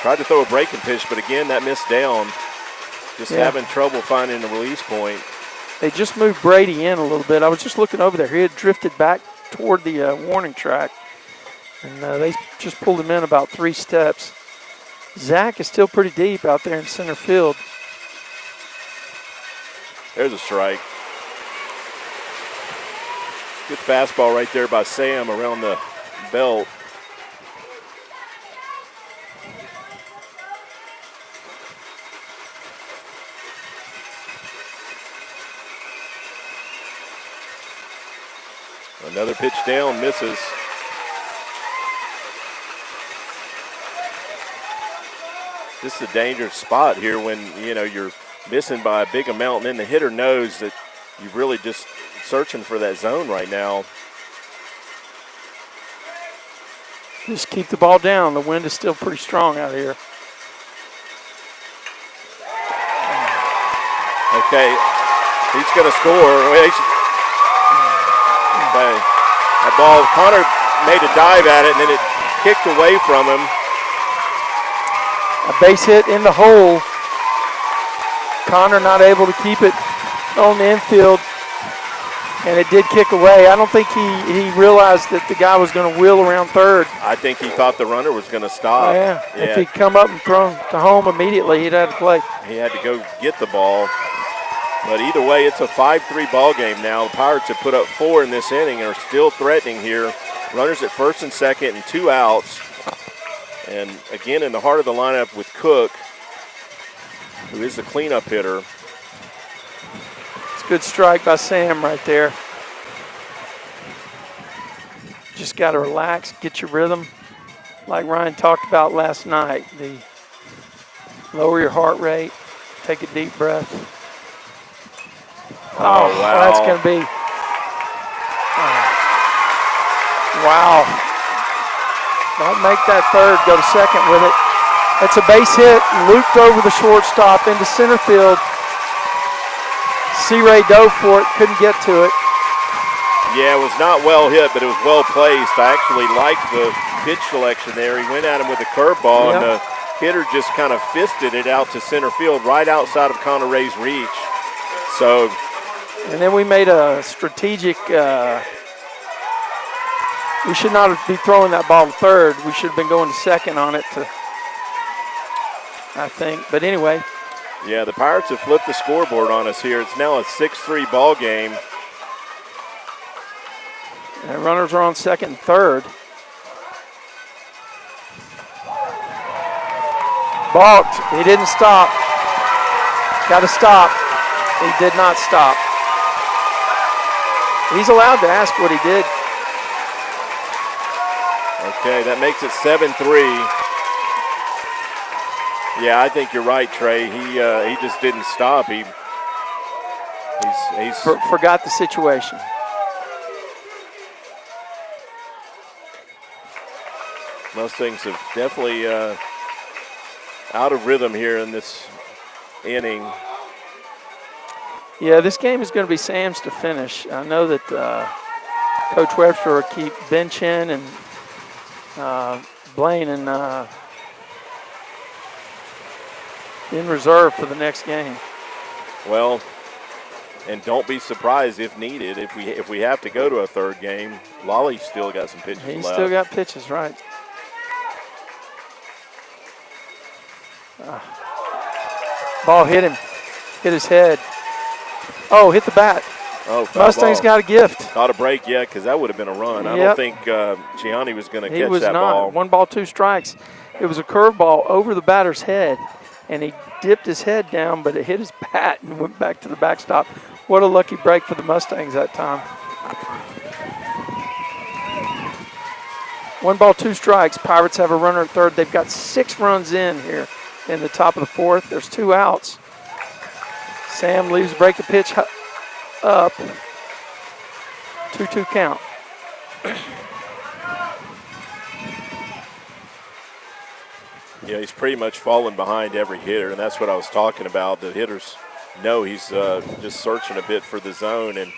Tried to throw a breaking pitch, but again, that missed down. Just having trouble finding a release point. They just moved Brady in a little bit. I was just looking over there. He had drifted back toward the warning track, and they just pulled him in about 3 steps. Zach is still pretty deep out there in center field. There's a strike. Good fastball right there by Sam around the belt. Another pitch down, misses. This is a dangerous spot here when, you're missing by a big amount, and then the hitter knows that you're really just searching for that zone right now. Just keep the ball down. The wind is still pretty strong out here. Okay, he's going to score. Okay, that ball, Connor made a dive at it, and then it kicked away from him. A base hit in the hole. Connor not able to keep it on the infield, and it did kick away. I don't think he realized that the guy was going to wheel around third. I think he thought the runner was going to stop. Yeah, if he'd come up and thrown to home immediately, he'd have to play. He had to go get the ball. But either way, it's a 5-3 ball game now. The Pirates have put up 4 in this inning and are still threatening here. Runners at first and second and 2 outs. And again, in the heart of the lineup with Cook, who is the cleanup hitter. It's a good strike by Sam right there. Just got to relax, get your rhythm. Like Ryan talked about last night, lower your heart rate, take a deep breath. Oh, wow. That's going to be. Wow. Don't make that third, go to second with it. It's a base hit, looped over the shortstop into center field. C-Ray dove for it, couldn't get to it. Yeah, it was not well hit, but it was well placed. I actually liked the pitch selection there. He went at him with a curveball, and the hitter just kind of fisted it out to center field, right outside of Connor Ray's reach. So. And then we made a strategic, we should not be throwing that ball to third. We should have been going to second on it, I think. But anyway. Yeah, the Pirates have flipped the scoreboard on us here. It's now a 6-3 ball game. And runners are on second and third. Balked. He didn't stop. Got to stop. He did not stop. He's allowed to ask what he did. Okay, that makes it 7-3. Yeah, I think you're right, Trey. He just didn't stop. He's forgot the situation. Mustangs have definitely out of rhythm here in this inning. Yeah, this game is going to be Sam's to finish. I know that Coach Webster will keep benching and Blaine and in reserve for the next game. Well, and don't be surprised if needed. If we have to go to a third game, Lolly's still got some pitches left. He's still got pitches, right. Ball hit him, hit his head. Oh, hit the bat. Oh, Mustang's got a gift. Caught a break, yeah, because that would have been a run. I don't think Gianni was going to catch that ball. He was not. 1 ball, 2 strikes. It was a curveball over the batter's head, and he dipped his head down, but it hit his bat and went back to the backstop. What a lucky break for the Mustangs that time. 1 ball, 2 strikes. Pirates have a runner at third. They've got 6 runs in here in the top of the 4th. There's 2 outs. Sam leaves, break the pitch up. 2-2 count. Yeah, he's pretty much fallen behind every hitter, and that's what I was talking about. The hitters know he's just searching a bit for the zone, and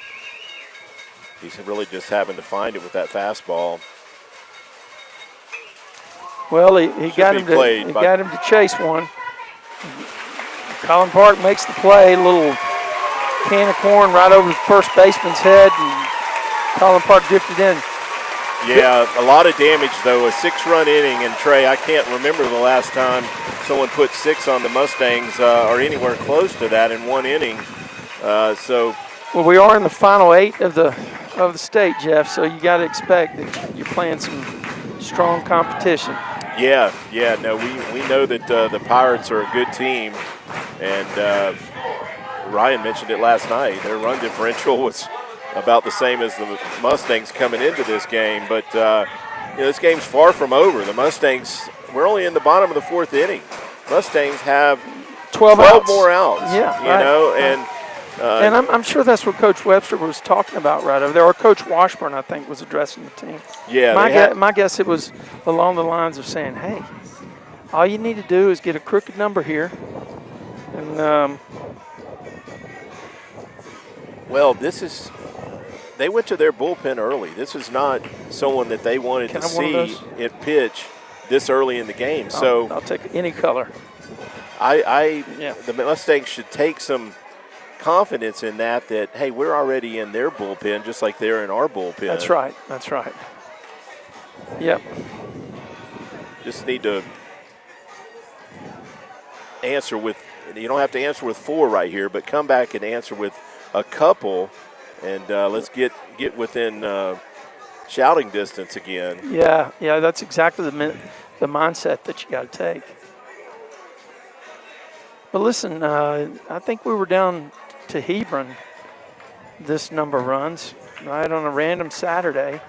he's really just having to find it with that fastball. Well, he got him to chase one. Colin Park makes the play. Little can of corn right over the first baseman's head, and Colin Park drifted in. Yeah, a lot of damage, though. A 6-run inning, and Trey, I can't remember the last time someone put 6 on the Mustangs or anywhere close to that in one inning. Well, we are in the final 8 of the state, Jeff, so you got to expect that you're playing some strong competition. Yeah, no, we know that the Pirates are a good team, and Ryan mentioned it last night. Their run differential was about the same as the Mustangs coming into this game, but this game's far from over. The Mustangs, we're only in the bottom of the 4th inning. Mustangs have 12 more outs. Yeah, and I'm sure that's what Coach Webster was talking about right over there, or Coach Washburn, I think, was addressing the team. Yeah, my guess it was along the lines of saying, hey, all you need to do is get a crooked number here. And well, they went to their bullpen early. This is not someone that they wanted to see it pitch this early in the game. I'll take any color. The Mustangs should take some confidence in that, hey, we're already in their bullpen just like they're in our bullpen. That's right. Yep. Just need to answer with, you don't have to answer with 4 right here, but come back and answer with a couple, and let's get within shouting distance again. Yeah, that's exactly the mindset that you got to take. But listen, I think we were down to Hebron this number of runs, right, on a random Saturday,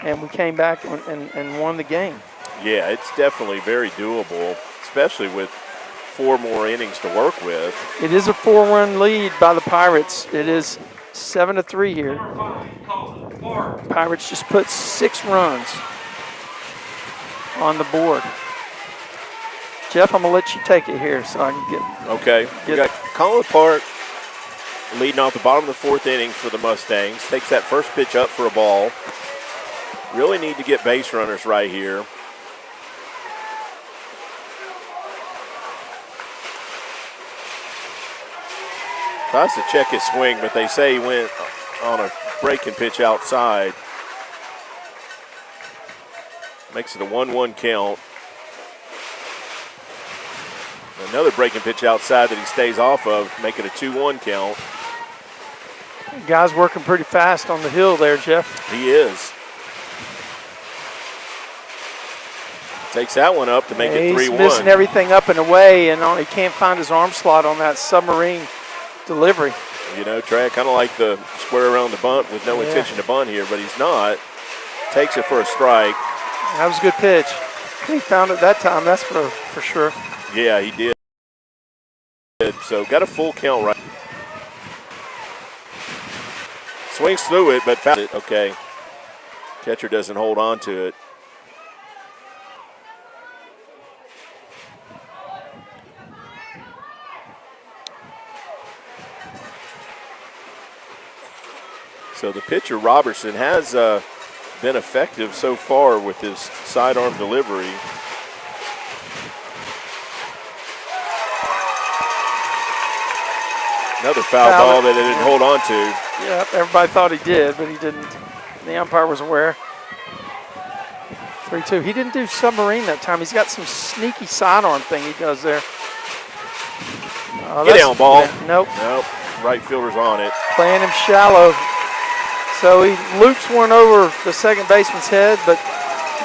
and we came back and won the game. Yeah, it's definitely very doable, especially with 4 more innings to work with. It is a 4-run lead by the Pirates. It is 7-3 here. Pirates just put 6 runs on the board. Jeff, I'm going to let you take it here so I can get. Okay. We got Colin Park leading off the bottom of the 4th inning for the Mustangs. Takes that first pitch up for a ball. Really need to get base runners right here. Tries to check his swing, but they say he went on a breaking pitch outside. Makes it a 1-1 count. Another breaking pitch outside that he stays off of, make it a 2-1 count. Guy's working pretty fast on the hill there, Jeff. He is. Takes that one up to make it 3-1. He's missing everything up and away, and he can't find his arm slot on that submarine delivery. You know, Trey, I kind of like the square around the bunt with no intention to bunt here, but he's not. Takes it for a strike. That was a good pitch. He found it that time, that's for sure. Yeah, he did. So got a full count right. Swings through it, but found it. Okay. Catcher doesn't hold on to it. So the pitcher, Robertson, has been effective so far with his sidearm delivery. Another foul ball that he didn't hold on to. Yeah, everybody thought he did, but he didn't. The umpire was aware. 3-2. He didn't do submarine that time. He's got some sneaky sidearm thing he does there. Get down, ball. Nope. Right fielder's on it. Playing him shallow. So he loops one over the second baseman's head, but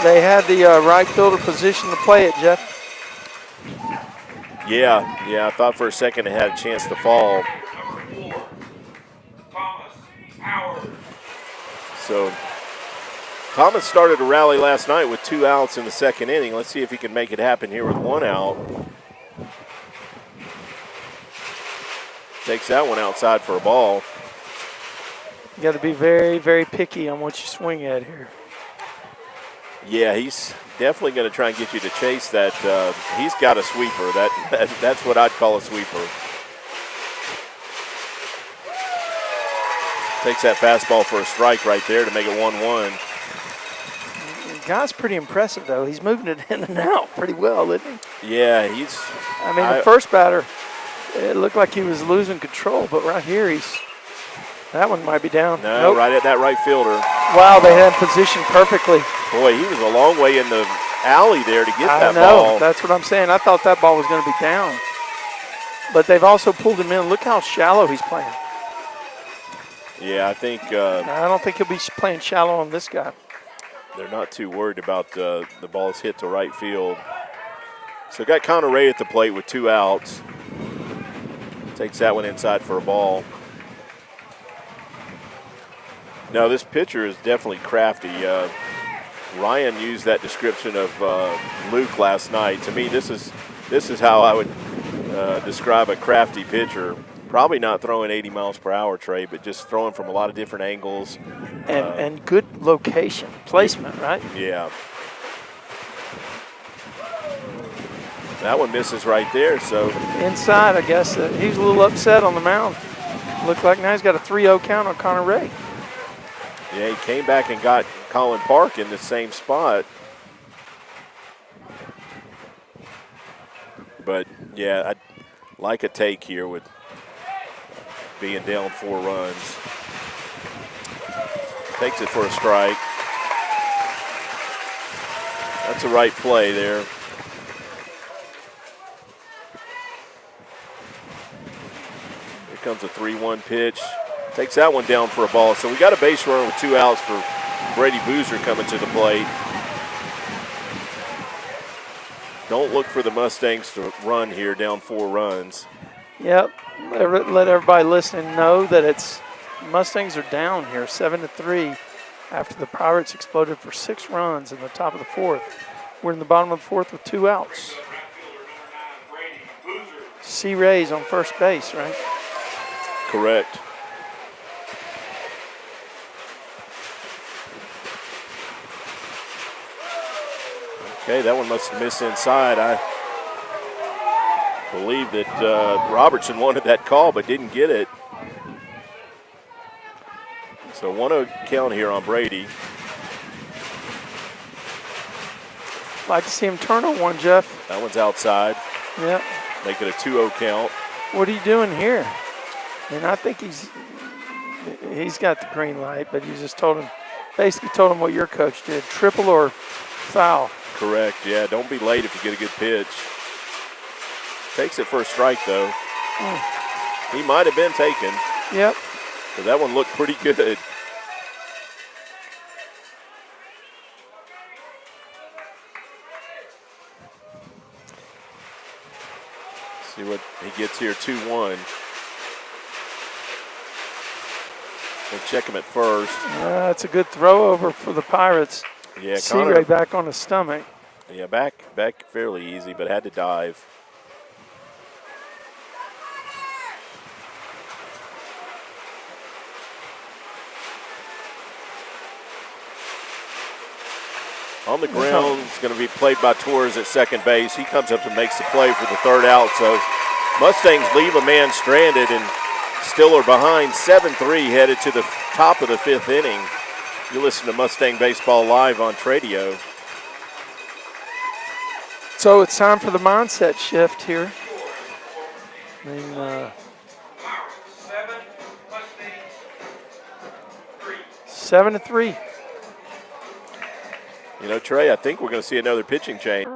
they had the right fielder position to play it, Jeff. Yeah, I thought for a second it had a chance to fall. So Thomas started a rally last night with 2 outs in the 2nd inning. Let's see if he can make it happen here with 1 out. Takes that one outside for a ball. You got to be very, very picky on what you swing at here. Yeah, he's definitely going to try and get you to chase that. He's got a sweeper. That's what I'd call a sweeper. Takes that fastball for a strike right there to make it 1-1. The guy's pretty impressive, though. He's moving it in and out pretty well, isn't he? Yeah, he's. I mean, the first batter It looked like he was losing control, but right here that one might be down. No, nope. Right at that right fielder. Wow, they had him positioned perfectly. Boy, he was a long way in the alley there to get that I know. ball. That's what I'm saying. I thought that ball was going to be down. But they've also pulled him in. Look how shallow he's playing. Yeah, I think I don't think he'll be playing shallow on this guy. they're not too worried about the ball's hit to right field. So got Connor Ray at the plate with 2 outs. Takes that one inside for a ball. Now this pitcher is definitely crafty. Ryan used that description of Luke last night. To me, this is how I would describe a crafty pitcher. Probably not throwing 80 miles per hour, Trey, but just throwing from a lot of different angles. And good location, placement, right? Yeah. That one misses right there, so. Inside, I guess. He's a little upset on the mound. Looked like now he's got a 3-0 count on Connor Ray. Yeah, he came back and got Colin Park in the same spot. But, yeah, I'd like a take here with being down 4 runs. Takes it for a strike. That's a right play there. Here comes a 3-1 pitch. Takes that one down for a ball. So we got a base runner with 2 outs for Brady Boozer coming to the plate. Don't look for the Mustangs to run here down 4 runs. Yep. Let everybody listening know that Mustangs are down here 7-3 after the Pirates exploded for 6 runs in the top of the 4th. We're in the bottom of the 4th with 2 outs. C. Ray's on first base, right? Correct. Okay, that one must have missed inside. I believe that Robertson wanted that call but didn't get it. So 1-0 count here on Brady. Like to see him turn on one, Jeff. That one's outside. Yep. Make it a 2-0 count. What are you doing here? And I think he's got the green light, but you just basically told him what your coach did, triple or foul. Correct, yeah, don't be late if you get a good pitch. Takes it for a strike, though. He might have been taken. Yep. But that one looked pretty good. See what he gets here, 2-1. We'll check him at first. It's a good throw over for the Pirates. Yeah, C-Ray back on his stomach. Yeah, back fairly easy, but had to dive. On the ground, it's going to be played by Torres at second base. He comes up and makes the play for the 3rd out. So Mustangs leave a man stranded and still are behind 7-3 headed to the top of the 5th inning. You listen to Mustang Baseball Live on Tradio. So it's time for the mindset shift here. 7-3. You know, Trey, I think we're going to see another pitching change.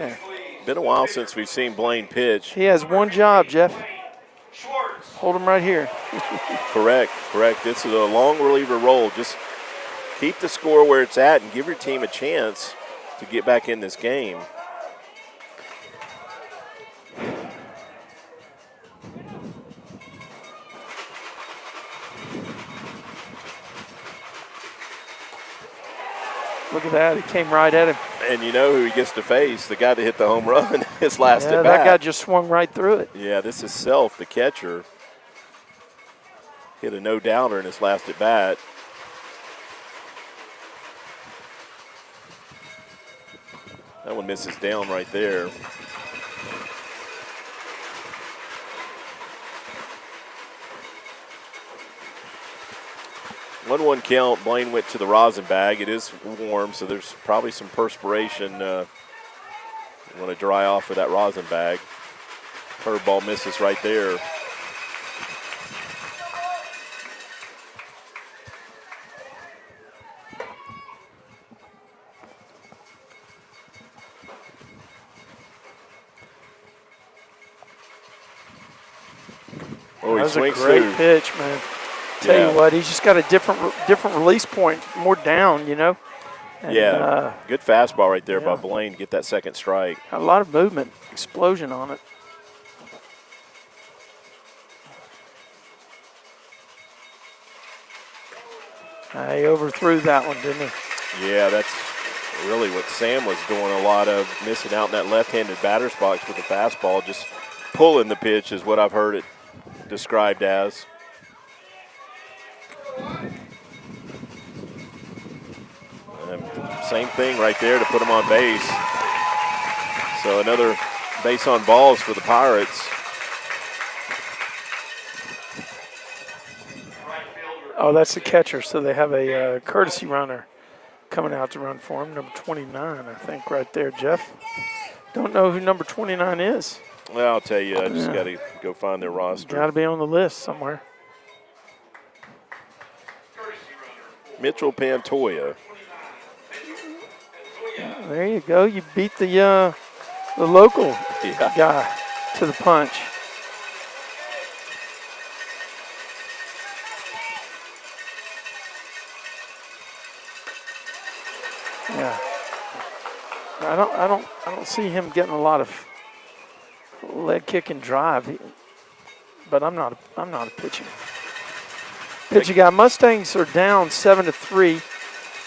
there. Been a while since we've seen Blaine pitch. He has one job, Jeff. Hold him right here. Correct. This is a long reliever role. Just keep the score where it's at and give your team a chance to get back in this game. Look at that. He came right at him. And you know who he gets to face? The guy that hit the home run his last at bat. That guy just swung right through it. Yeah, this is Self, the catcher. Hit a no-doubter in his last at bat. That one misses down right there. One count. Blaine went to the rosin bag. It is warm, so there's probably some perspiration. You want to dry off with that rosin bag. Curveball misses right there. Oh, he that was a swings great through. pitch, man. Tell you what, he's just got a different release point, more down, you know. And, good fastball right there by Blaine to get that second strike. A lot of movement, explosion on it. He overthrew that one, didn't he? Yeah, that's really what Sam was doing a lot of, missing out in that left-handed batter's box with the fastball. Just pulling the pitch is what I've heard it described as. Same thing right there to put him on base. So another base on balls for the Pirates. Oh, that's the catcher. So they have a courtesy runner coming out to run for him, number 29, I think, right there, Jeff. Don't know who number 29 is. Well, I'll tell you, I just got to go find their roster. Got to be on the list somewhere. Mitchell Pantoja. There you go. You beat the local guy to the punch. Yeah. I don't see him getting a lot of leg kick and drive. But I'm not a pitching guy. Mustangs are down 7-3.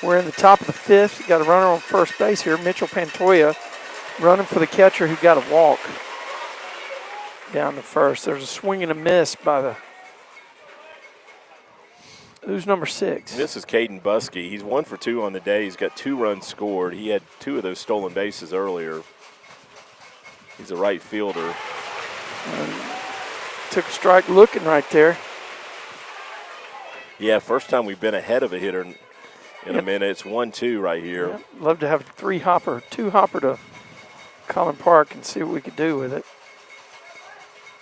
We're in the top of the fifth. Got a runner on first base here. Mitchell Pantoja running for the catcher who got a walk down the first. There's a swing and a miss by the. Who's number 6? This is Caden Buskey. He's 1 for 2 on the day. He's got 2 runs scored. He had 2 of those stolen bases earlier. He's a right fielder. Took a strike looking right there. Yeah, first time we've been ahead of a hitter in a minute. It's 1-2 right here. Yep. Love to have 2-hopper to Collin Park and see what we could do with it.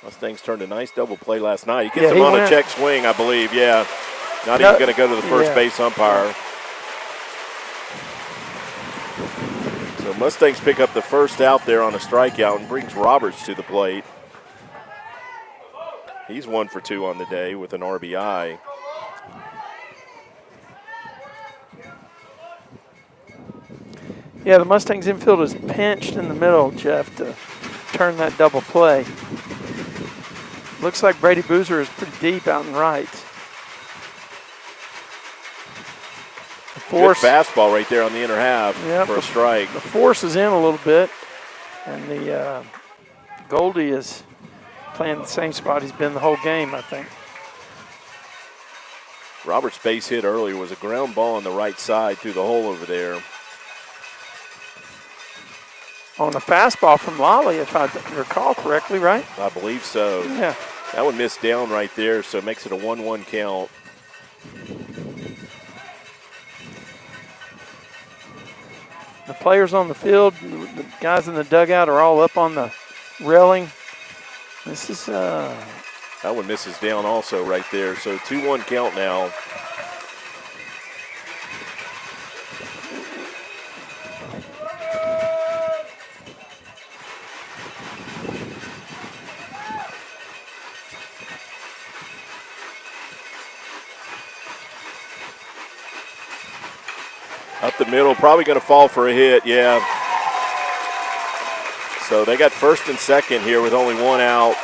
Mustangs turned a nice double play last night. He gets him on a check swing, I believe. Yeah. Not even going to go to the first base umpire. So Mustangs pick up the first out there on a strikeout and brings Roberts to the plate. He's 1 for 2 on the day with an RBI. Yeah, the Mustangs infield is pinched in the middle, Jeff, to turn that double play. Looks like Brady Boozer is pretty deep out and right. Good fastball right there on the inner half for a strike. The force is in a little bit, and the Goldie is playing the same spot he's been the whole game, I think. Roberts' base hit earlier was a ground ball on the right side through the hole over there. On a fastball from Lolly, if I recall correctly, right? I believe so. Yeah. That one missed down right there, so it makes it a 1-1 count. The players on the field, the guys in the dugout are all up on the railing. This is that one misses down also right there. So 2-1 count now. Up the middle, probably going to fall for a hit, yeah. So they got first and second here with only one out.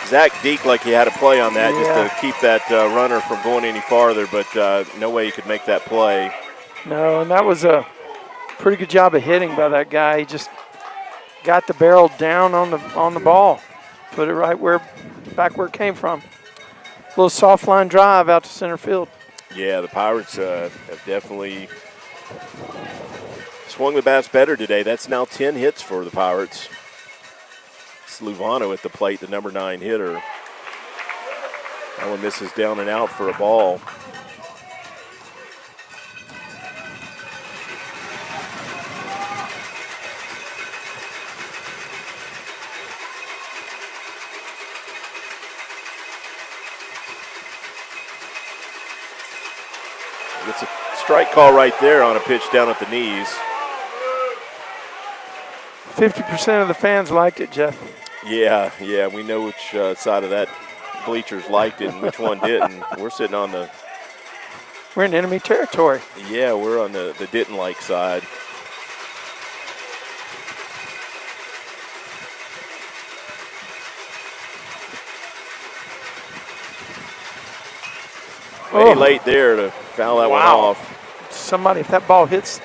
Zach Deek like he had a play on that just to keep that runner from going any farther, but no way he could make that play. No, and that was a pretty good job of hitting by that guy. He just got the barrel down on the ball, put it right back where it came from. A little soft line drive out to center field. Yeah, the Pirates have definitely swung the bats better today. That's now 10 hits for the Pirates. Luvano at the plate, the number 9 hitter. That one misses down and out for a ball. It's a strike call right there on a pitch down at the knees. 50% of the fans liked it, Jeff. Yeah, we know which side of that bleachers liked it and which one didn't. We're in enemy territory. Yeah, we're on the didn't like side. Way late there to foul that one off. Somebody, if that ball hits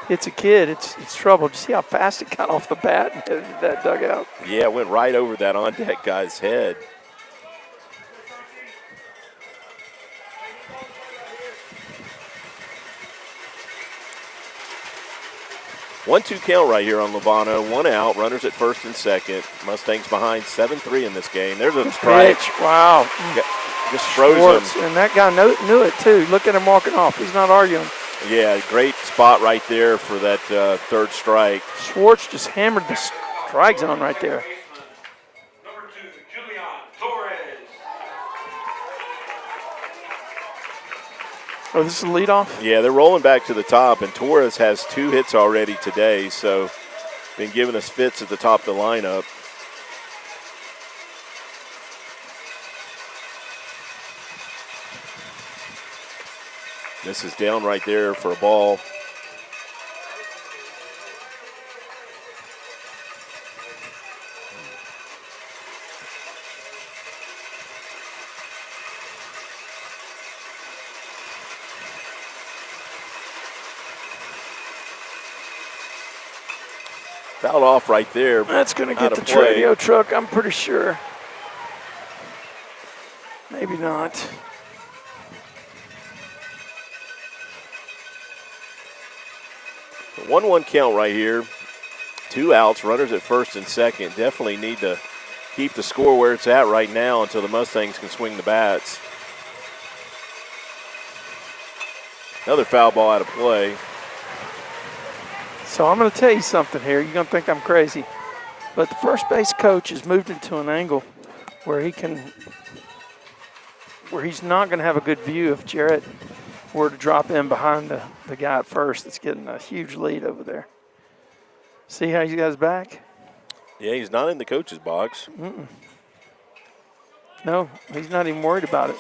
a kid, it's trouble. Did you see how fast it got off the bat and headed that dugout? Yeah, it went right over that on-deck guy's head. One-two count right here on Lubano. One out, runners at first and second. Mustangs behind 7-3 in this game. There's a strike. Wow. Just froze him. And that guy knew it, too. Look at him walking off. He's not arguing. Yeah, great spot right there for that third strike. Schwartz just hammered the strike zone right there. Number 2, Julian Torres. Oh, this is the leadoff? Yeah, they're rolling back to the top, and Torres has 2 hits already today, so been giving us fits at the top of the lineup. This is down right there for a ball. Fouled off right there. That's going to get the Tradio truck, I'm pretty sure. Maybe not. 1-1 count right here. 2 outs, runners at first and second. Definitely need to keep the score where it's at right now until the Mustangs can swing the bats. Another foul ball out of play. So I'm going to tell you something here. You're going to think I'm crazy. But the first base coach has moved into an angle where he's not going to have a good view if Jarrett were to drop in behind the guy at first that's getting a huge lead over there. See how you guys back? Yeah, he's not in the coach's box. No, he's not even worried about it.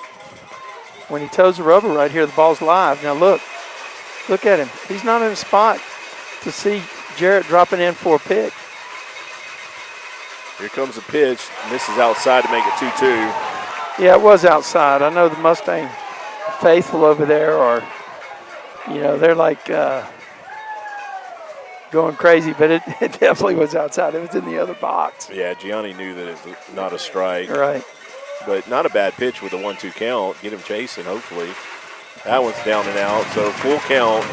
When he toes the rubber right here, the ball's live. Now look at him. He's not in a spot to see Jarrett dropping in for a pick. Here comes a pitch, and this is outside to make it 2-2. Yeah, it was outside. I know the Mustang faithful over there are, they're like going crazy, but it definitely was outside. It was in the other box. Yeah, Gianni knew that it's not a strike. Right. But not a bad pitch with a 1-2 count. Get him chasing, hopefully. That one's down and out, so full count.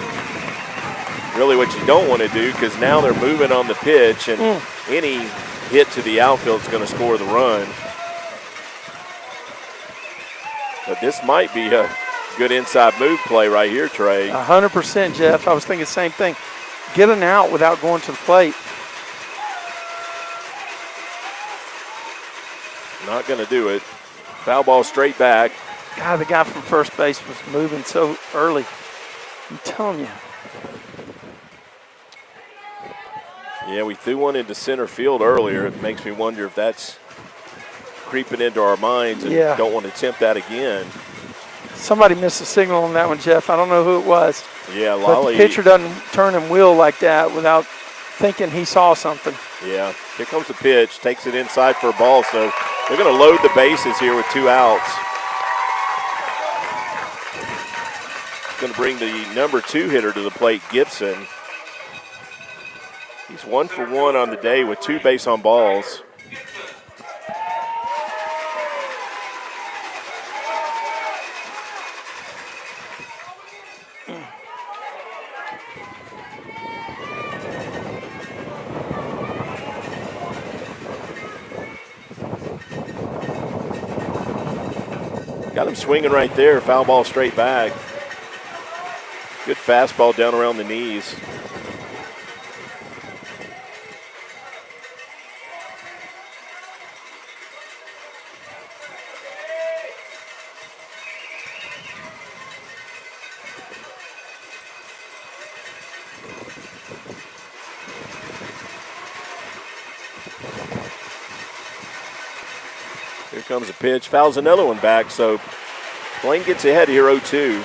Really what you don't want to do, because now they're moving on the pitch, and any hit to the outfield is going to score the run. But this might be a good inside move play right here, Trey. 100%, Jeff. I was thinking the same thing. Get an out without going to the plate. Not going to do it. Foul ball straight back. God, the guy from first base was moving so early. I'm telling you. Yeah, we threw one into center field earlier. It makes me wonder if that's creeping into our minds and don't want to attempt that again. Somebody missed a signal on that one, Jeff. I don't know who it was. Yeah, But Lolly. the pitcher doesn't turn and wheel like that without thinking he saw something. Yeah, here comes the pitch, takes it inside for a ball, so they're going to load the bases here with 2 outs. Going to bring the number 2 hitter to the plate, Gibson. He's 1 for 1 on the day with 2 base on balls. Got him swinging right there, foul ball straight back. Good fastball down around the knees. Here comes a pitch, fouls another one back, so Blaine gets ahead here 0-2.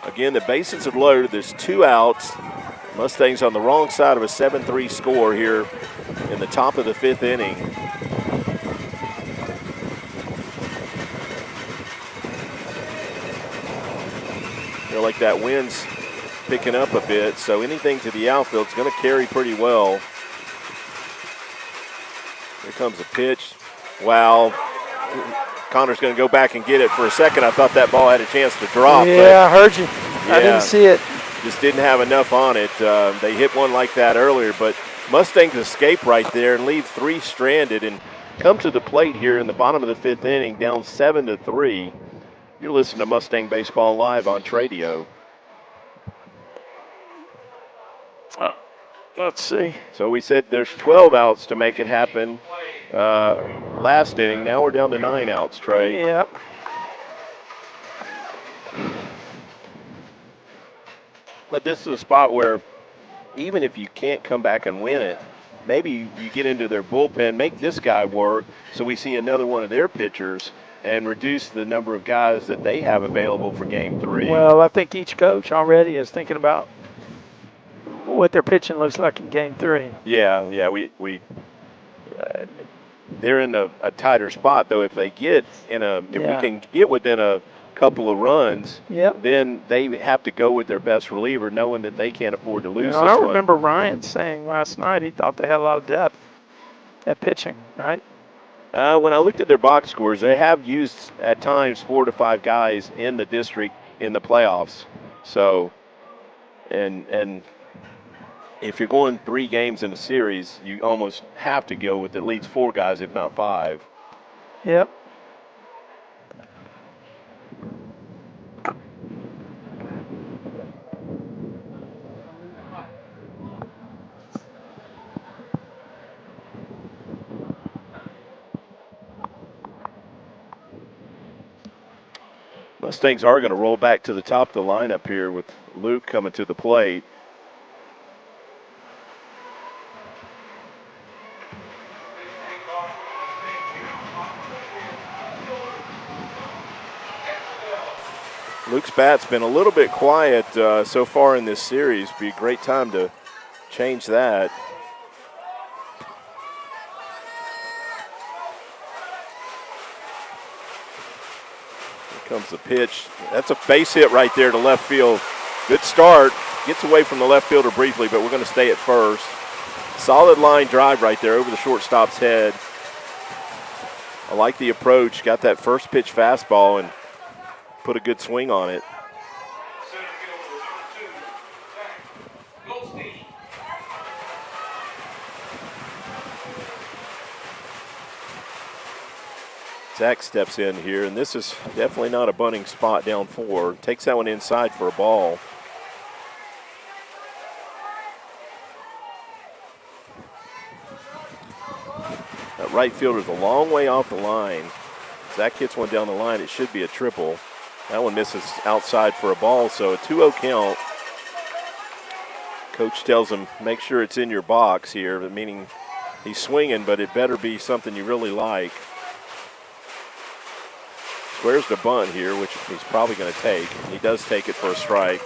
Again, the bases are loaded. There's 2 outs. Mustangs on the wrong side of a 7-3 score here in the top of the 5th inning. Feel like that wind's picking up a bit, so anything to the outfield is going to carry pretty well. Here comes a pitch. Wow. Connor's going to go back and get it. For a second, I thought that ball had a chance to drop. Yeah, I heard you. Yeah, I didn't see it. Just didn't have enough on it. They hit one like that earlier, but Mustangs escape right there and leave 3 stranded and come to the plate here in the bottom of the 5th inning, down 7-3. You're listening to Mustang Baseball Live on Tradio. Let's see. So we said there's 12 outs to make it happen last inning. Now we're down to 9 outs, Trey. Yep. But this is a spot where even if you can't come back and win it, maybe you get into their bullpen, make this guy work so we see another one of their pitchers and reduce the number of guys that they have available for Game 3. Well, I think each coach already is thinking about what their pitching looks like in Game 3. Yeah, they're in a tighter spot though. If they get if we can get within a couple of runs, then they have to go with their best reliever, knowing that they can't afford to lose. This I one. remember Ryan saying last night he thought they had a lot of depth at pitching, right? When I looked at their box scores, they have used at times 4 to 5 guys in the district in the playoffs. So, and if you're going 3 games in a series, you almost have to go with at least 4 guys, if not 5. Yep. Mustangs are going to roll back to the top of the lineup here with Luke coming to the plate. Luke's bat's been a little bit quiet so far in this series. Be a great time to change that. Comes the pitch. That's a base hit right there to left field. Good start. Gets away from the left fielder briefly, but we're going to stay at first. Solid line drive right there over the shortstop's head. I like the approach. Got that first pitch fastball and put a good swing on it. Zach steps in here, and this is definitely not a bunting spot down 4. Takes that one inside for a ball. That right fielder's a long way off the line. Zach hits one down the line. It should be a triple. That one misses outside for a ball, so a 2-0 count. Coach tells him, make sure it's in your box here, meaning he's swinging, but it better be something you really like. Squares the bunt here, which he's probably going to take. He does take it for a strike.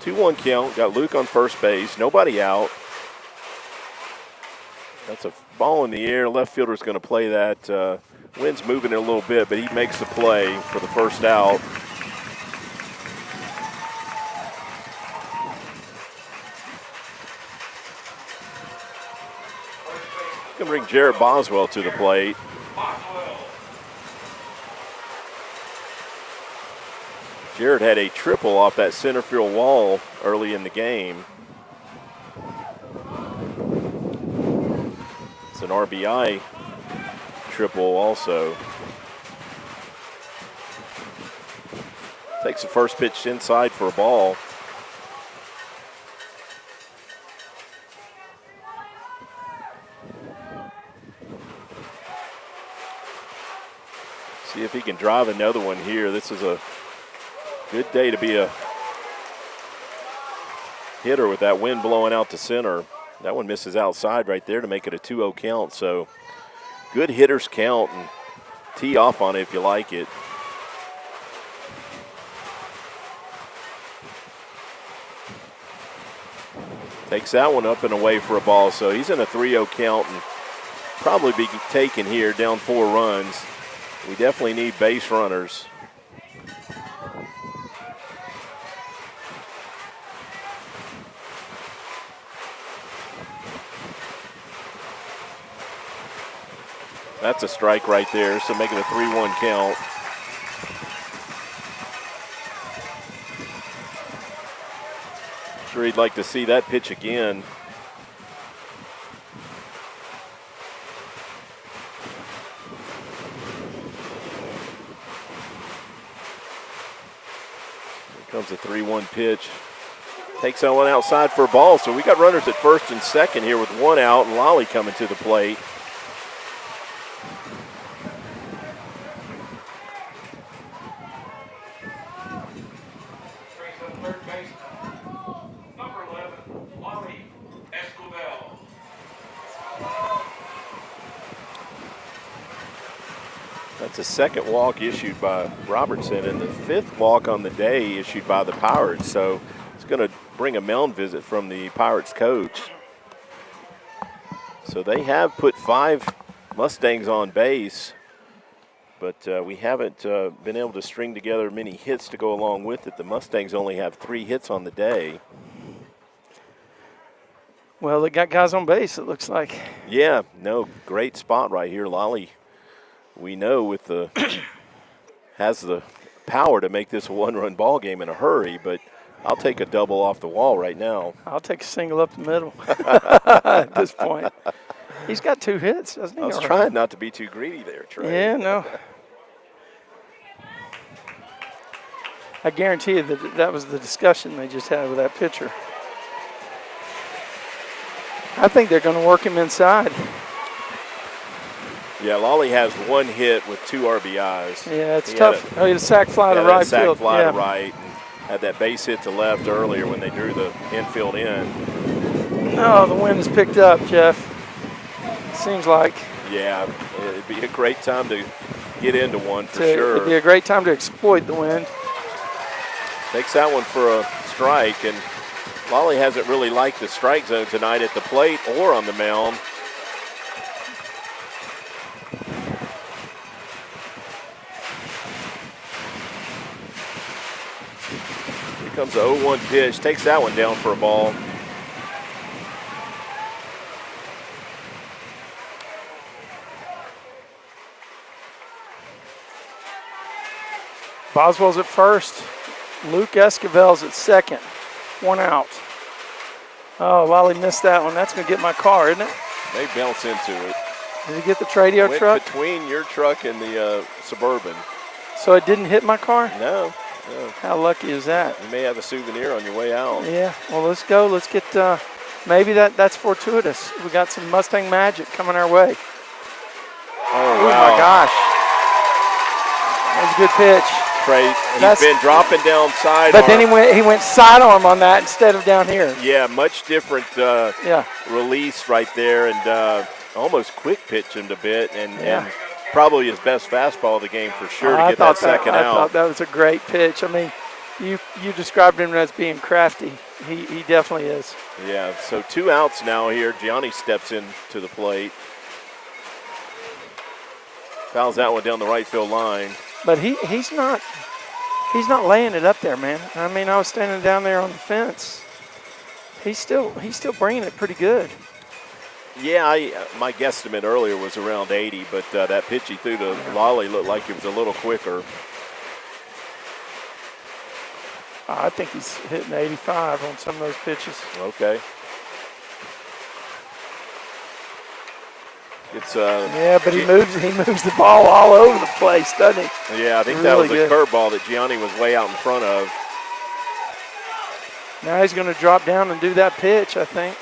Two-one count. Got Luke on first base. Nobody out. That's a ball in the air. Left fielder's going to play that. Wind's moving it a little bit, but he makes the play for the first out. Going to bring Jared Boswell to the plate. Jared had a triple off that center field wall early in the game. It's an RBI triple also. Takes the first pitch inside for a ball. See if he can drive another one here. This is a good day to be a hitter with that wind blowing out to center. That one misses outside right there to make it a 2-0 count. So good hitters count, and tee off on it if you like it. Takes that one up and away for a ball. So he's in a 3-0 count and probably be taken here, down 4 runs. We definitely need base runners. That's a strike right there, so make it a 3-1 count. Sure he'd like to see that pitch again. Here comes the 3-1 pitch. Takes that one outside for a ball, so we got runners at first and second here with 1 out, and Lolly coming to the plate. That's a second walk issued by Robertson and the 5th walk on the day issued by the Pirates. So it's going to bring a mound visit from the Pirates coach. So they have put 5 Mustangs on base, but we haven't been able to string together many hits to go along with it. The Mustangs only have 3 hits on the day. Well, they got guys on base, it looks like. Yeah, no, great spot right here. Lolly, we know with the has the power to make this a 1-run ball game in a hurry, but I'll take a double off the wall right now. I'll take a single up the middle at this point. He's got 2 hits, doesn't he? I was trying not to be too greedy there, Trey. Yeah, no. I guarantee you that was the discussion they just had with that pitcher. I think they're going to work him inside. Yeah, Lolly has 1 hit with 2 RBIs. Yeah, it's tough. He had a sack fly to right field. Sack fly to right, and had that base hit to left earlier when they drew the infield in. No, the wind has picked up, Jeff. Seems like. Yeah, it'd be a great time to get into one for sure. It'd be a great time to exploit the wind. Takes that one for a strike, and Lolly hasn't really liked the strike zone tonight at the plate or on the mound. Here comes the 0-1 pitch, takes that one down for a ball. Boswell's at first. Luke Esquivel's at second. 1 out. Oh, Lolly missed that one. That's going to get my car, isn't it? They bounce into it. Did he get the Tradio Went truck? between your truck and the Suburban. So it didn't hit my car? No. How lucky is that? You may have a souvenir on your way out. Yeah. Well, let's go. Let's get maybe that's fortuitous. We got some Mustang magic coming our way. Oh, wow. my gosh. That was a good pitch. Trey, he's been dropping down sidearm. But then he went sidearm on that instead of down here. Yeah, much different release right there, and almost quick pitched him a bit, and probably his best fastball of the game for sure to get that second out. I thought that was a great pitch. I mean, you described him as being crafty. He definitely is. Yeah, so 2 outs now here. Gianni steps in to the plate. Fouls that one down the right field line. But he's not laying it up there, man. I mean, I was standing down there on the fence. He's still bringing it pretty good. Yeah, my guesstimate earlier was around 80, but that pitch he threw to Lolly looked like it was a little quicker. I think he's hitting 85 on some of those pitches. Okay. It's but he moves the ball all over the place, doesn't he? Yeah, I think really that was a curveball that Gianni was way out in front of. Now he's going to drop down and do that pitch, I think.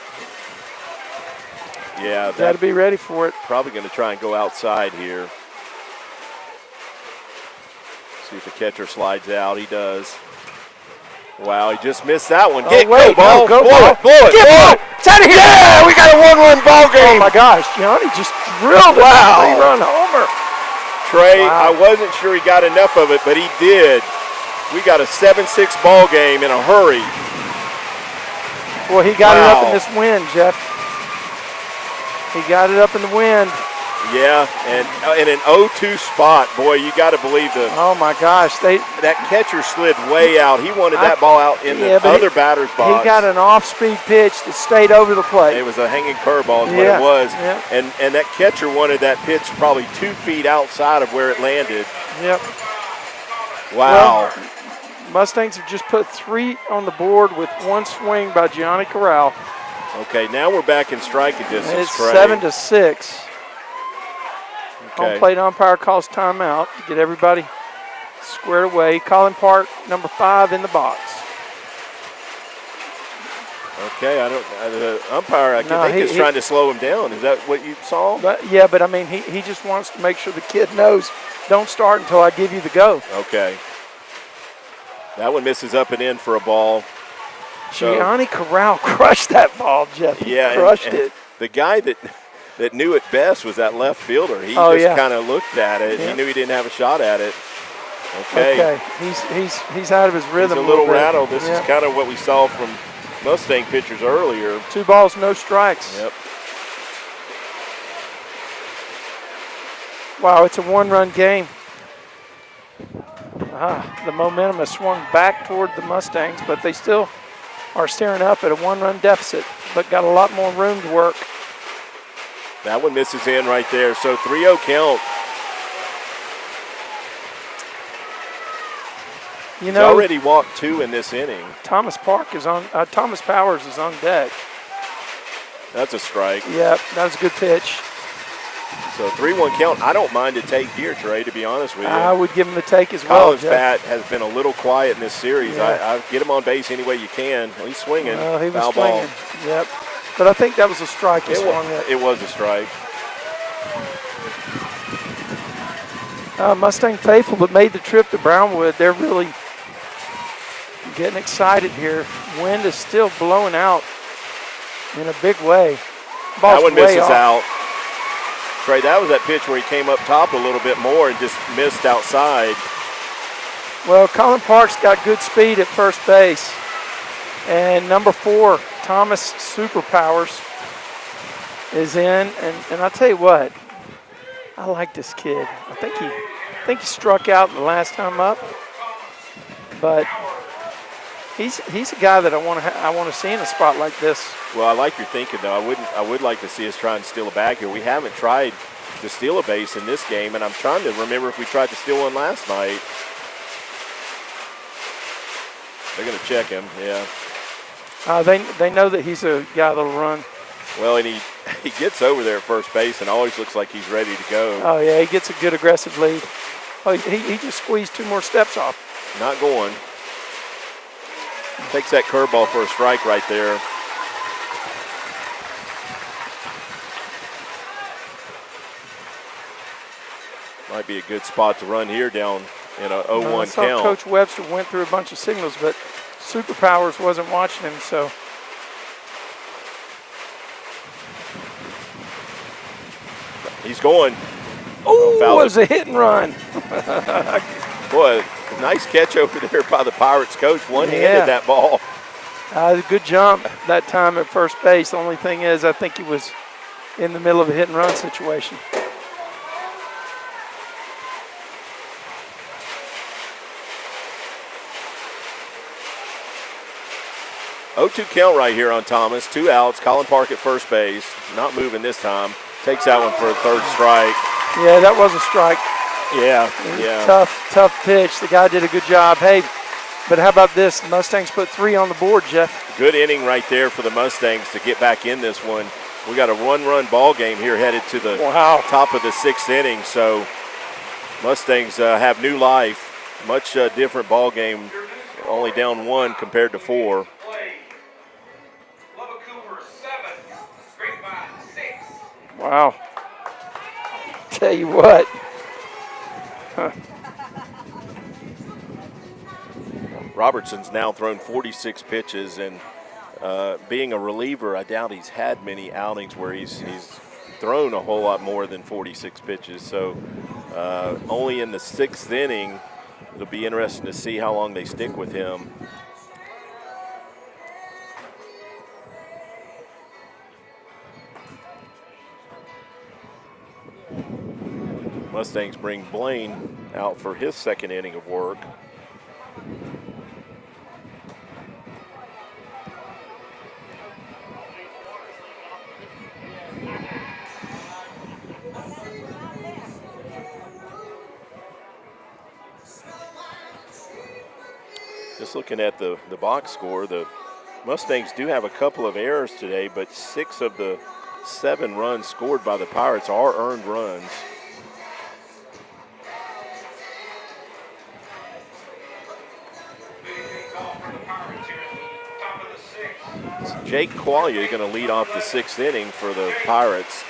Yeah, got to be ready for it. Probably going to try and go outside here. See if the catcher slides out. He does. Wow, he just missed that one. Go ball. Blow it. It's out of here. Yeah, we got a 1-run ball game. Oh, my gosh. Gianni just drilled a 3-run homer. Trey, I wasn't sure he got enough of it, but he did. We got a 7-6 ball game in a hurry. Well, he got it up in this wind, Jeff. He got it up in the wind. Yeah, and in an 0-2 spot, boy, you got to believe the. Oh my gosh, that catcher slid way out. He wanted that ball out in the other batter's box. He got an off-speed pitch that stayed over the plate. It was a hanging curveball, is what it was. Yeah. And that catcher wanted that pitch probably 2 feet outside of where it landed. Yep. Wow. Well, Mustangs have just put 3 on the board with 1 swing by Gianni Corral. Okay, now we're back in striking distance. It's 7-6. Okay. Home plate umpire calls timeout to get everybody squared away. Colin Park, number 5 in the box. Okay, the umpire, I think, is trying to slow him down. Is that what you saw? But I mean, he just wants to make sure the kid knows, don't start until I give you the go. Okay. That one misses up and in for a ball. Gianni Corral crushed that ball, Jeff. He crushed it. The guy that knew it best was that left fielder. He just kind of looked at it. Yeah. He knew he didn't have a shot at it. Okay. He's out of his rhythm. He's a little rattled. This is kind of what we saw from Mustang pitchers earlier. 2 balls, no strikes. Yep. Wow, it's a 1-run game. The momentum has swung back toward the Mustangs, but they still are staring up at a 1-run deficit, but got a lot more room to work. That one misses in right there. So 3-0 count. You know, he's already walked 2 in this inning. Thomas Powers is on deck. That's a strike. Yep, that was a good pitch. So 3-1 count. I don't mind a take here, Trey, to be honest with you. I would give him the take as well. Colin's bat has been a little quiet in this series. Yeah. I get him on base any way you can. He's swinging. He was Foul swinging. ball. Yep. But I think that was a strike. It was a strike. Mustang faithful that made the trip to Brownwood. They're really getting excited here. Wind is still blowing out in a big way. Ball's that one misses off. out. Trey, that was that pitch where he came up top a little bit more and just missed outside. Well, Colin Park's got good speed at first base. And number 4, Thomas Superpowers, is in. And I'll tell you what, I like this kid. I think he struck out the last time up. But he's a guy that I want to see in a spot like this. Well, I like your thinking, though. I would like to see us try and steal a bag here. We haven't tried to steal a base in this game, and I'm trying to remember if we tried to steal one last night. They're going to check him, yeah. They know that he's a guy that'll run. Well, and he gets over there at first base and always looks like he's ready to go. Oh, yeah, he gets a good aggressive lead. Oh, he just squeezed 2 more steps off. Not going. Takes that curveball for a strike right there. Might be a good spot to run here down in a 0-1 I saw count. Coach Webster went through a bunch of signals, but Superpowers wasn't watching him, so. He's going. Oh, it was a hit and run. Boy, nice catch over there by the Pirates coach. One-handed that ball. Good jump that time at first base. The only thing is, I think he was in the middle of a hit and run situation. Oh, 2 count right here on Thomas. 2 outs. Colin Park at first base. Not moving this time. Takes that one for a 3rd strike. Yeah, that was a strike. Yeah. Tough pitch. The guy did a good job. Hey, but how about this? The Mustangs put 3 on the board, Jeff. Good inning right there for the Mustangs to get back in this one. We got a 1-run ball game here headed to the top of the 6th inning. So Mustangs have new life. Much different ball game. Only down 1 compared to 4. Wow. Tell you what. Robertson's now thrown 46 pitches, and being a reliever, I doubt he's had many outings where he's thrown a whole lot more than 46 pitches. So only in the 6th inning, it'll be interesting to see how long they stick with him. Mustangs bring Blaine out for his 2nd inning of work. Just looking at the box score, the Mustangs do have a couple of errors today, but 6 of the 7 runs scored by the Pirates are earned runs. Jake Qualia going to lead off the 6th inning for the Pirates.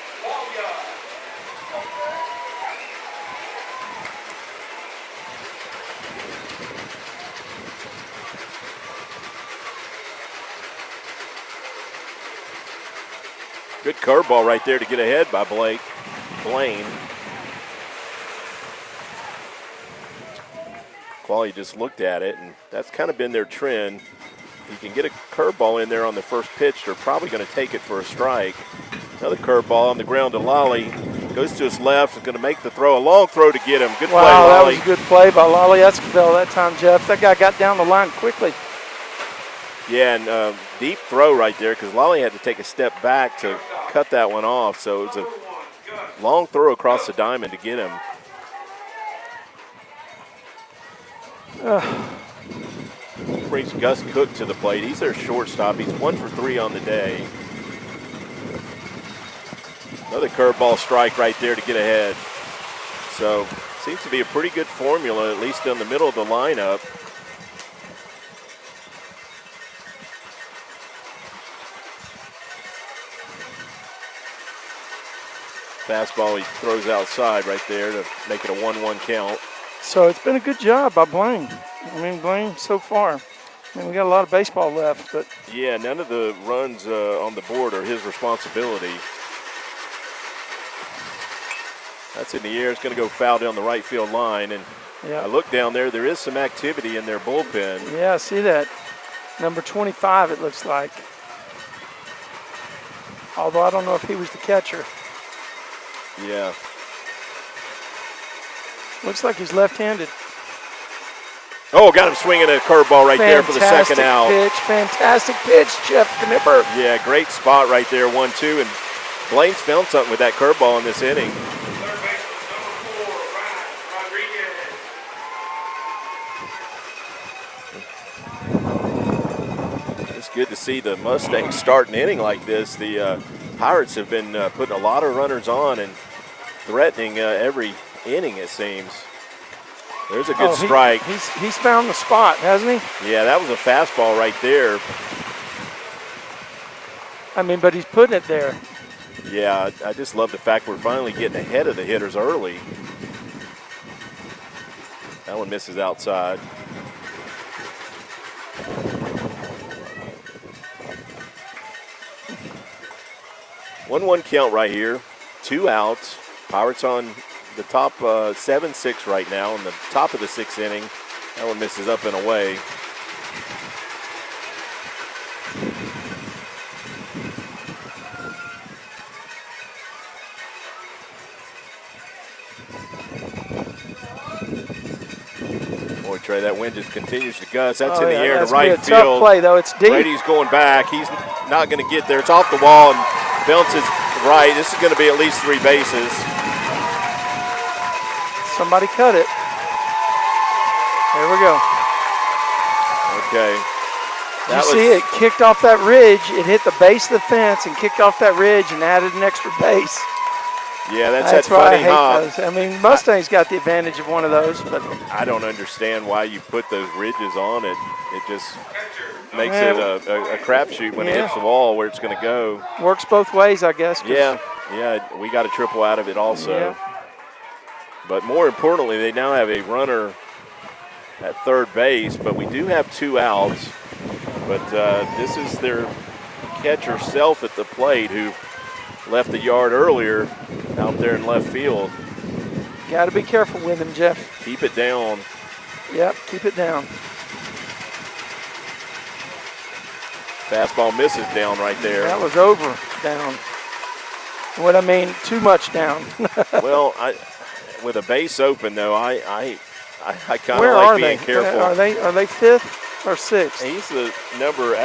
Good curveball right there to get ahead by Blaine. Qualia just looked at it, and that's kind of been their trend. If you can get a curveball in there on the first pitch, they're probably going to take it for a strike. Another curveball on the ground to Lolly. Goes to his left, is going to make the throw. A long throw to get him. Good play, Lolly. Wow, that was a good play by Lolly Esquivel that time, Jeff. That guy got down the line quickly. Yeah, and deep throw right there because Lolly had to take a step back to cut that one off. So it was a long throw across the diamond to get him. Brings Gus Cook to the plate. He's their shortstop. He's 1 for 3 on the day. Another curveball strike right there to get ahead. So seems to be a pretty good formula, at least in the middle of the lineup. Fastball he throws outside right there to make it a 1-1 count. So it's been a good job by Blaine. I mean, Blaine so far. I mean, we got a lot of baseball left, but. Yeah, none of the runs on the board are his responsibility. That's in the air. It's going to go foul down the right field line. And I look down there. There is some activity in their bullpen. Yeah, I see that. Number 25, it looks like. Although I don't know if he was the catcher. Yeah. Looks like he's left-handed. Oh, got him swinging a curveball right there for the second out. Fantastic pitch, Jeff Knipper. Yeah, great spot right there, 1-2. And Blaine's found something with that curveball in this inning. It's good to see the Mustangs start an inning like this. The Pirates have been putting a lot of runners on and threatening every inning, it seems. There's a good strike. He's found the spot, hasn't he? Yeah, that was a fastball right there. I mean, but he's putting it there. Yeah, I just love the fact we're finally getting ahead of the hitters early. That one misses outside. 1-1 count right here. 2 outs. Pirates on the top 7-6 right now in the top of the 6th inning. That one misses up and away. Boy, Trey, that wind just continues to gust. That's in the air to right field. field. Tough play, though. It's deep. Brady's going back. He's not going to get there. It's off the wall and bounces right. This is going to be at least 3 bases. Somebody cut it. There we go. Okay. Did you see it kicked off that ridge? It hit the base of the fence and kicked off that ridge and added an extra base. Yeah, that's that why funny hop. those. I mean, Mustang's got the advantage of one of those, but I don't understand why you put those ridges on it. It just makes it a crapshoot when it hits the wall where it's going to go. Works both ways, I guess. Yeah, we got a triple out of it also. Yeah. But more importantly, they now have a runner at third base, but we do have 2 outs. But this is their catcher Self at the plate, who left the yard earlier out there in left field. Got to be careful with him, Jeff. Keep it down. Yep, keep it down. Fastball misses down right there. That was over down. What I mean, too much down. Well, with a base open though, I kind Where of like are being they? careful. Are they 5th or 6th? He's the number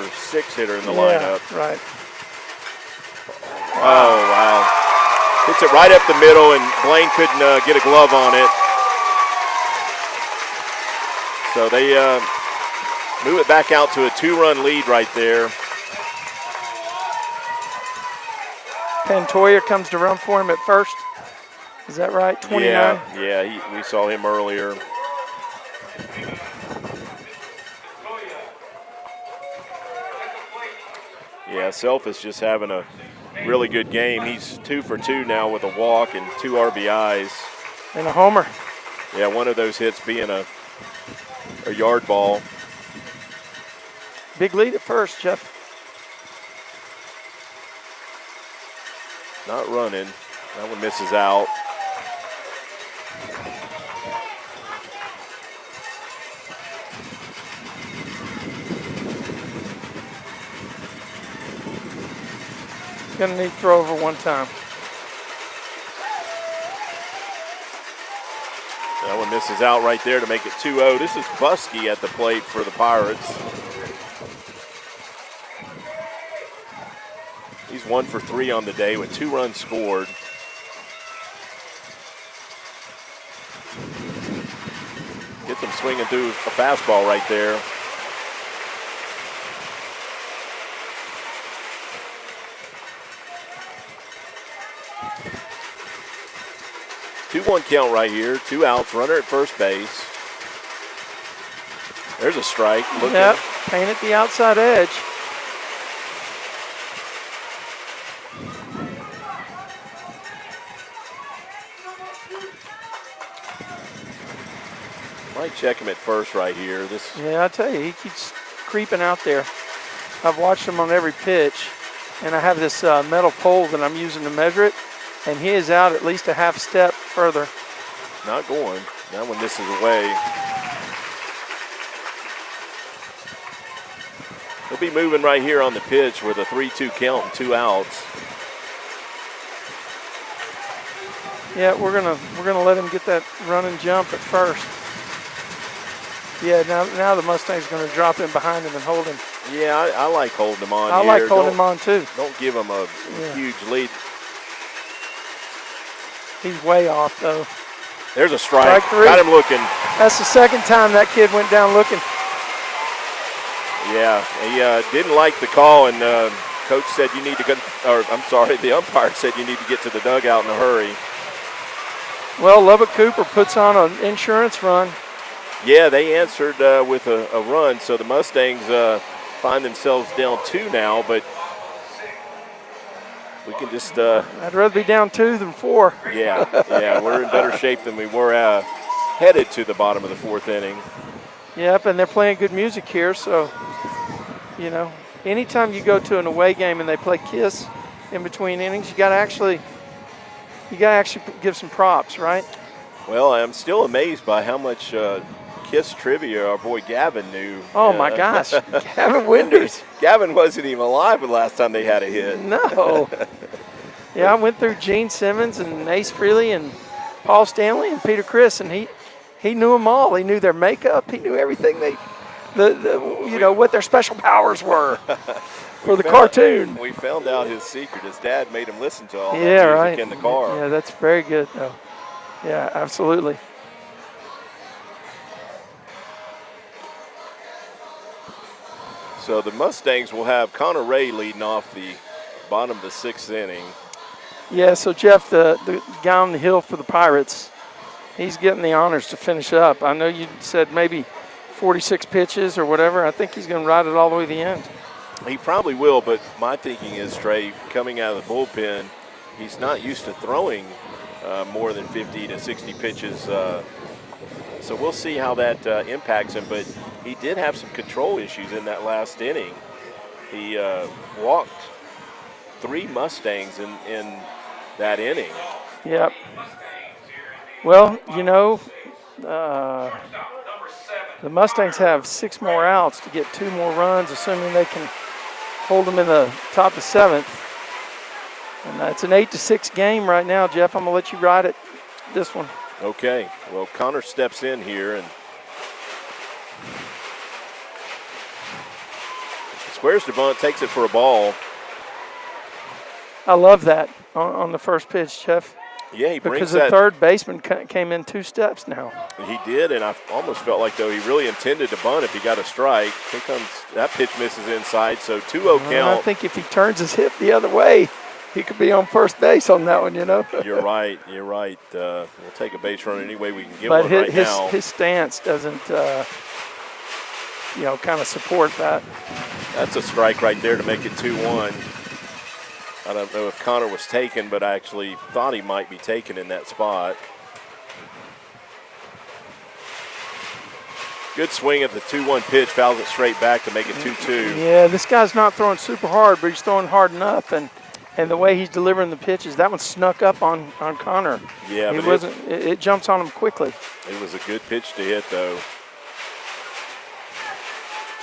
6 hitter in the lineup. Right. Oh, wow. Hits it right up the middle, and Blaine couldn't get a glove on it. So they move it back out to a 2-run lead right there. Pantoja comes to run for him at first. Is that right? 29? Yeah, we saw him earlier. Yeah, Self is just having a really good game. He's 2 for 2 now with a walk and 2 RBIs. And a homer. Yeah, one of those hits being a yard ball. Big lead at first, Jeff. Not running. That one misses out. Gonna need to throw over one time. That one misses out right there to make it 2-0. This is Buskey at the plate for the Pirates. He's 1 for 3 on the day with 2 runs scored. Gets him swinging through a fastball right there. Two-one count right here. 2 outs. Runner at first base. There's a strike. Yep. Paint at the outside edge. Might check him at first right here. Yeah, I tell you, he keeps creeping out there. I've watched him on every pitch, and I have this metal pole that I'm using to measure it, and he is out at least a half step further. Not going. That one misses away. He'll be moving right here on the pitch with a 3-2 count and 2 outs. Yeah, we're gonna let him get that run and jump at first. Yeah, now the Mustang's going to drop in behind him and hold him. Yeah, I like holding him on I here. like holding him on too. Don't give him a huge lead. He's way off though. There's a strike. Strike 3. Got him looking. That's the second time that kid went down looking. Yeah, he didn't like the call, and coach said you need to go, or I'm sorry, the umpire said you need to get to the dugout in a hurry. Well, Lubbock Cooper puts on an insurance run. Yeah, they answered with a run, so the Mustangs find themselves down 2 now, but we can just... I'd rather be down 2 than 4. Yeah, we're in better shape than we were headed to the bottom of the 4th inning. Yep, and they're playing good music here, so, you know, anytime you go to an away game and they play Kiss in between innings, you gotta actually give some props, right? Well, I'm still amazed by how much Kiss trivia our boy Gavin knew. Oh my gosh, Gavin Winders. Gavin wasn't even alive the last time they had a hit. No. Yeah, I went through Gene Simmons and Ace Frehley and Paul Stanley and Peter Criss, and he knew them all. He knew their makeup. He knew everything what their special powers were for the cartoon. We found out his secret. His dad made him listen to all that music in the car. Yeah, that's very good, though. Yeah, absolutely. So the Mustangs will have Connor Ray leading off the bottom of the 6th inning. Yeah, so Jeff, the guy on the hill for the Pirates, he's getting the honors to finish up. I know you said maybe 46 pitches or whatever. I think he's going to ride it all the way to the end. He probably will, but my thinking is, Trey, coming out of the bullpen, he's not used to throwing more than 50 to 60 pitches. So we'll see how that impacts him. But he did have some control issues in that last inning. He walked 3 Mustangs in that inning. Yep. Well, you know, the Mustangs have 6 more outs to get 2 more runs, assuming they can hold them in the top of 7th. And it's an 8-6 game right now, Jeff. I'm going to let you ride it, this one. Okay. Well, Connor steps in here and squares the bunt, takes it for a ball. I love that on the first pitch, Jeff. Yeah, he brings because that. the third baseman came in 2 steps now. He did, and I almost felt like, though, he really intended to bunt if he got a strike. Here comes that pitch, misses inside, so 2-0 count. I think if he turns his hip the other way, he could be on first base on that one, you know. You're right. We'll take a base run any way we can get but one right now. But his stance doesn't, kind of support that. That's a strike right there to make it 2-1. I don't know if Connor was taken, but I actually thought he might be taken in that spot. Good swing at the 2-1 pitch, fouls it straight back to make it 2-2. Yeah, this guy's not throwing super hard, but he's throwing hard enough, and the way he's delivering the pitches, that one snuck up on Connor. Yeah, it jumps on him quickly. It was a good pitch to hit, though.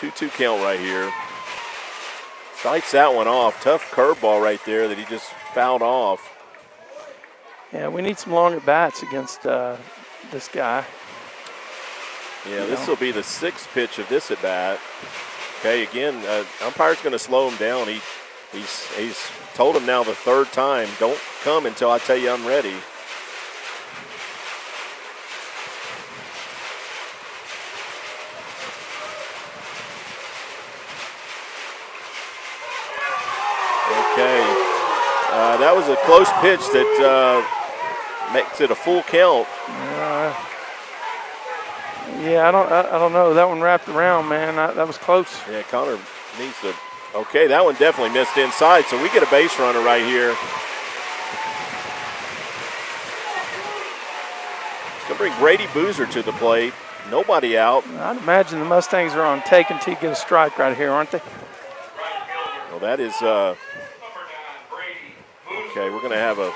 2-2 count right here. Sights that one off. Tough curveball right there that he just fouled off. Yeah, we need some long at-bats against this guy. Yeah, this will be the 6th pitch of this at-bat. Okay, again, umpire's going to slow him down. He's told him now the 3rd time, don't come until I tell you I'm ready. Okay, that was a close pitch that makes it a full count. Yeah, I don't know. That one wrapped around, man. That was close. Yeah, Connor needs to. Okay, that one definitely missed inside, so we get a base runner right here. Gonna bring Brady Boozer to the plate. Nobody out. I'd imagine the Mustangs are on take until you get a strike right here, aren't they? Well, that is. Okay, we're going to have a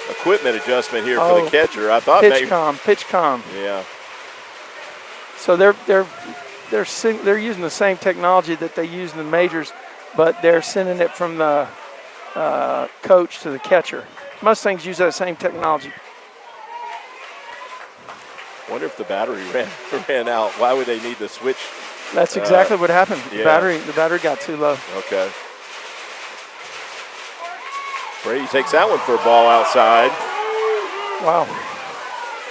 equipment adjustment here for the catcher. I thought pitch comm. Yeah. So they're using the same technology that they use in the majors, but they're sending it from the coach to the catcher. Mustangs use that same technology. Wonder if the battery ran out. Why would they need to switch? That's exactly what happened. Yeah. The battery got too low. Okay. Brady takes that one for a ball outside. Wow.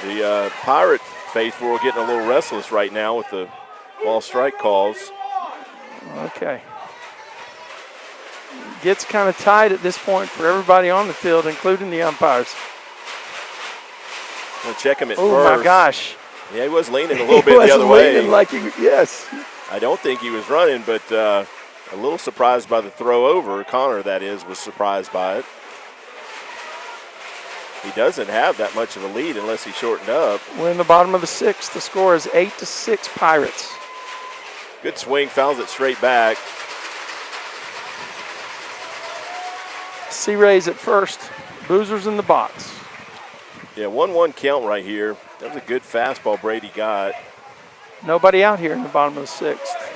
The Pirate faithful are getting a little restless right now with the ball strike calls. Okay. Gets kind of tight at this point for everybody on the field, including the umpires. I'm going to check him at first. Oh, my gosh. Yeah, he was leaning a little bit the other way. Yes. I don't think he was running, but a little surprised by the throw over. Connor, that is, was surprised by it. He doesn't have that much of a lead unless he shortened up. We're in the bottom of the 6th. The score is 8-6 Pirates. Good swing, fouls it straight back. Sea Rays at first. Boozer's in the box. Yeah, 1-1 count right here. That was a good fastball Brady got. Nobody out here in the bottom of the 6th.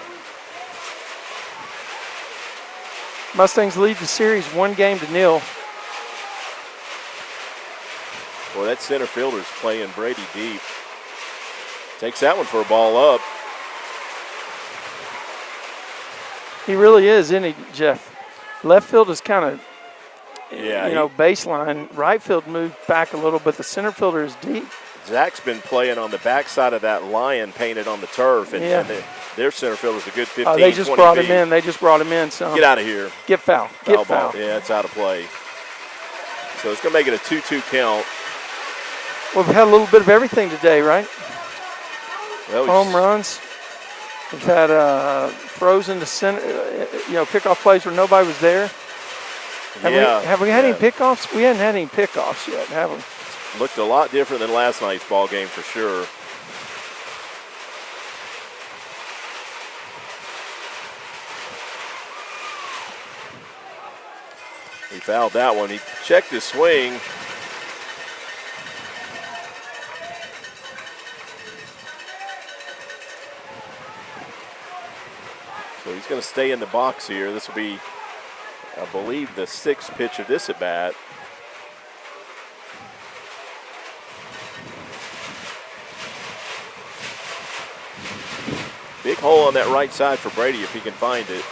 Mustangs lead the series 1-0. Boy, that center fielder's playing Brady deep. Takes that one for a ball up. He really is, isn't he, Jeff? Left field is kind of, Yeah, baseline. Right field moved back a little, but the center fielder is deep. Zach's been playing on the backside of that lion painted on the turf, and, their center fielder's a good 15, 20 they just brought feet. him in. They just brought him in. So Get out of here. Get foul. Get foul. Ball. Yeah, it's out of play. So it's going to make it a 2-2 count. Well, we've had a little bit of everything today, right? Well, Home runs. We've had throws into center, pickoff plays where nobody was there. Have we had any pickoffs? We hadn't had any pickoffs yet, have we? Looked a lot different than last night's ball game for sure. He fouled that one. He checked his swing. So he's going to stay in the box here. This will be, I believe, the 6th pitch of this at bat. Big hole on that right side for Brady if he can find it.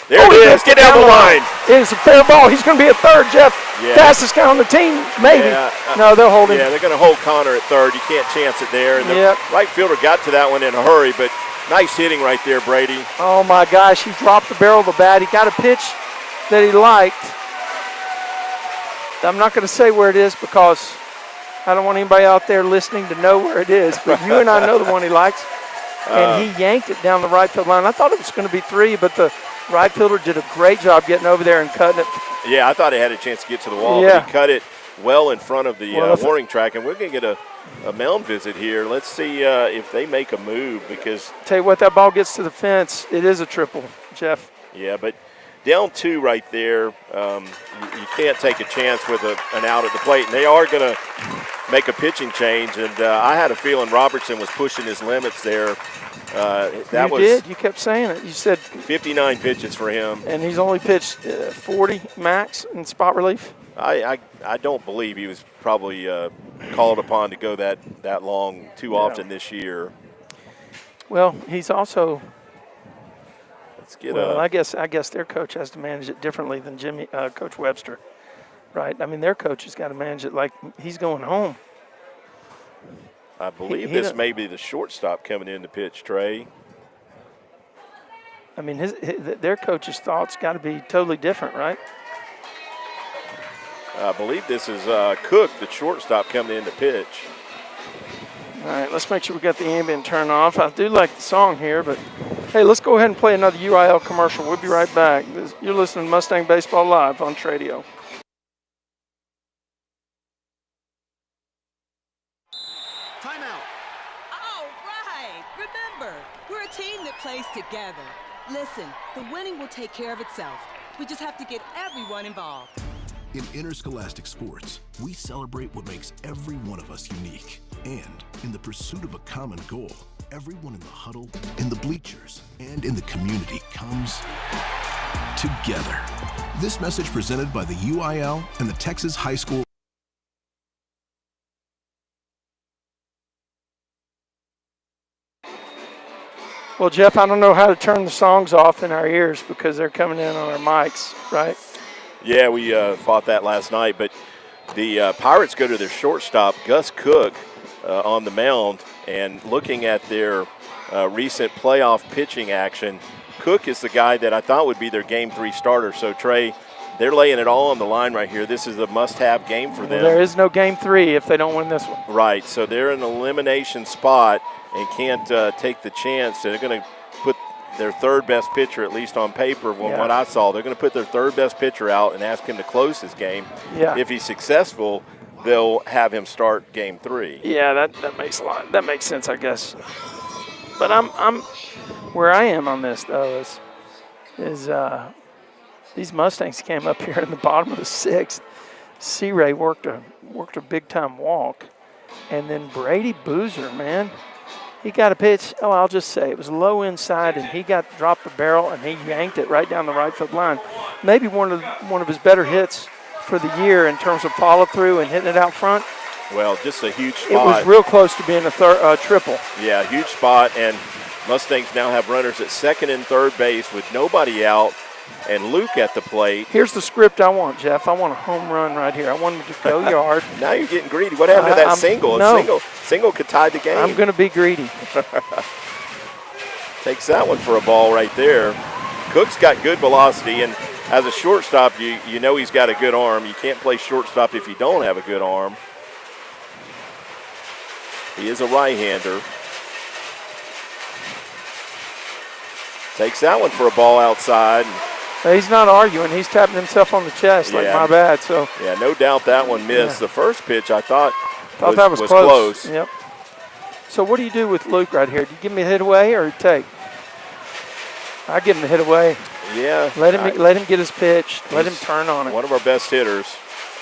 There it is. Get down the line. It is a fair ball. He's going to be at third, Jeff. Yeah. Fastest guy on the team, maybe. Yeah, no, they'll hold him. Yeah, they're going to hold Connor at third. You can't chance it there. And the right fielder got to that one in a hurry, but nice hitting right there, Brady. Oh, my gosh. He dropped the barrel of the bat. He got a pitch that he liked. I'm not going to say where it is because I don't want anybody out there listening to know where it is, but you and I know the one he likes. And he yanked it down the right field line. I thought it was going to be 3, but the right fielder did a great job getting over there and cutting it. Yeah, I thought he had a chance to get to the wall, but he cut it well in front of the warning track. And we're going to get a mound visit here. Let's see if they make a move because – tell you what, that ball gets to the fence. It is a triple, Jeff. Yeah, but down 2 right there, you can't take a chance with an out at the plate. And they are going to make a pitching change. And I had a feeling Robertson was pushing his limits there. You did. You kept saying it. You said 59 pitches for him. And he's only pitched 40 max in spot relief? I don't believe he was probably called upon to go that long too often this year. Well, he's also – I guess their coach has to manage it differently than Coach Webster, right? I mean, their coach has got to manage it like he's going home. I believe this may be the shortstop coming in to pitch, Trey. I mean, their coach's thoughts got to be totally different, right? I believe this is Cook, the shortstop, coming in to pitch. All right, let's make sure we got the ambient turned off. I do like the song here, but hey, let's go ahead and play another UIL commercial. We'll be right back. You're listening to Mustang Baseball Live on Tradio. Timeout. All right. Remember, we're a team that plays together. Listen, the winning will take care of itself. We just have to get everyone involved. In interscholastic sports, we celebrate what makes every one of us unique. And in the pursuit of a common goal, everyone in the huddle, in the bleachers, and in the community comes together. This message presented by the UIL and the Texas High School. Well, Jeff, I don't know how to turn the songs off in our ears because they're coming in on our mics, right? Yeah, we fought that last night, but the Pirates go to their shortstop, Gus Cook, on the mound, and looking at their recent playoff pitching action, Cook is the guy that I thought would be their Game 3 starter. So, Trey, they're laying it all on the line right here. This is a must-have game for them. There is no Game 3 if they don't win this one. Right, so they're in an elimination spot and can't take the chance. They're going to put their third best pitcher, at least on paper, from what I saw. They're going to put their third best pitcher out and ask him to close his game. Yeah. If he's successful, they'll have him start game 3. Yeah, that makes a lot. That makes sense, I guess. But I'm where I am on this though is these Mustangs came up here in the bottom of the 6th. C-Ray worked a big time walk, and then Brady Boozer, man, he got a pitch. Oh, I'll just say it was low inside, and he dropped the barrel and he yanked it right down the right field line. Maybe one of his better hits for the year in terms of follow through and hitting it out front. Well, just a huge spot. It was real close to being a triple. Yeah, huge spot, and Mustangs now have runners at second and third base with nobody out, and Luke at the plate. Here's the script I want, Jeff. I want a home run right here. I want him to go yard. Now you're getting greedy. What happened to that single? No. Single could tie the game. I'm going to be greedy. Takes that one for a ball right there. Cook's got good velocity, and as a shortstop, you know he's got a good arm. You can't play shortstop if you don't have a good arm. He is a right-hander. Takes that one for a ball outside. He's not arguing. He's tapping himself on the chest like, my bad. So yeah, no doubt that one missed. Yeah. The first pitch I thought that was close. Yep. So what do you do with Luke right here? Do you give him a hit away or take? I give him the hit away. Yeah. Let him get his pitch. Let him turn on it. One of our best hitters.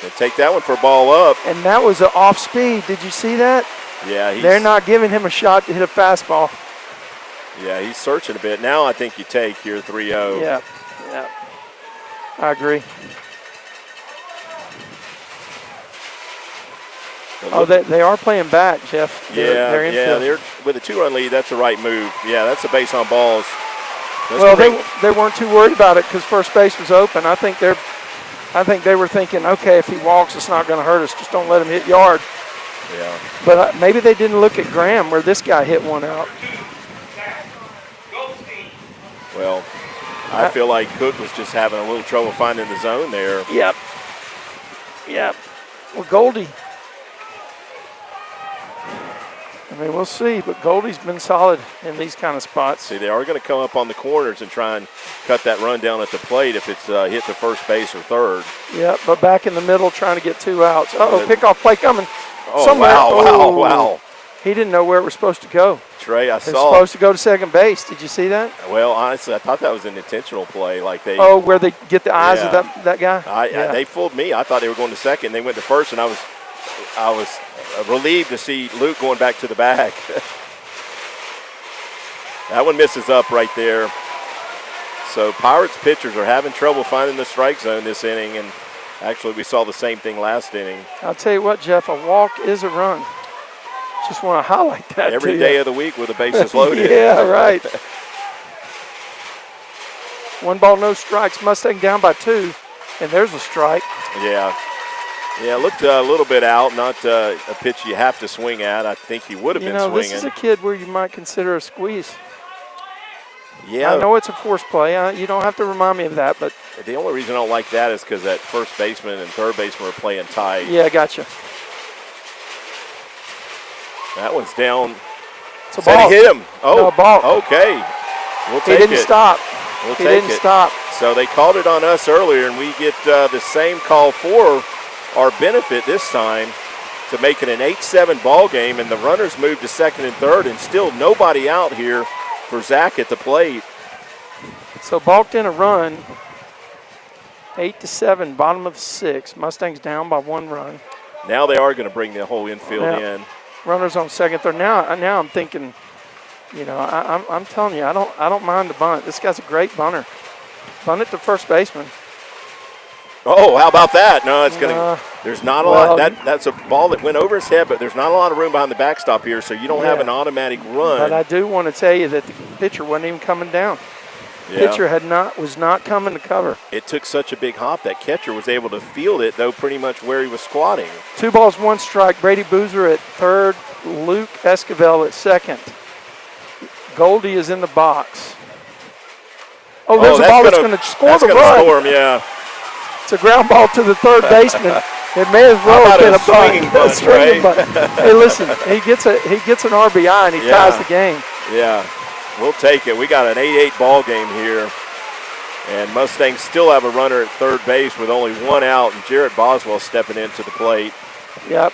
And take that one for a ball up. And that was an off speed. Did you see that? Yeah. They're not giving him a shot to hit a fastball. Yeah, he's searching a bit. Now I think you take here 3-0. Yeah. I agree. Oh, they are playing back, Jeff. They're infield. They're with a 2-run lead. That's the right move. Yeah, that's a base on balls. They weren't too worried about it because first base was open. I think they were thinking, okay, if he walks, it's not going to hurt us. Just don't let him hit yard. Yeah. But maybe they didn't look at Graham where this guy hit one out. Well, I feel like Cook was just having a little trouble finding the zone there. Yep. Well, Goldie. I mean, we'll see, but Goldie's been solid in these kind of spots. See, they are going to come up on the corners and try and cut that run down at the plate if it's hit to first base or third. Yeah, but back in the middle trying to get 2 outs. Pickoff play coming. Oh, somewhere. Wow. He didn't know where it was supposed to go. Trey, I saw. It was supposed to go to second base. Did you see that? Well, honestly, I thought that was an intentional play. Where they get the eyes of that guy? They fooled me. I thought they were going to second. They went to first, and I was relieved to see Luke going back to the bag. That one misses up right there. So Pirates pitchers are having trouble finding the strike zone this inning, and actually we saw the same thing last inning. I'll tell you what, Jeff, a walk is a run. Just want to highlight that every day of the week with the bases loaded. Yeah, right. 1 ball, no strikes. Mustang down by 2, and there's a strike. Yeah, looked a little bit out, not a pitch you have to swing at. I think he would have been swinging. This is a kid where you might consider a squeeze. Yeah. I know it's a force play. You don't have to remind me of that, but the only reason I don't like that is because that first baseman and third baseman are playing tight. Yeah, gotcha. That one's down. It's a ball. He hit him. Oh, no, ball. Okay. We'll take it. He didn't stop. He didn't stop. So they called it on us earlier, and we get the same call for our benefit this time to make it an 8-7 ball game, and the runners moved to second and third, and still nobody out here for Zach at the plate. So balked in a run, 8-7, bottom of 6. Mustangs down by 1 run. Now they are going to bring the whole infield in. Runners on second, third. Now I'm thinking, I'm telling you, I don't mind the bunt. This guy's a great bunter. Bunt it to first baseman. Oh, how about that? No, it's going to. There's not a lot. That's a ball that went over his head, but there's not a lot of room behind the backstop here, so you don't have an automatic run. But I do want to tell you that the pitcher wasn't even coming down. Yeah. Pitcher was not coming to cover. It took such a big hop that catcher was able to field it, though, pretty much where he was squatting. 2 balls, 1 strike. Brady Boozer at third. Luke Esquivel at second. Goldie is in the box. Oh, there's a ball that's going to score the run. That's going to score him, yeah. It's a ground ball to the third baseman. It may as well have been a swinging bunt, right? Hey, listen, he gets an RBI and he ties the game. Yeah. We'll take it. We got an 8-8 ball game here. And Mustangs still have a runner at third base with only one out, and Jarrett Boswell stepping into the plate. Yep.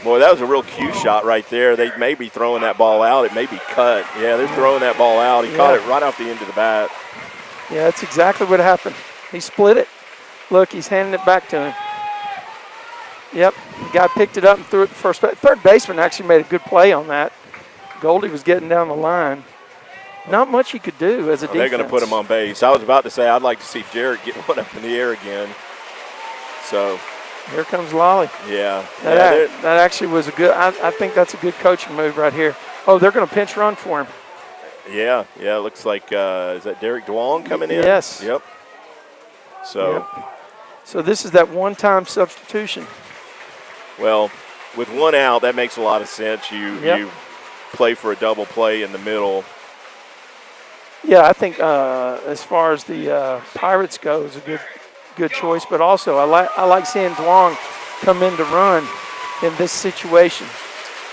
Boy, that was a real cue shot right there. They may be throwing that ball out. It may be cut. Yeah, they're throwing that ball out. He caught it right off the end of the bat. Yeah, that's exactly what happened. He split it. Look, he's handing it back to him. Yep, the guy picked it up and threw it to first base. Third baseman actually made a good play on that. Goldie was getting down the line. Not much he could do as a defense. They're going to put him on base. I was about to say I'd like to see Jarrett get one up in the air again. So here comes Lolly. Yeah. That actually was a good, I think that's a good coaching move right here. Oh, they're going to pinch run for him. Yeah, it looks like, is that Derek Dwong coming in? Yes. Yep. So. Yep. So this is that one-time substitution. Well, with one out, that makes a lot of sense. You play for a double play in the middle. Yeah, I think as far as the Pirates go, is a good choice. But also, I like seeing Dwong come in to run in this situation.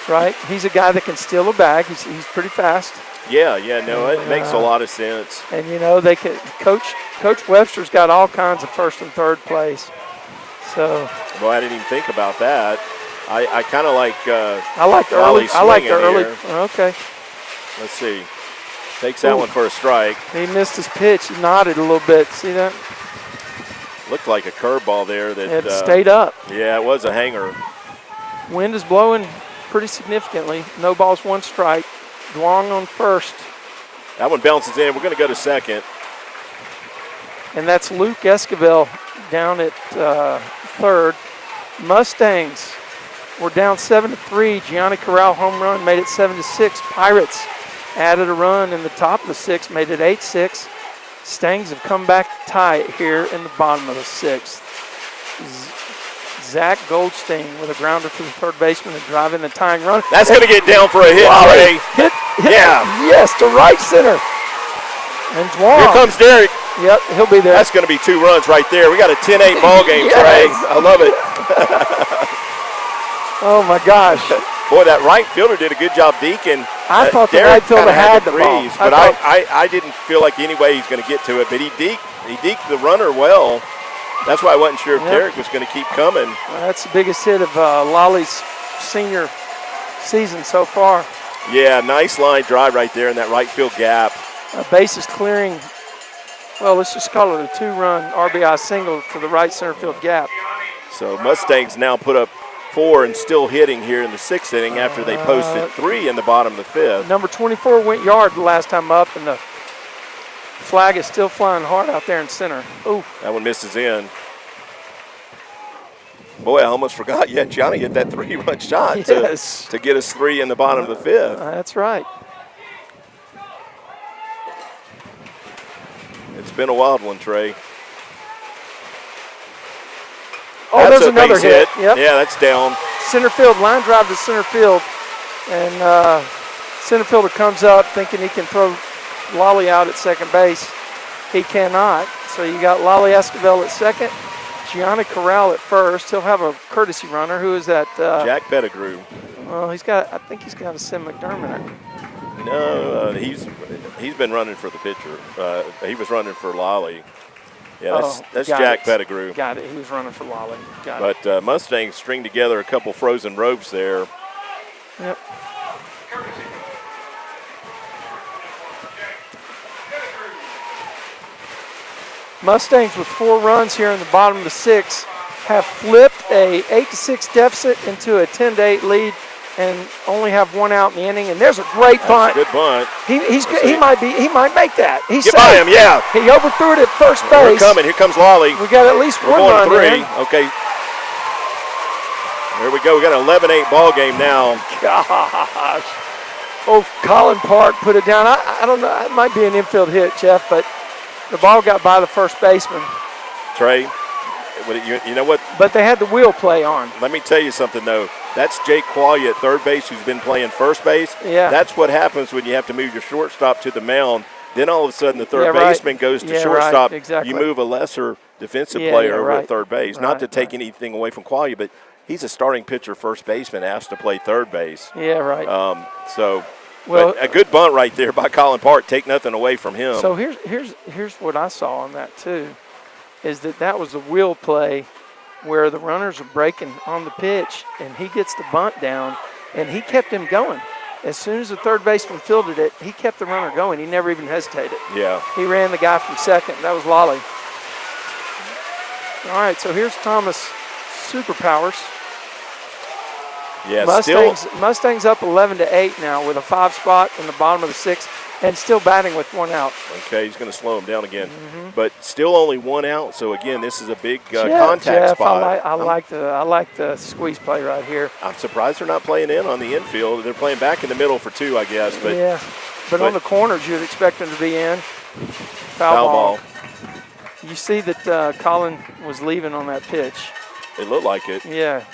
Right, he's a guy that can steal a bag. He's pretty fast. Yeah, it makes a lot of sense. And they can Coach Webster's got all kinds of first and third place. So. Well, I didn't even think about that. I kind of like. I like the early. I like the early. Okay. Let's see. Takes that one for a strike. He missed his pitch. He nodded a little bit. See that? Looked like a curveball there. That it stayed up. Yeah, it was a hanger. Wind is blowing pretty significantly. No balls, one strike. Dwong on first. That one bounces in. We're going to go to second. And that's Luke Esquivel down at third. Mustangs were down 7-3. Gianni Corral home run made it 7-6. Pirates added a run in the top of the sixth, made it 8-6. Stangs have come back to tie it here in the bottom of the sixth. Zach Goldstein with a grounder for the third baseman and driving the tying run. That's going to get down for a hit, Trey. Hit, yes, to right center. And Dwong. Here comes Derek. Yep, he'll be there. That's going to be 2 runs right there. We got a 10-8 ball game, Trey. I love it. Oh, my gosh. Boy, that right fielder did a good job deking. I thought the right fielder had the ball. But I didn't feel like any way he's going to get to it. But he deked the runner well. That's why I wasn't sure if Derek was going to keep coming. That's the biggest hit of Lolly's senior season so far. Yeah, nice line drive right there in that right field gap. Bases clearing. Well, let's just call it a 2-run RBI single to the right center field gap. So Mustangs now put up 4 and still hitting here in the 6th inning after they posted 3 in the bottom of the 5th. Number 24 went yard the last time up, and the flag is still flying hard out there in center. Ooh. That one misses in. Boy, I almost forgot. Yeah, Johnny hit that 3-run shot to get us 3 in the bottom of the 5th. That's right. It's been a wild one, Trey. Oh, there's another hit. Yep. Yeah, that's down. Center field, line drive to center field. And center fielder comes up thinking he can throw Lolly out at second base. He cannot. So you got Lolly Esquivel at second, Gianni Corral at first. He'll have a courtesy runner. Who is that? Jack Pettigrew. Well, I think he's got a Sim McDermott. No, he's been running for the pitcher. He was running for Lolly. Yeah, that's Jack Pettigrew. Got it. He was running for Lolly. But Mustangs string together a couple frozen ropes there. Yep. Mustangs with 4 runs here in the bottom of the 6th have flipped a 8-6 deficit into a 10-8 lead and only have 1 out in the inning. And there's a great bunt. Good bunt. He might make that. He's Get by him, yeah. He overthrew it at first base. Here comes Lolly. We got at least We're 1 going run 3. in. Okay. There we go. We got an 11-8 ball game now. Gosh. Oh, Colin Park put it down. I don't know. It might be an infield hit, Jeff, but the ball got by the first baseman. Trey, you know what? But they had the wheel play on. Let me tell you something, though. That's Jake Quaglia at third base who's been playing first base. Yeah. That's what happens when you have to move your shortstop to the mound. Then all of a sudden the third baseman goes to shortstop. Right. Exactly. You move a lesser defensive player over at third base. Not to take anything away from Quaglia, but he's a starting pitcher first baseman asked to play third base. Yeah, right. So Well, but a good bunt right there by Colin Park. Take nothing away from him. So here's what I saw on that too, is that was a wheel play where the runners are breaking on the pitch, and he gets the bunt down, and he kept him going. As soon as the third baseman fielded it, he kept the runner going. He never even hesitated. Yeah. He ran the guy from second. That was Lolly. All right, so here's Thomas' superpowers. Yeah, Mustangs up 11-8 now with a 5 spot in the bottom of the 6th and still batting with 1 out. Okay, he's going to slow him down again. But still only 1 out, so again, this is a big contact Jeff, spot. I like the squeeze play right here. I'm surprised they're not playing in on the infield. They're playing back in the middle for 2, I guess. But yeah, but on the corners, you'd expect them to be in. Foul ball. You see that Colin was leaving on that pitch. It looked like it. Yeah.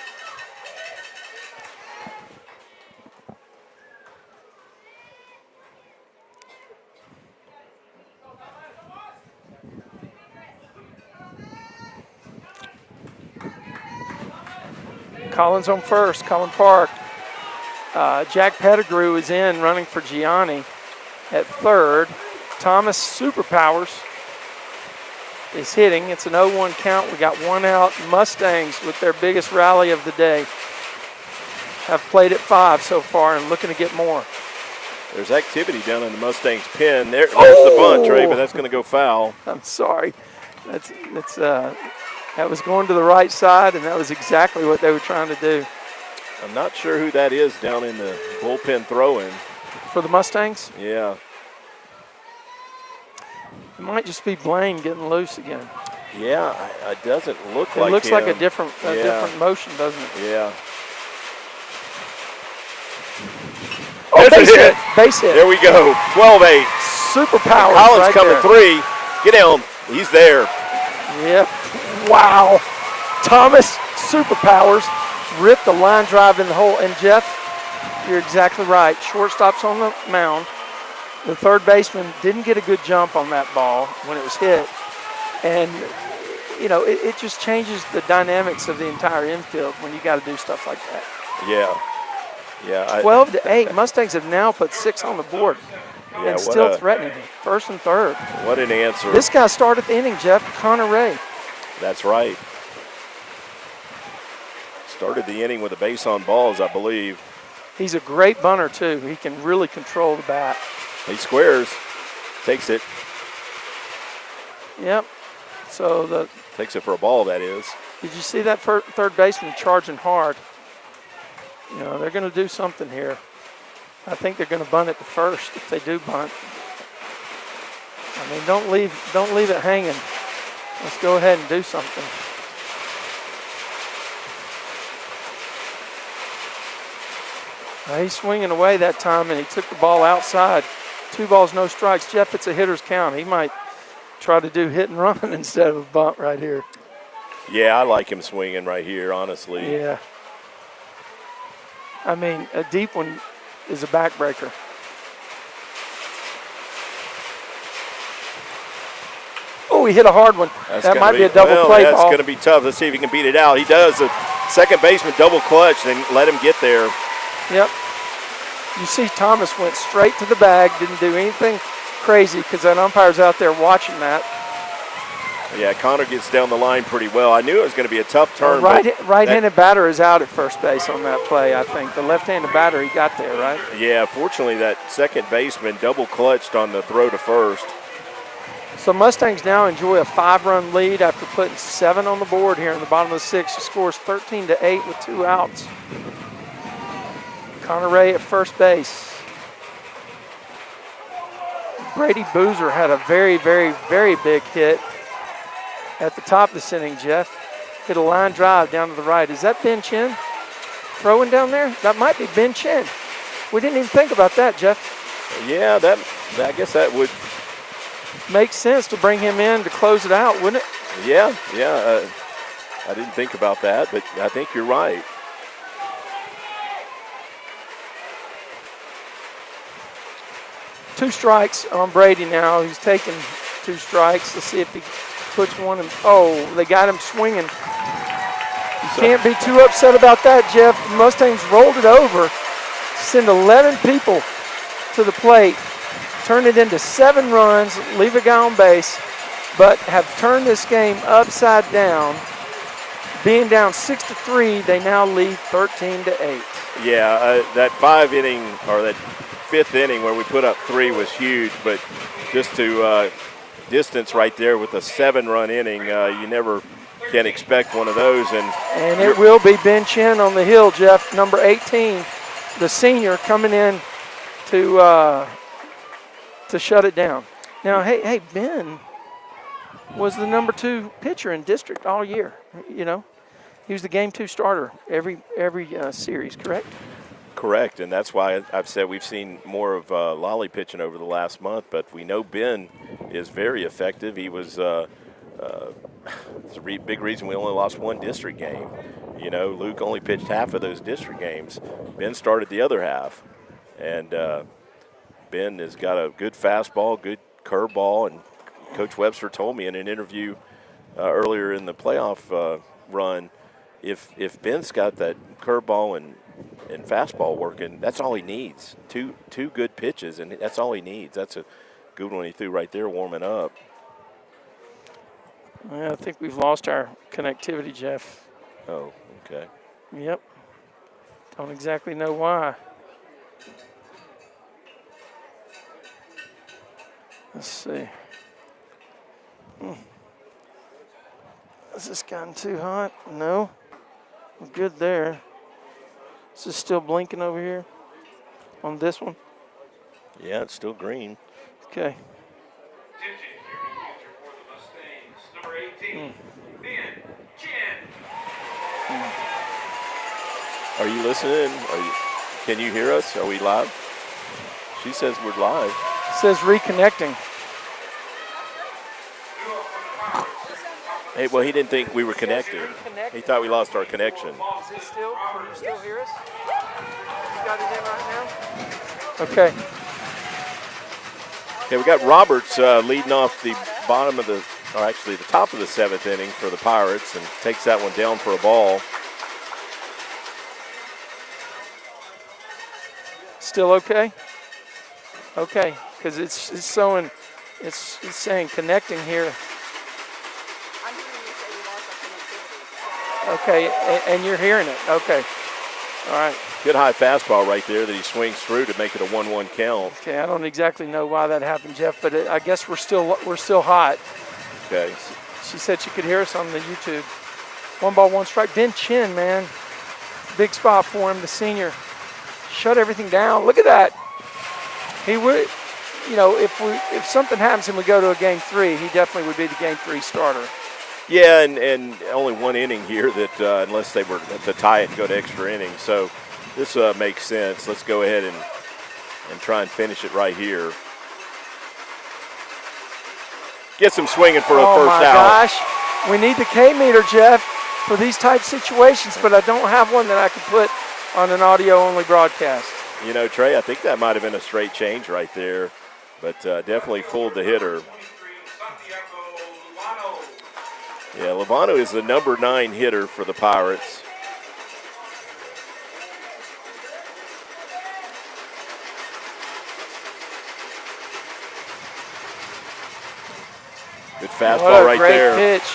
Colin's on first, Colin Park. Jack Pettigrew is in running for Gianni at third. Thomas Superpowers is hitting. It's an 0-1 count. We got 1 out. Mustangs with their biggest rally of the day have played at 5 so far and looking to get more. There's activity down in the Mustangs pen. There's the bunt, Trey, but that's going to go foul. I'm sorry. That was going to the right side, and that was exactly what they were trying to do. I'm not sure who that is down in the bullpen throwing. For the Mustangs? Yeah. It might just be Blaine getting loose again. Yeah, it doesn't look like it. It looks him. like a different motion, doesn't it? Yeah. Oh, base hit. Base hit. There we go. 12-8. Superpowers. Collins right coming there. 3. Get down. He's there. Yep. Wow. Thomas Superpowers ripped the line drive in the hole. And Jeff, you're exactly right. Shortstop's on the mound. The third baseman didn't get a good jump on that ball when it was hit. And, it just changes the dynamics of the entire infield when you got to do stuff like that. Yeah. 12-8. Mustangs have now put 6 on the board. Yeah, and still threatening first and third. What an answer. This guy started the inning, Jeff, Connor Ray. That's right. Started the inning with a base on balls, I believe. He's a great bunter, too. He can really control the bat. He squares. Takes it. Yep. So takes it for a ball, that is. Did you see that third baseman charging hard? They're going to do something here. I think they're going to bunt it to first if they do bunt. I mean, don't leave it hanging. Let's go ahead and do something. He's swinging away that time, and he took the ball outside. 2 balls, no strikes. Jeff, it's a hitter's count. He might try to do hit and run instead of a bunt right here. Yeah, I like him swinging right here, honestly. Yeah. I mean, a deep one is a backbreaker. Oh, he hit a hard one. That might be a double play ball. That's going to be tough. Let's see if he can beat it out. He does. The second baseman double clutch, then let him get there. Yep. You see Thomas went straight to the bag, didn't do anything crazy because that umpire's out there watching that. Yeah, Connor gets down the line pretty well. I knew it was going to be a tough turn. Right-handed batter is out at first base on that play, I think. The left-handed batter, he got there, right? Yeah, fortunately that second baseman double clutched on the throw to first. So Mustangs now enjoy a 5-run lead after putting 7 on the board here in the bottom of the 6th. The score is 13-8 with 2 outs. Connor Ray at first base. Brady Boozer had a very, very, very big hit at the top of this inning, Jeff. Hit a line drive down to the right. Is that Ben Chin throwing down there? That might be Ben Chin. We didn't even think about that, Jeff. Yeah, I guess that would make sense to bring him in to close it out, wouldn't it? Yeah. I didn't think about that, but I think you're right. Two strikes on Brady now. He's taking 2 strikes. Let's see if he puts one in. Oh, they got him swinging. You can't be too upset about that, Jeff. The Mustangs rolled it over. Send 11 people to the plate, turn it into 7 runs, leave a guy on base, but have turned this game upside down. Being down 6-3, they now lead 13-8. Yeah, that 5-inning or that 5th inning where we put up 3 was huge, but just to distance right there with a 7-run inning, you never can expect one of those. And it will be Ben Chin on the hill, Jeff, number 18, the senior, coming in to shut it down. Now, hey, Ben was the number 2 pitcher in district all year. You know, he was the game 2 starter every series, correct? Correct, and that's why I've said we've seen more of Lolly pitching over the last month, but we know Ben is very effective. He was it's a big reason we only lost 1 district game. You know, Luke only pitched half of those district games. Ben started the other half, and Ben has got a good fastball, good curveball, and Coach Webster told me in an interview earlier in the playoff run, if Ben's got that curveball and fastball working, that's all he needs. Two good pitches, and that's all he needs. That's a good one he threw right there warming up. Well, I think we've lost our connectivity, Jeff. Oh, okay. Yep. Don't exactly know why. Let's see. Has this gotten too hot? No. We're good there. Is this still blinking over here on this one? Yeah, it's still green. Okay. Number 18, Ben Chin. Are you listening? Can you hear us? Are we live? She says we're live. It says reconnecting. Hey, well, he didn't think we were connected. He thought we lost our connection. Is it still? Can you still hear us? You got it in right now? Okay. Okay, we got Roberts leading off the bottom of the, or actually the top of the 7th inning for the Pirates, and takes that one down for a ball. Still okay? Okay, because it's showing, it's saying connecting here. Okay, and you're hearing it. Okay. All right. Good high fastball right there that he swings through to make it a 1-1 count. Okay, I don't exactly know why that happened, Jeff, but I guess we're still hot. Okay. She said she could hear us on the YouTube. 1-1 strike. Ben Chin, man, big spot for him, the senior. Shut everything down. Look at that. He would, you know, if something happens and we go to a game 3, he definitely would be the game 3 starter. Yeah, and only 1 inning here that unless they were to tie it and go to extra innings. So this makes sense. Let's go ahead and try and finish it right here. Gets him swinging for a first out. Oh, my gosh. We need the K-meter, Jeff, for these type situations, but I don't have one that I can put on an audio-only broadcast. You know, Trey, I think that might have been a straight change right there, but definitely fooled the hitter. Yeah, Lovano is the number 9 hitter for the Pirates. Good fastball right there. What a great pitch.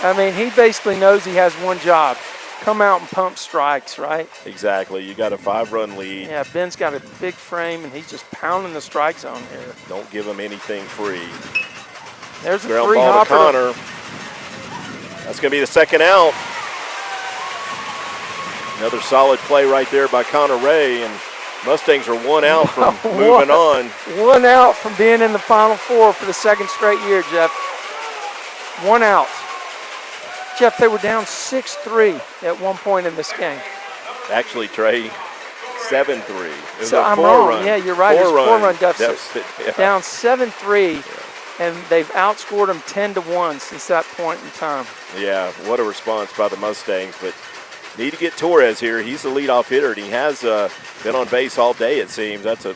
I mean, he basically knows he has one job. Come out and pump strikes, right? Exactly. You got a 5-run lead. Yeah, Ben's got a big frame, and he's just pounding the strike zone here. Don't give him anything free. There's a ground ball to Connor. That's going to be the second out. Another solid play right there by Connor Ray, and Mustangs are 1 out from moving on. 1 out from being in the Final Four for the 2nd straight year, Jeff. 1 out. Jeff, they were down 6-3 at one point in this game. Actually, Trey, 7-3. It was so a I'm 4-run. wrong. Yeah, you're right. It's a 4-run deficit. Yeah. Down 7-3. And they've outscored them 10-1 since that point in time. Yeah, what a response by the Mustangs. But need to get Torres here. He's the leadoff hitter, and he has been on base all day, it seems. That's a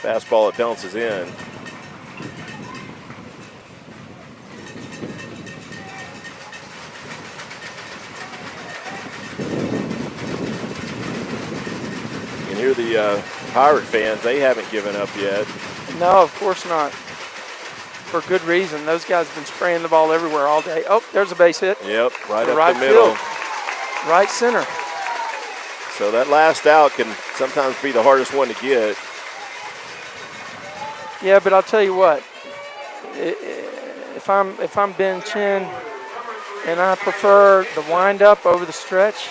fastball that bounces in. You can hear the Pirate fans, they haven't given up yet. No, of course not. For good reason. Those guys have been spraying the ball everywhere all day. Oh, there's a base hit. Yep, right up right the middle. Field. Right center. So that last out can sometimes be the hardest one to get. Yeah, but I'll tell you what. If I'm Ben Chin and I prefer the windup over the stretch,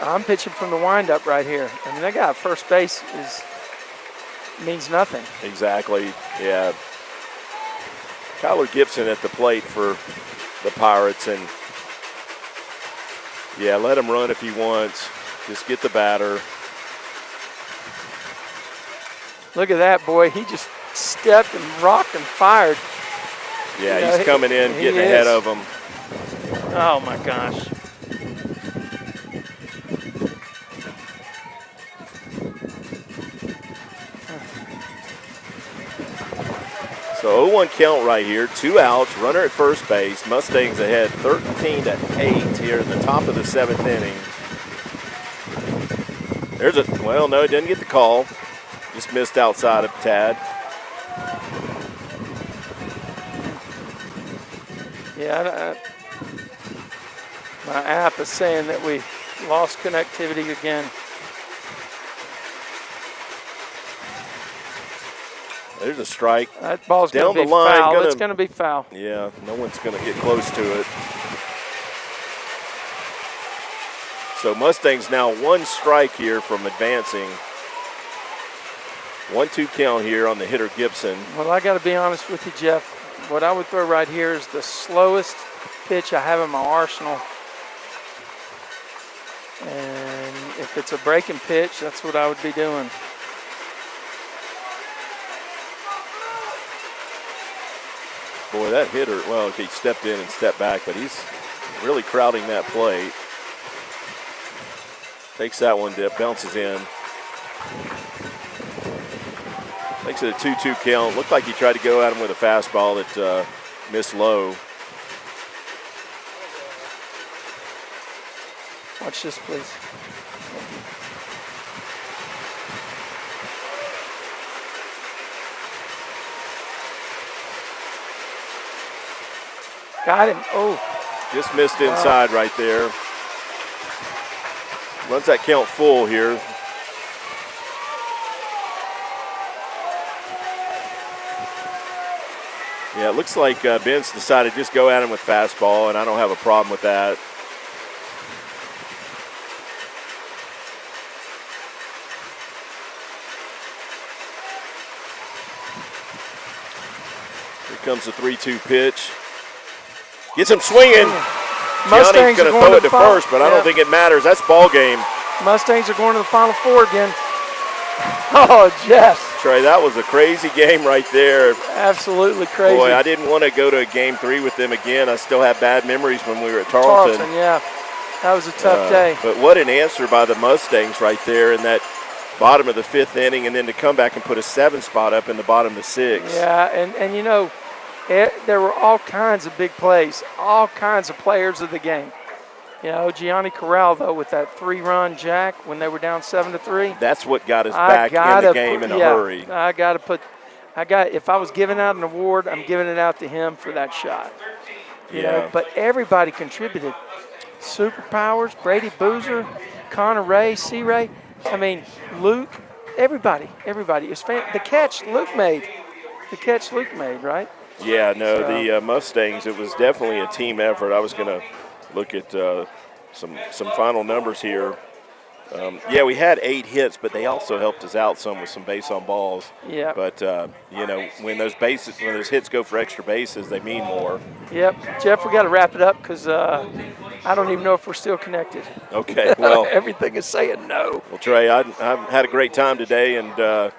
I'm pitching from the windup right here. I mean, that guy at first base means nothing. Exactly. Yeah. Kyler Gibson at the plate for the Pirates, and yeah, let him run if he wants. Just get the batter. Look at that, boy. He just stepped and rocked and fired. Yeah, he's coming in, getting ahead of him. Oh, my gosh. So 0-1 count right here, 2 outs, runner at first base. Mustangs ahead 13-8 here in the top of the 7th inning. There's well, no, it didn't get the call. Just missed outside of Tad. Yeah, my app is saying that we lost connectivity again. There's a strike. That ball's down going to the be line. foul. It's going to be foul. Yeah, no one's going to get close to it. So Mustangs now 1 strike here from advancing. 1-2 count here on the hitter Gibson. Well, I got to be honest with you, Jeff. What I would throw right here is the slowest pitch I have in my arsenal. And if it's a breaking pitch, that's what I would be doing. Boy, that hitter, well, he stepped in and stepped back, but he's really crowding that plate. Takes that one, dip, bounces in. Makes it a 2-2 count. Looked like he tried to go at him with a fastball that missed low. Watch this, please. Got him. Oh. Just missed inside right there. Runs that count full here. Yeah, it looks like Ben's decided to just go at him with fastball, and I don't have a problem with that. Here comes the 3-2 pitch. Gets him swinging. Mustangs going to throw it to first, but I don't think it matters. That's ball game. Mustangs are going to the Final Four again. Oh, Jeff. Trey, that was a crazy game right there. Absolutely crazy. Boy, I didn't want to go to a Game 3 with them again. I still have bad memories when we were at Tarleton. Yeah. That was a tough day. But what an answer by the Mustangs right there in that bottom of the 5th inning, and then to come back and put a 7 spot up in the bottom of the 6th. Yeah, and you know, there were all kinds of big plays, all kinds of players of the game. You know, Gianni Corral, though, with that 3-run jack when they were down 7-3. That's what got us back in the game in a hurry. If I was giving out an award, I'm giving it out to him for that shot. You know, but everybody contributed. Superpowers, Brady Boozer, Connor Ray, C-Ray. I mean, Luke, everybody. It was the catch Luke made. Right? Yeah, no, the Mustangs, it was definitely a team effort. I was going to look at some final numbers here. Yeah, we had 8 hits, but they also helped us out some with some base on balls. Yeah. But you know, when those hits go for extra bases, they mean more. Yep, Jeff, we got to wrap it up because I don't even know if we're still connected. Okay, well, everything is saying no. Well, Trey, I've had a great time today, and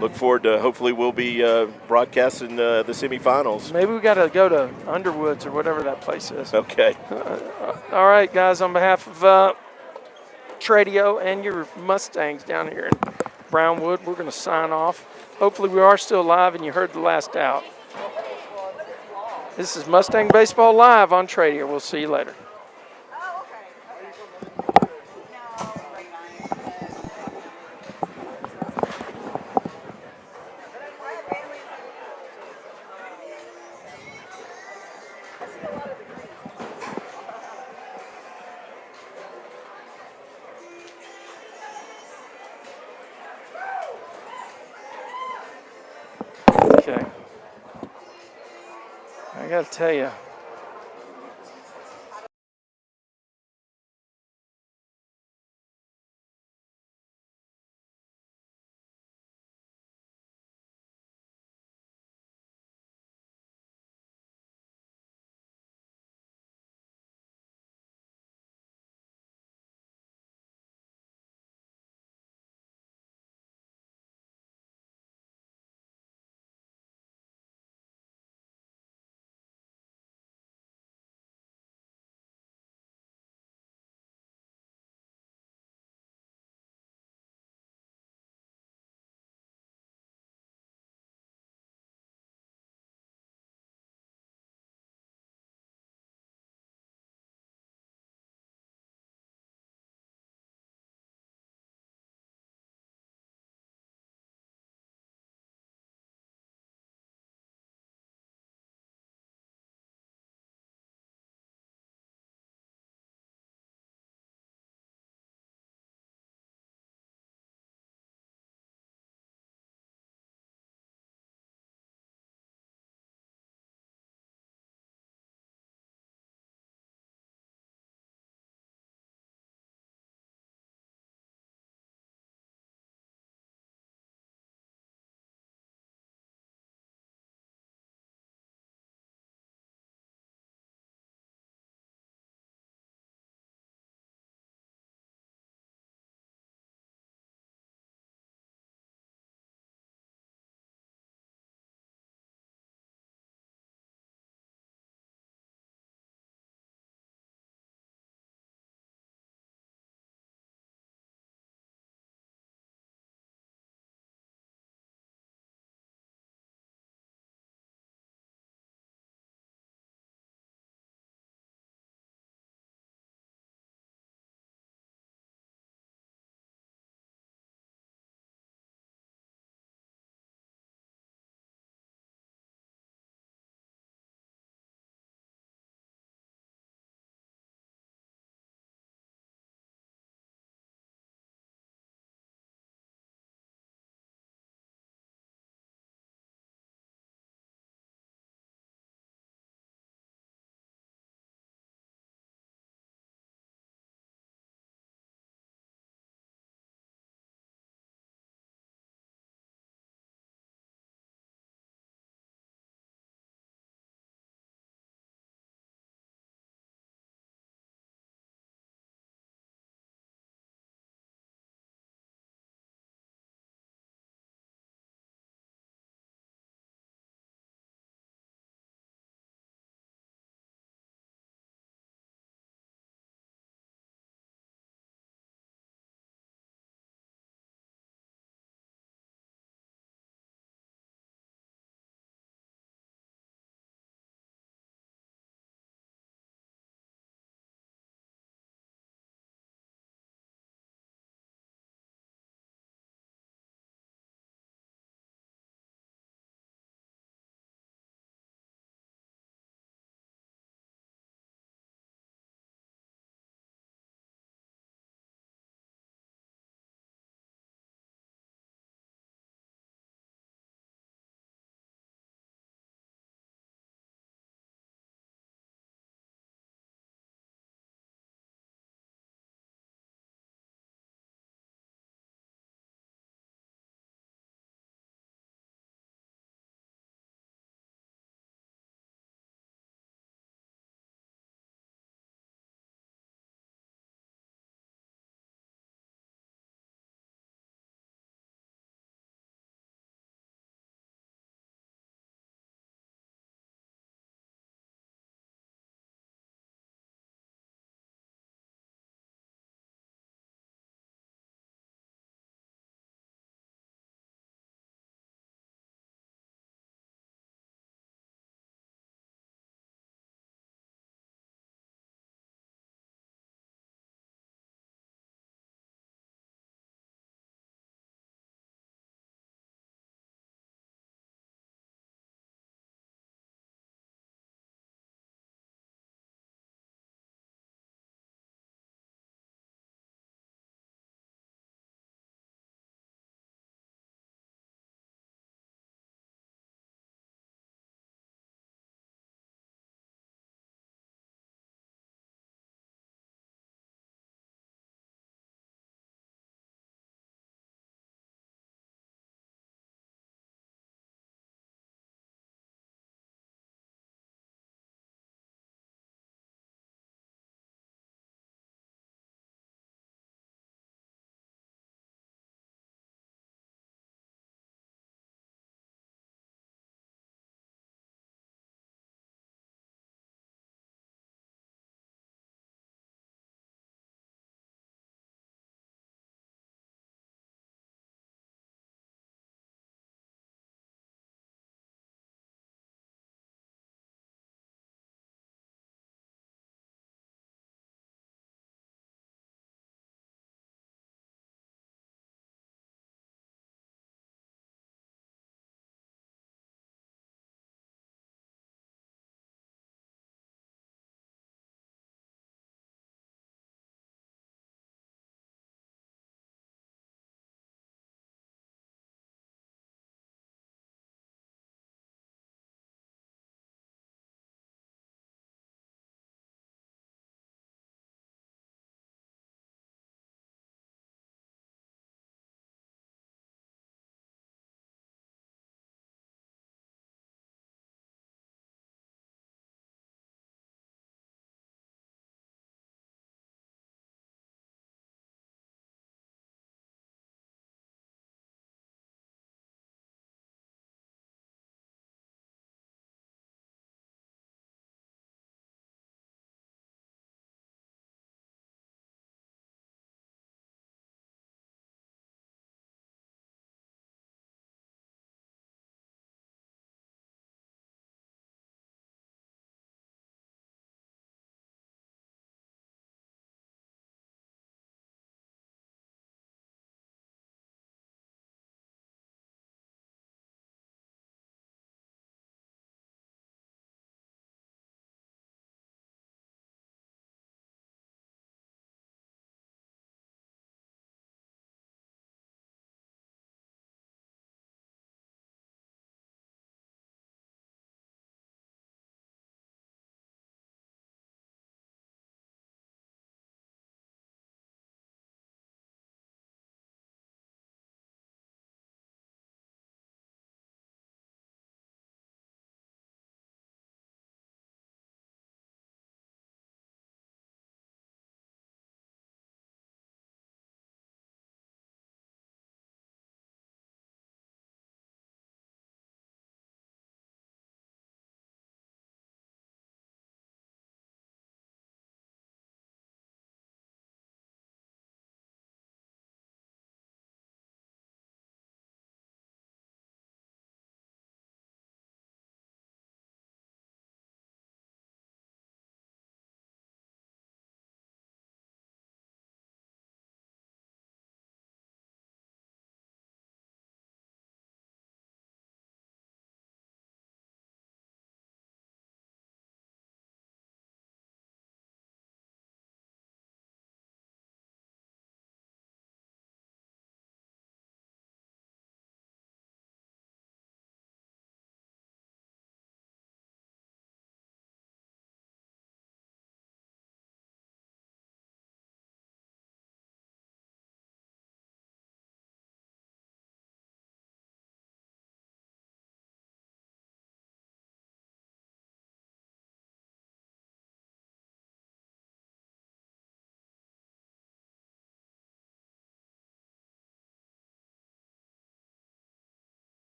look forward to hopefully we'll be broadcasting the semifinals. Maybe we got to go to Underwoods or whatever that place is. Okay. All right, guys, on behalf of Tradio and your Mustangs down here in Brownwood, we're going to sign off. Hopefully we are still live and you heard the last out. This is Mustang Baseball Live on Tradio. We'll see you later. Okay. I got to tell you,